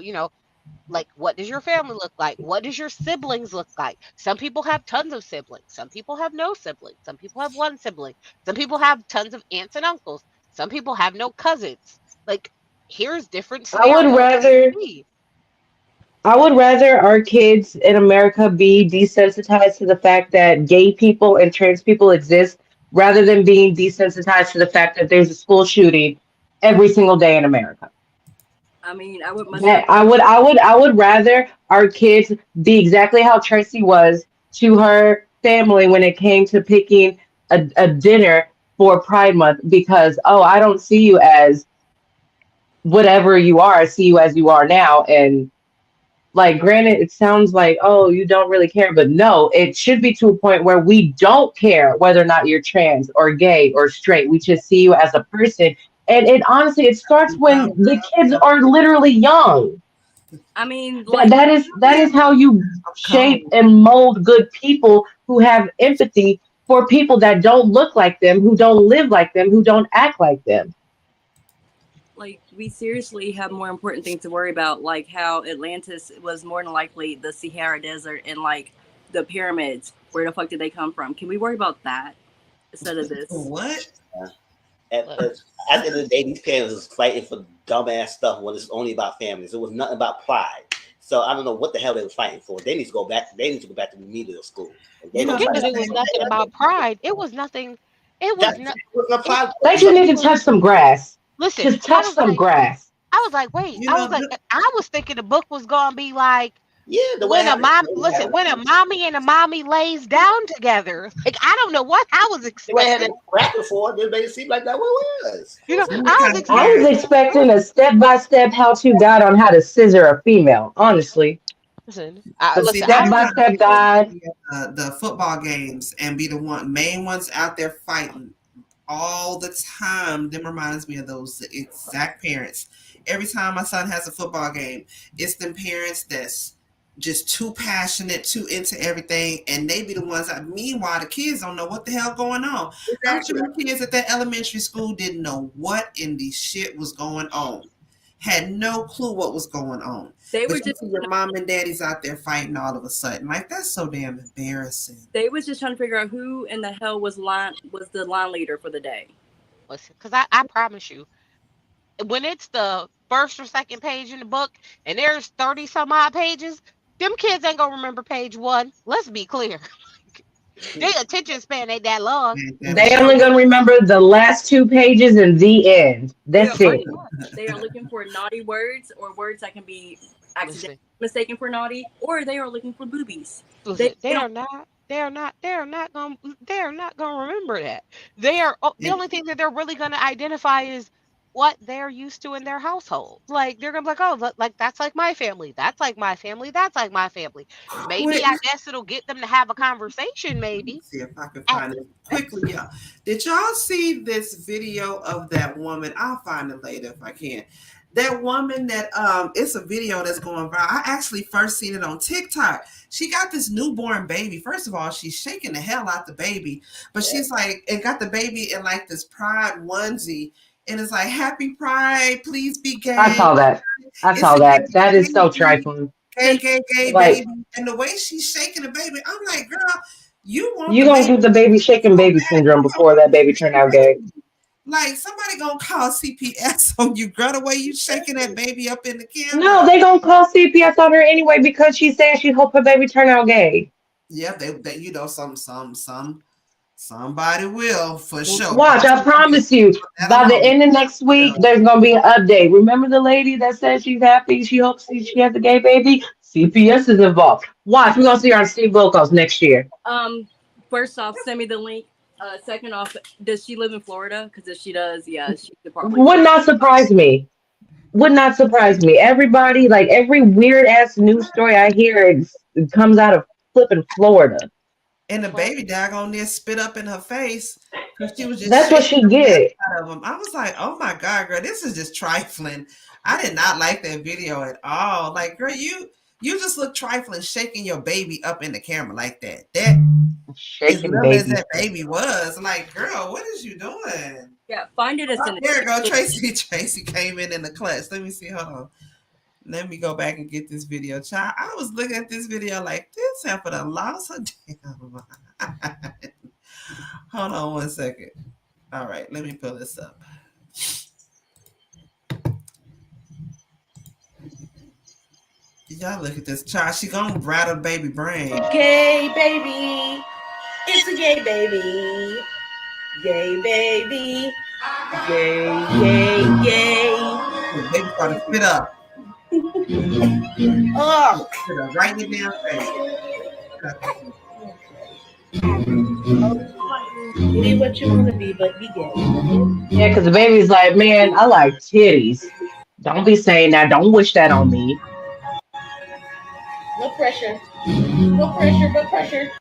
like what does your family look like? What does your siblings look like? Some people have tons of siblings, some people have no siblings, some people have one sibling, some people have tons of aunts and uncles, some people have no cousins. Like here's different I would scenarios you rather see. I would rather our kids in America be desensitized to the fact that gay people and trans people exist rather than being desensitized to the fact that there's a school shooting every single day in America. I mean, I would much That rather. I would rather our kids be exactly how Tracy was to her family when it came to picking a dinner for Pride Month because oh I don't see you as whatever you are, I see you as you are now. And like granted it sounds like oh you don't really care, but no, it should be to a point where we don't care whether or not you're trans or gay or straight. We just see you as a person. And it honestly it starts when Well, the kids are literally young. I mean, like, That is how you shape and mold good people who have empathy for people that don't look like them, who don't live like them, who don't act like them. We seriously have more important things to worry about, like how Atlantis was more than likely the Sahara Desert, and like the pyramids. Where the fuck did they come from? Can we worry about that instead of this? What? At the end of the day, these parents is fighting for dumbass stuff when it's only about families. It was nothing about pride. So I don't know what the hell they were fighting for. They need to go back. They need to go back to remedial school. Forget that it was nothing about pride. It was nothing. It was not. They just need to touch some grass. Listen, just touch some grass. I was like, wait. I was thinking the book was gonna be like, when a mommy and a mommy lays down together. Like, I don't know what I was expecting. Rap before, they made it seem like that was. I was expecting a step-by-step how-to guide on how to scissor a female. Honestly. Step-by-step guide. The football games and be the main ones out there fighting all the time. Them reminds me of those exact parents. Every time my son has a football game, it's them parents that's just too passionate, too into everything, and they be the ones that, meanwhile, the kids don't know what the hell going on. I'm sure the kids at that elementary school didn't know what in the shit was going on. Had no clue what was going on. They were just your mom and daddy's out there fighting all of a sudden. Like, that's so damn embarrassing. They was just trying to figure out who in the hell was the line leader for the day. Listen, because I promise you, when it's the first or second page in the book and there's 30 some odd pages, them kids ain't gonna remember page 1. Let's be clear. Their attention span ain't that long. They only gonna remember the last 2 pages and the end. That's it. They are looking for naughty words or words that can be accidentally mistaken for naughty, or they are looking for boobies. They are not gonna remember that. They are the only thing that they're really gonna identify is what they're used to in their household. Like, they're gonna be like, oh, like that's like my family. That's like my family. That's like my family. Maybe I guess it'll get them to have a conversation. Maybe. See if I can find it quickly, y'all. Did y'all see this video of that woman? I'll find it later if I can. That woman that it's a video that's going viral. I actually first seen it on TikTok. She got this newborn baby. First of all, she's shaking the hell out the baby, but she's like, and got the baby in like this pride onesie. And it's like, happy pride, please be gay. I saw that. That is so trifling. Gay, baby. And the way she's shaking the baby, I'm like, girl, you gonna get the baby shaking baby syndrome before that baby turn out gay. Like, somebody gonna call CPS on you, girl, the way you shaking that baby up in the camera. No, they gonna call CPS on her anyway because she's saying she hope her baby turn out gay. Yeah, they somebody will for sure. Watch, I promise you, by the end of next week, there's gonna be an update. Remember the lady that said she's happy, she hopes she has a gay baby? CPS is involved. Watch, we're gonna see her on Steve Wilkos next year. First off, send me the link. Second off, does she live in Florida? Because if she does, yeah, she could probably. Would not surprise me. Everybody, like every weird ass news story I hear, it comes out of flipping Florida. And the baby daggone there spit up in her face. She was just that's what she did. I was like, oh my God, girl, this is just trifling. I did not like that video at all. Like, girl, you just look trifling, shaking your baby up in the camera like that. That shaking baby. As that baby was. Like, girl, what is you doing? Yeah, find it as there you go. Tracy came in the clutch. Let me see. Hold on. Let me go back and get this video. Child, I was looking at this video like, this heifer done lost her damn mind. Hold on one second. All right, let me pull this up. Y'all look at this child. She gonna rattle baby brain. Gay baby. It's a gay baby. Gay baby. Gay. The baby started to spit up. Oh, right in the damn face. Be what you want to be, but be gay. Yeah, because the baby's like, man, I like titties. Don't be saying that. Don't wish that on me. No pressure. No pressure. No pressure.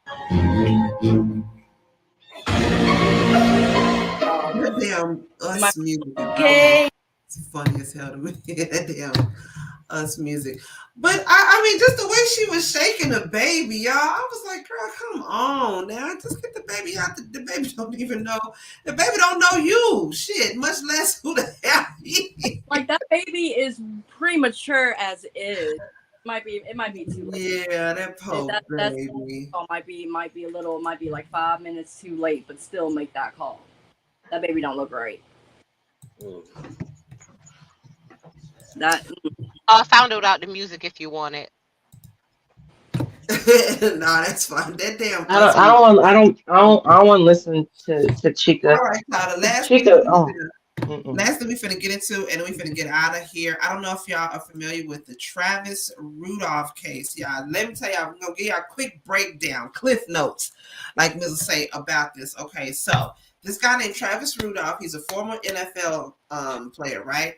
That damn us music. Gay. It's funny as hell to me. That damn Us music. But I mean, just the way she was shaking the baby, y'all. I was like, girl, come on now. Just get the baby out. The baby don't even know. The baby don't know you. Shit, much less who the hell he is. Like, that baby is premature as is. It might be too late. Yeah, that poor That's baby. might be a little, might be like 5 minutes too late, but still make that call. That baby don't look right. That I found out the music if you want it. Nah, that's fine. That damn I don't want to listen to Chika. All right, now the last Chika. last thing we finna get into, and then we finna get out of here. I don't know if y'all are familiar with the Travis Rudolph case, y'all. Let me tell y'all, I'm gonna give y'all a quick breakdown, cliff notes, like Mizzle say about this. Okay, so this guy named Travis Rudolph, he's a former NFL player, right?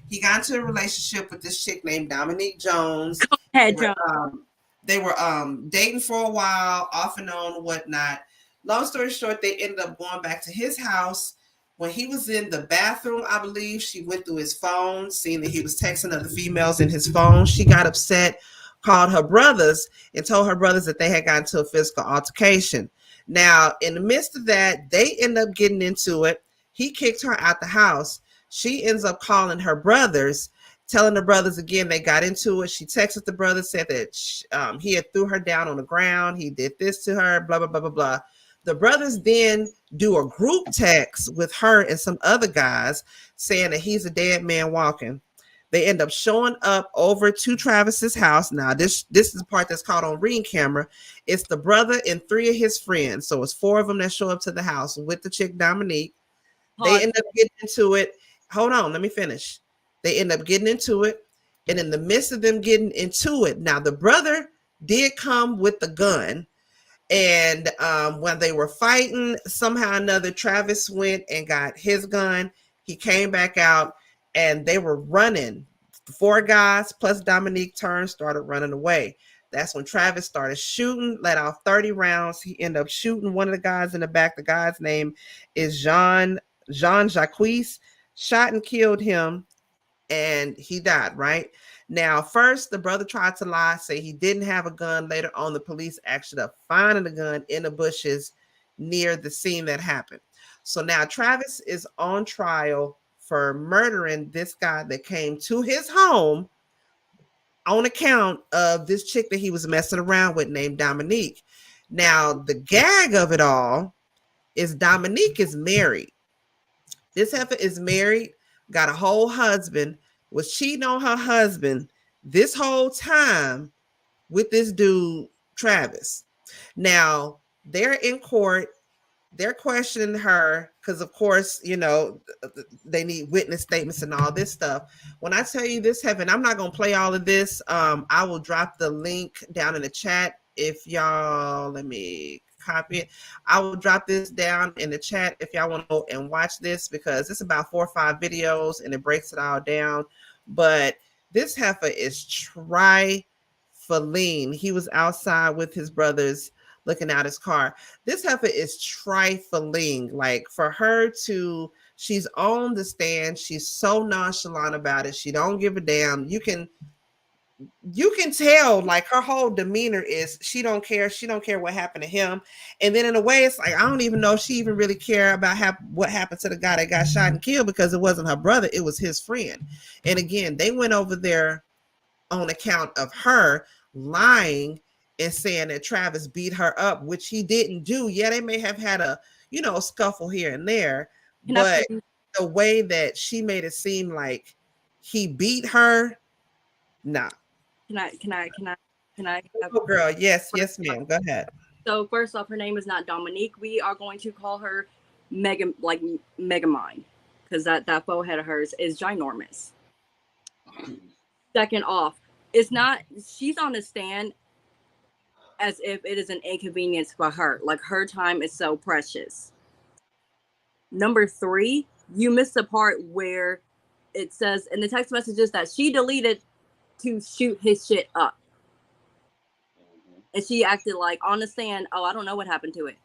He got into a relationship with this chick named Dominique Jones. They were dating for a while, off and on, whatnot. Long story short, they ended up going back to his house. When he was in the bathroom, I believe, she went through his phone, seeing that he was texting other females in his phone. She got upset, called her brothers, and told her brothers that they had gotten into a physical altercation. Now, in the midst of that, they end up getting into it. He kicked her out the house. She ends up calling her brothers, telling the brothers again they got into it. She texted the brothers, said that he had threw her down on the ground. He did this to her, blah, blah, blah, blah, blah. The brothers then do a group text with her and some other guys saying that he's a dead man walking. They end up showing up over to Travis's house. Now, this is the part that's caught on Ring camera. It's the brother and 3 of his friends. So it's 4 of them that show up to the house with the chick Dominique. They end up getting into it. Hold on, let me finish. They end up getting into it. And in the midst of them getting into it, now the brother did come with the gun. And when they were fighting, somehow or another, Travis went and got his gun. He came back out and they were running. 4 guys plus Dominique started running away. That's when Travis started shooting, let off 30 rounds. He ended up shooting one of the guys in the back. The guy's name is Jean Jacques. Shot and killed him, and he died, right? Now, first, the brother tried to lie, say he didn't have a gun. Later on, the police actually ended up finding the gun in the bushes near the scene that happened. So now Travis is on trial for murdering this guy that came to his home on account of this chick that he was messing around with named Dominique. Now, the gag of it all is Dominique is married. This heifer is married, got a whole husband, was cheating on her husband this whole time with this dude, Travis. Now, they're in court. They're questioning her because, of course, you know, they need witness statements and all this stuff. When I tell you this, Heaven, I'm not going to play all of this. I will drop the link down in the chat. If y'all, let me copy it. I will drop this down in the chat if y'all want to go and watch this, because it's about 4 or 5 videos and it breaks it all down. But this heifer is trifling. He was outside with his brothers looking out his car. This heifer is trifling. Like, for her to, she's on the stand. She's so nonchalant about it. She don't give a damn. You can tell, like, her whole demeanor is she don't care. She don't care what happened to him. And then in a way, it's like, I don't even know if she even really care about what happened to the guy that got shot and killed, because it wasn't her brother. It was his friend. And again, they went over there on account of her lying and saying that Travis beat her up, which he didn't do. Yeah, they may have had a, you know, scuffle here and there, but the way that she made it seem like he beat her, nah. Can I? Oh, girl, yes, ma'am. Go ahead. So first off, her name is not Dominique. We are going to call her Megamind, because that forehead of hers is ginormous. Second off, it's not. She's on the stand as if it is an inconvenience for her. Like, her time is so precious. Number 3, you missed the part where it says in the text messages that she deleted to shoot his shit up. And she acted like on the stand, oh, I don't know what happened to it.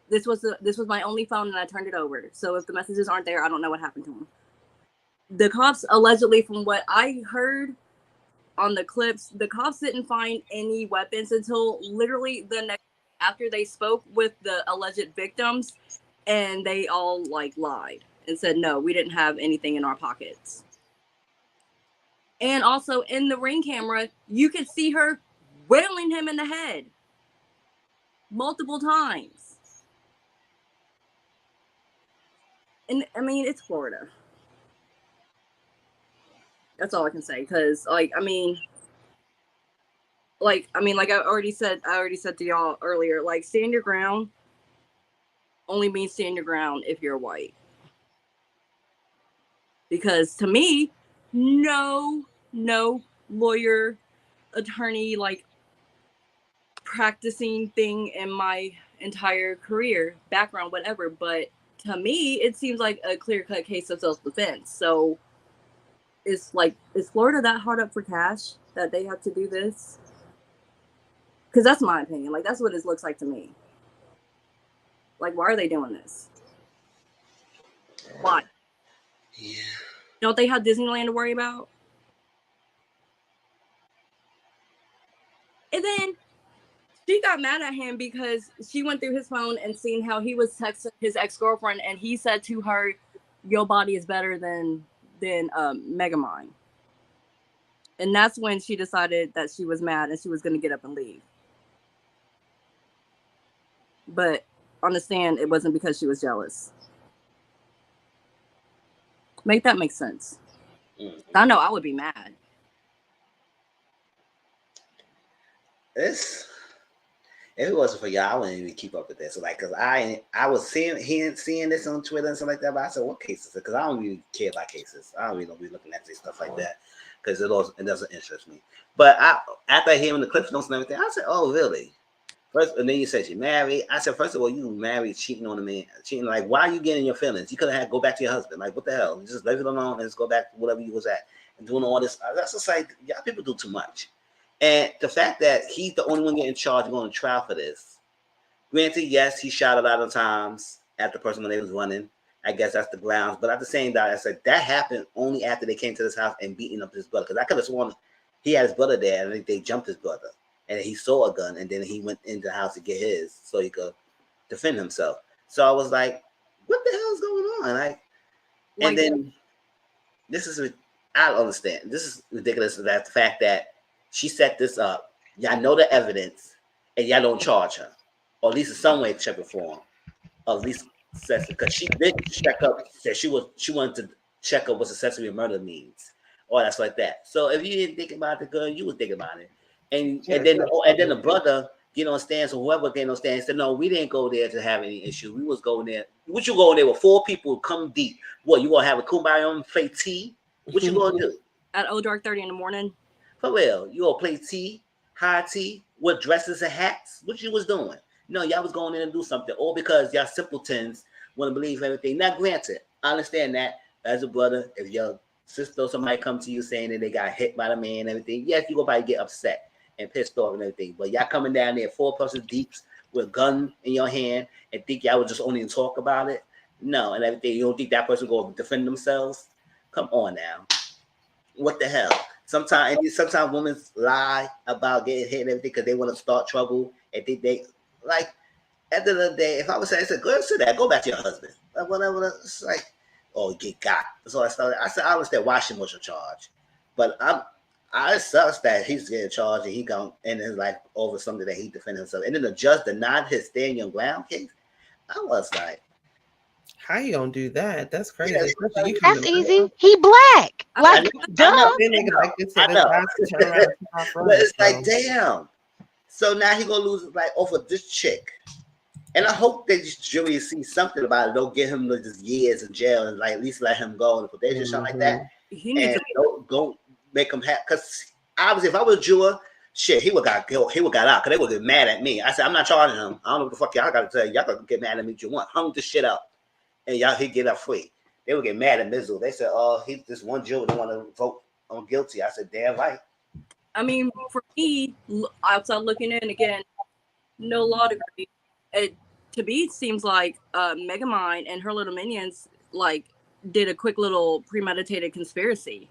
This was my only phone and I turned it over. So if the messages aren't there, I don't know what happened to him. The cops allegedly, from what I heard, on the clips, the cops didn't find any weapons until literally the next after they spoke with the alleged victims, and they all like lied and said no, we didn't have anything in our pockets. And also in the ring camera, you could see her wailing him in the head multiple times. And I mean, it's Florida. That's all I can say. Cause like I already said to y'all earlier, like stand your ground only means stand your ground if you're white. Because to me, no lawyer, attorney, like practicing thing in my entire career, background, whatever, but to me, it seems like a clear-cut case of self-defense. So it's like, is Florida that hard up for cash that they have to do this? Because that's my opinion. Like, that's what it looks like to me. Like, why are they doing this? Why? Yeah. Don't they have Disneyland to worry about? And then she got mad at him because she went through his phone and seen how he was texting his ex-girlfriend, and he said to her, your body is better than Megamind. And that's when she decided that she was mad and she was going to get up and leave. But on the stand, it wasn't because she was jealous. Make that make sense. I know I would be mad. If it wasn't for y'all, I wouldn't even keep up with this. So like, cause I was seeing this on Twitter and stuff like that. But I said, what cases? Because I don't really care about cases. I don't really be looking at this stuff like that because it doesn't interest me. But after hearing the clips notes and everything, I said, oh really? First, and then you said she married. I said, first of all, you married, cheating on a man, cheating. Like, why are you getting your feelings? You could have had go back to your husband. Like, what the hell? Just leave it alone and just go back to whatever you was at and doing all this. That's just like, y'all people do too much. And the fact that he's the only one getting charged going to trial for this. Granted, yes, he shot a lot of times at the person when they was running. I guess that's the grounds. But at the same time, I said that happened only after they came to this house and beating up his brother. Because I could have sworn he had his brother there and they jumped his brother. And he saw a gun, and then he went into the house to get his so he could defend himself. So I was like, what the hell is going on? Like and then this is, I don't understand. This is ridiculous, that the fact that she set this up. Y'all know the evidence, and y'all don't charge her. Or at least in some way check it for him. Or at least because she did check up, said she wanted to check up what accessory murder means. Or that's like that. So if you didn't think about the girl, you would think about it. And then the brother get on stands, or whoever get on stands said, no, we didn't go there to have any issue. We was going there. What you going there with 4 people come deep? What, you gonna have a kumbaya and play tea? What you gonna do? At dark 30 in the morning? For real. You gonna play tea, high tea, with dresses and hats? What you was doing? No, y'all was going in and do something. All because y'all simpletons want to believe everything. Now granted, I understand that as a brother, if your sister or somebody come to you saying that they got hit by the man and everything, yes, you go probably get upset and pissed off and everything. But y'all coming down there 4 persons deeps with a gun in your hand and think y'all would just only talk about it? No, and everything. You don't think that person going to defend themselves? Come on now. What the hell? Sometimes women lie about getting hit and everything because they want to start trouble and think they like. At the end of the day, if I was saying, I said, go sit there, go back to your husband. Like, whatever. It's like, oh, get got. So I started. I said, I understand why she was charged, but I sucks that he's getting charged and he gonna end his life over something that he defended himself. And then the judge denied his stand your ground case. I was like, how you gonna do that? That's crazy. Yeah, that's easy. He black. Like, duh. I know. But it's like, damn. So now he gonna lose like over this chick. And I hope that this jury sees something about it. Don't get him just years in jail and like at least let him go on probation, something like that. He needs and don't make him happy. Because obviously, if I was a juror, shit, he would got out because they would get mad at me. I said, I'm not charging him. I don't know what the fuck y'all got to tell you. Y'all got to get mad at me if you want. Hung this shit up, and y'all he'd get up free. They would get mad at Mizzle. They said, oh, he's this one juror don't want to vote on guilty. I said, damn right. I mean, for me, outside looking in again, no law degree. To me, it seems like Megamind and her little minions like did a quick little premeditated conspiracy.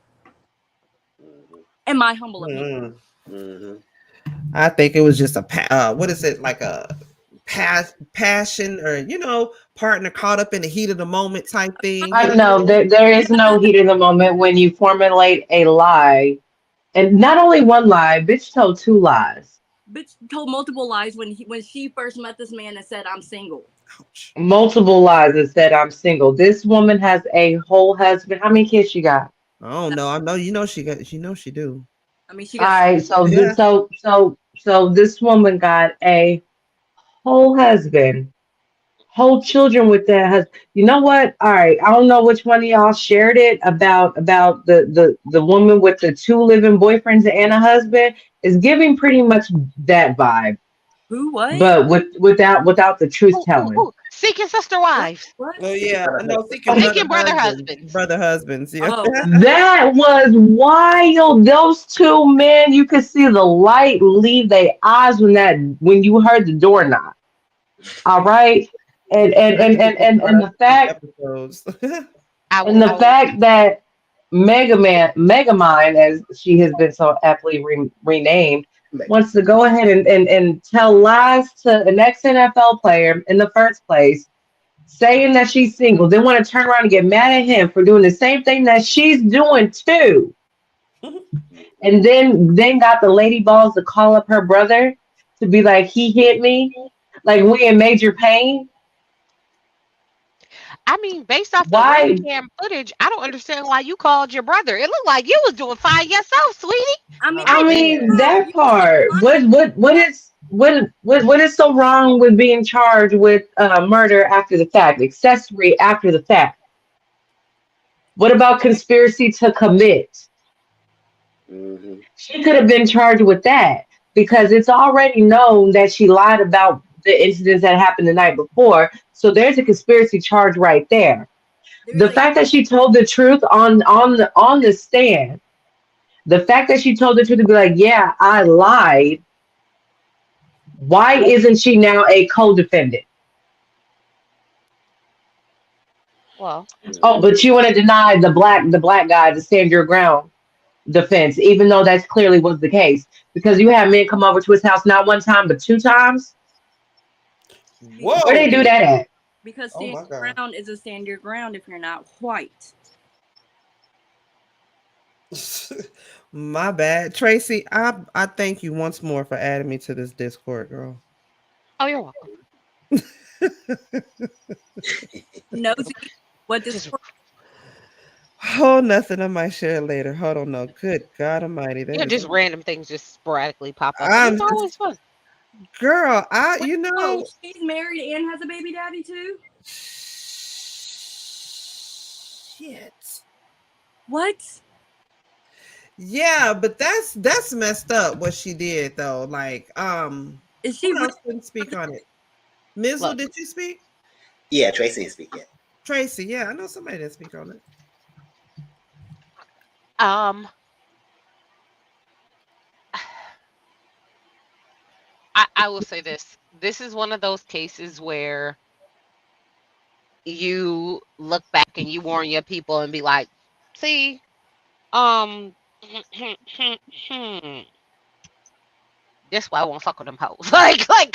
in my humble opinion. I think it was just a what is it, like a passion, or partner caught up in the heat of the moment type thing. I know there is no heat in the moment when you formulate a lie, and not only one lie, bitch told 2 lies. Bitch told multiple lies when she first met this man and said, I'm single. Ouch. Multiple lies and said I'm single. This woman has a whole husband. How many kids she got? I don't know. I know she got. She do. I mean, she All got. right, so Yeah. so this woman got a whole husband, whole children with that husband. You know what? All right, I don't know which one of y'all shared it about the woman with the 2 living boyfriends and a husband is giving pretty much that vibe, Who? What? but without the truth telling. Seeking sister wives. What? Oh yeah. I know. Thinking Seeking brother husbands. Brother husbands. Yeah. Oh, That was wild. Those 2 men, you could see the light leave their eyes when you heard the door knock. All right. And the fact episodes. fact that Megamind, as she has been so aptly renamed, wants to go ahead and tell lies to an ex-NFL player in the first place, saying that she's single, then want to turn around and get mad at him for doing the same thing that she's doing too. And then got the lady balls to call up her brother to be like, he hit me, like we in major pain. I mean, based off the Why? ring cam footage, I don't understand why you called your brother. It looked like you was doing fine yourself, sweetie. I mean that part. What is so wrong with being charged with murder after the fact, accessory after the fact? What about conspiracy to commit? She could have been charged with that because it's already known that she lied about the incidents that happened the night before. So there's a conspiracy charge right there. The fact that she told the truth on the stand, the fact that she told the truth to be like, yeah, I lied. Why isn't she now a co-defendant? Well, oh, but you want to deny the black guy to stand your ground defense, even though that clearly was the case, because you had men come over to his house not 1 time but 2 times. Whoa! Where they do that at? Because stand your ground is a stand your ground if you're not white. My bad, Tracy. I thank you once more for adding me to this Discord, girl. Oh, you're welcome. Nosy, what this? Oh, nothing. I might share later. Hold on, no. Good God Almighty! Just random things just sporadically pop up. It's always fun. Girl, she's married and has a baby daddy too. Shit. What? Yeah, but that's messed up what she did though. Like, is she couldn't speak on it? Mizzle, did you speak? Yeah, Tracy didn't speak yet. Tracy, yeah, I know somebody didn't speak on it. I will say this. This is one of those cases where you look back and you warn your people and be like, see, this why I won't fuck with them hoes. like right.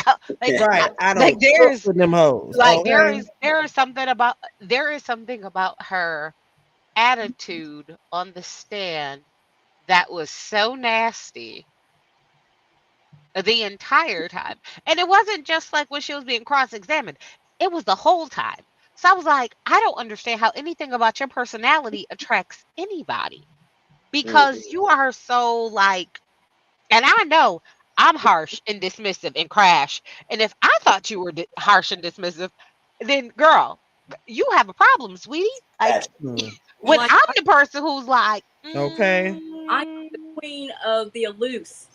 I don't fuck with them hoes. Like okay. there is something about her attitude on the stand that was so nasty the entire time. And it wasn't just like when she was being cross-examined. It was the whole time. So I was like, I don't understand how anything about your personality attracts anybody. Because you are so like, and I know I'm harsh and dismissive and crash. And if I thought you were harsh and dismissive, then girl, you have a problem, sweetie. Like, when I'm the person who's like, okay, I'm the queen of the aloof,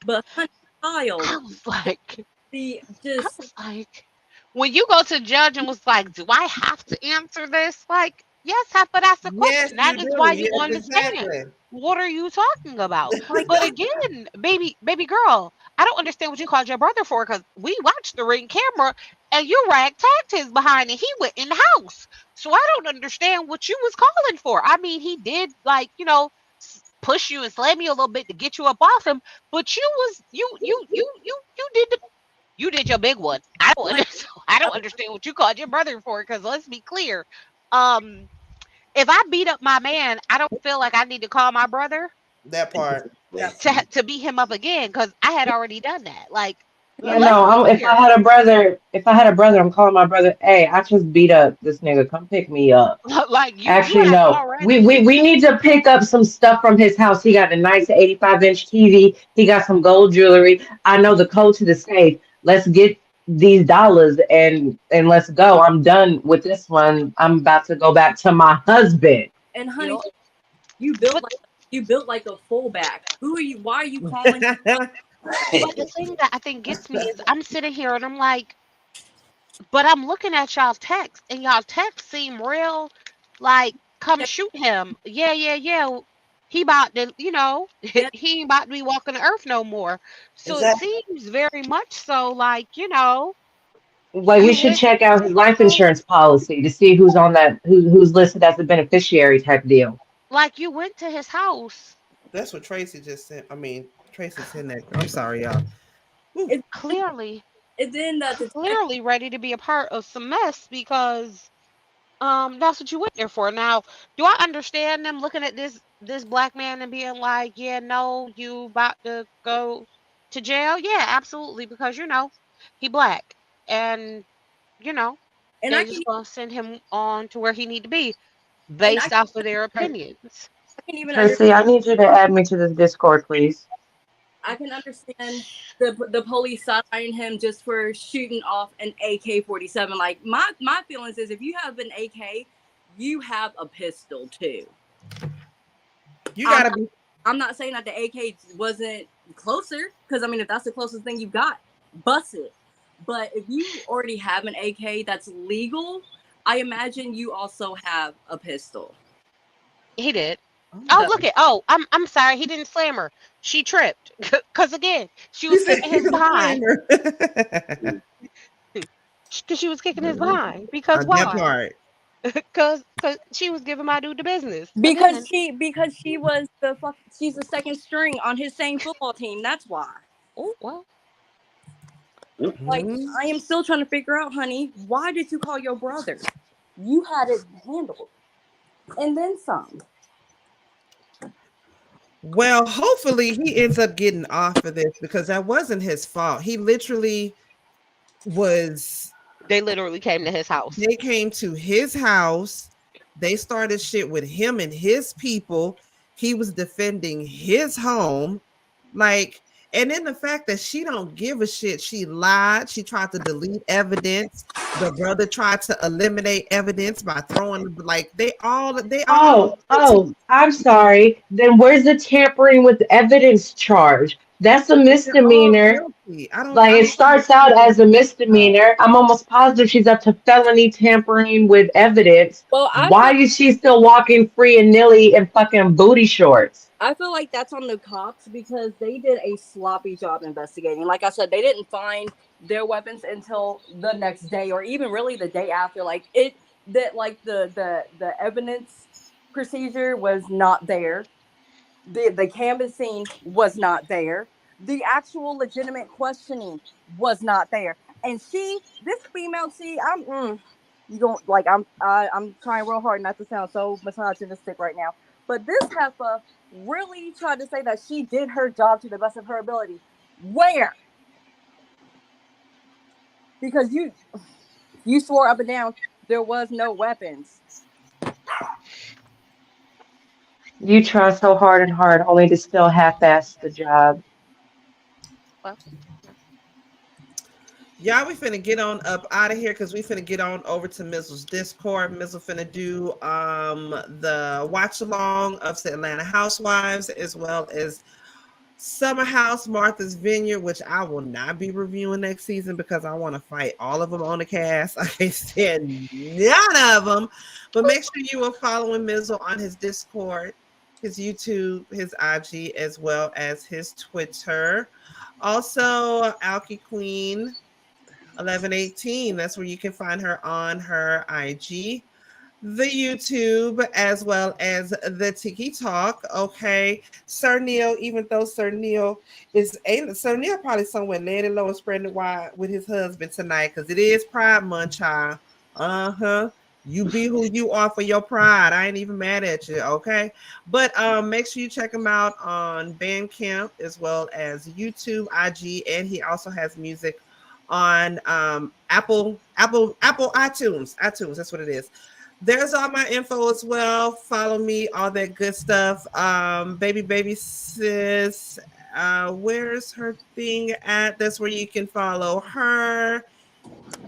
but child. I was like, like, when you go to judge and was like, do I have to answer this? Like, yes, but that's the question. That is why you understand. Exactly. What are you talking about? But again, baby girl, I don't understand what you called your brother for, because we watched the ring camera and you rag-tagged his behind and he went in the house. So I don't understand what you was calling for. I mean, he did, like, push you and slam you a little bit to get you up off him, but you did your big one. I don't understand what you called your brother for, because let's be clear. Um, if I beat up my man, I don't feel like I need to call my brother That part. to beat him up again, because I had already done that. Like, Yeah, let's no, be if I clear. had a brother, I'm calling my brother, hey, I just beat up this nigga. Come pick me up. Like you Actually, have no. already. We need to pick up some stuff from his house. He got a nice 85-inch TV. He got some gold jewelry. I know the code to the safe. Let's get these dollars and let's go. I'm done with this one. I'm about to go back to my husband. And You honey, know, you built but like a fullback. Who are you? Why are you calling? but the thing that I think gets me is I'm sitting here and I'm like, but I'm looking at y'all text, and y'all text seem real, like, come shoot him. Yeah, yeah, yeah. He about to, Yeah, he ain't about to be walking the earth no more. So it Exactly. seems very much so like, Well, you you should went check to out his his life house, insurance policy to see who's on that, who's listed as a beneficiary type deal. like you went to his house That's what Tracy just sent. I mean, Tracy sent that. I'm sorry, y'all. Whew. it, clearly, and then the detective. clearly ready to be a part of some mess, because that's what you went there for. Now, do I understand them looking at this black man and being like, yeah, no, you about to go to jail? Yeah, absolutely, because he black, and you know And they just gonna send him on to where he need to be and based off of their opinions. I can even understand. Tracy, I need you to add me to this Discord, please. I can understand the police side-eyeing him just for shooting off an AK-47. Like my feelings is, if you have an AK, you have a pistol too. You I'm gotta be. I'm not saying that the AK wasn't closer, because I mean, if that's the closest thing you've got, bust it. But if you already have an AK that's legal, I imagine you also have a pistol. He did. Oh, So look at. Oh, I'm sorry. He didn't slam her. She tripped. Cause again, she He was said kicking he his didn't behind. blame her. Cause she was kicking his behind. Because On that why? part. Cause she was giving my dude the business. because Again. she was she's the second string on his same football team. That's why. Oh well. Like, Mhm. I am still trying to figure out, honey, why did you call your brother? You had it handled, and then some. Well, hopefully he ends up getting off of this because that wasn't his fault. He literally was They literally came to his house. they came to his house. They started shit with him and his people. He was defending his home. Like, and then the fact that she don't give a shit. She lied. She tried to delete evidence. The brother tried to eliminate evidence by throwing like they all Oh, I'm sorry. Then where's the tampering with evidence charge? That's a they're all misdemeanor. guilty. Like I it don't starts out as a misdemeanor. I'm almost positive she's up to felony tampering with evidence. Well, Why is she still walking free and nilly in fucking booty shorts? I feel like that's on the cops, because they did a sloppy job investigating. Like I said, they didn't find their weapons until the next day, or even really the day after. Like the evidence procedure was not there. The canvassing was not there. The actual legitimate questioning was not there. And this female, you don't like. I'm trying real hard not to sound so misogynistic right now, but this heifer really tried to say that she did her job to the best of her ability. Where? Because you swore up and down there was no weapons. You try so hard and hard only to still half-ass the job. Well, Y'all, we finna get on up out of here because we finna get on over to Mizzle's Discord. Mizzle finna do the watch along of the Atlanta Housewives as well as Summer House, Martha's Vineyard, which I will not be reviewing next season because I want to fight all of them on the cast. I can't stand none of them. But make sure you are following Mizzle on his Discord, his YouTube, his IG, as well as his Twitter. Also, Alki Queen 1118. That's where you can find her on her IG. the YouTube, as well as the Tiki Talk. Okay, Sir Neale, even though Sir Neale Sir Neale probably somewhere laying low and spreading it wide with his husband tonight, because it is Pride Month, child. You be who you are for your pride. I ain't even mad at you, okay? But make sure you check him out on Bandcamp as well as YouTube, IG, and he also has music on Apple iTunes. That's what it is. There's all my info as well. Follow me, all that good stuff. Baby sis, where's her thing at? That's where you can follow her.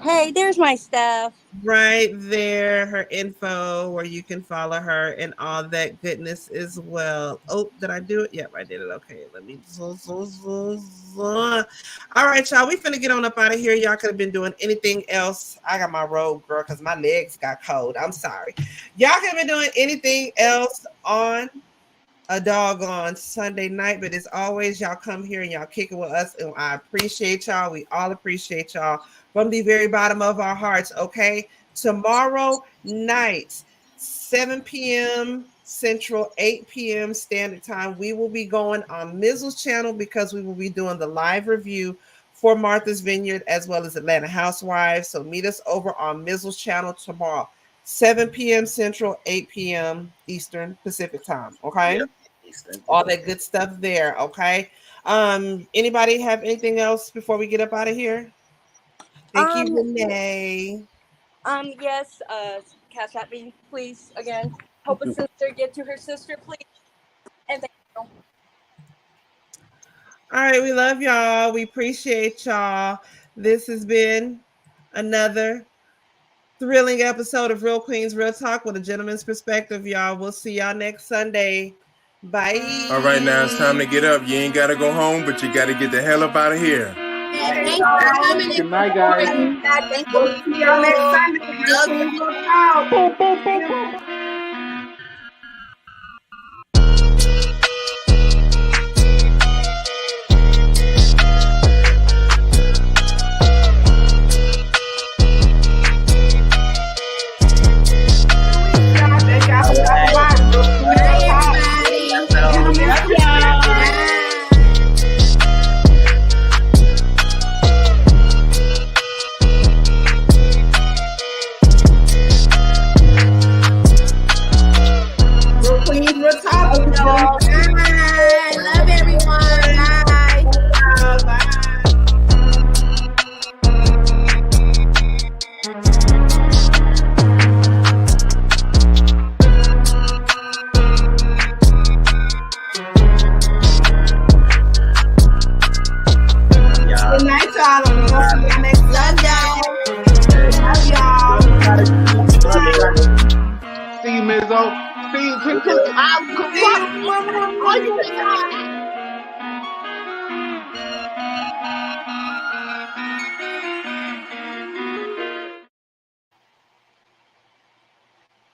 Hey, there's my stuff. Right there, her info, where you can follow her and all that goodness as well. Oh, did I do it? Yep, I did it. Okay, let me. All right, y'all. We finna get on up out of here. Y'all could have been doing anything else. I got my robe, girl, because my legs got cold. I'm sorry. Y'all could have been doing anything else on a doggone Sunday night, but as always, y'all come here and y'all kick it with us, and I appreciate y'all. We all appreciate y'all from the very bottom of our hearts. Okay, tomorrow night, 7 p.m. Central, 8 p.m. Standard Time, we will be going on Mizzle's channel because we will be doing the live review for Martha's Vineyard as well as Atlanta Housewives. So meet us over on Mizzle's channel tomorrow, 7 p.m. Central, 8 p.m. Eastern Pacific Time. Okay. Yep. All that good stuff there. Okay. Anybody have anything else before we get up out of here? Thank you, Renee. Yes, cash at me, please. Again, help a sister get to her sister, please. And thank you. All right, we love y'all. We appreciate y'all. This has been another thrilling episode of Real Queens Real Talk with a gentleman's perspective, y'all. We'll see y'all next Sunday. Bye. All right, now it's time to get up. You ain't got to go home, but you got to get the hell up out of here. Good night, guys. We'll see y'all next Sunday. See you, Mizzle. See you, Chika.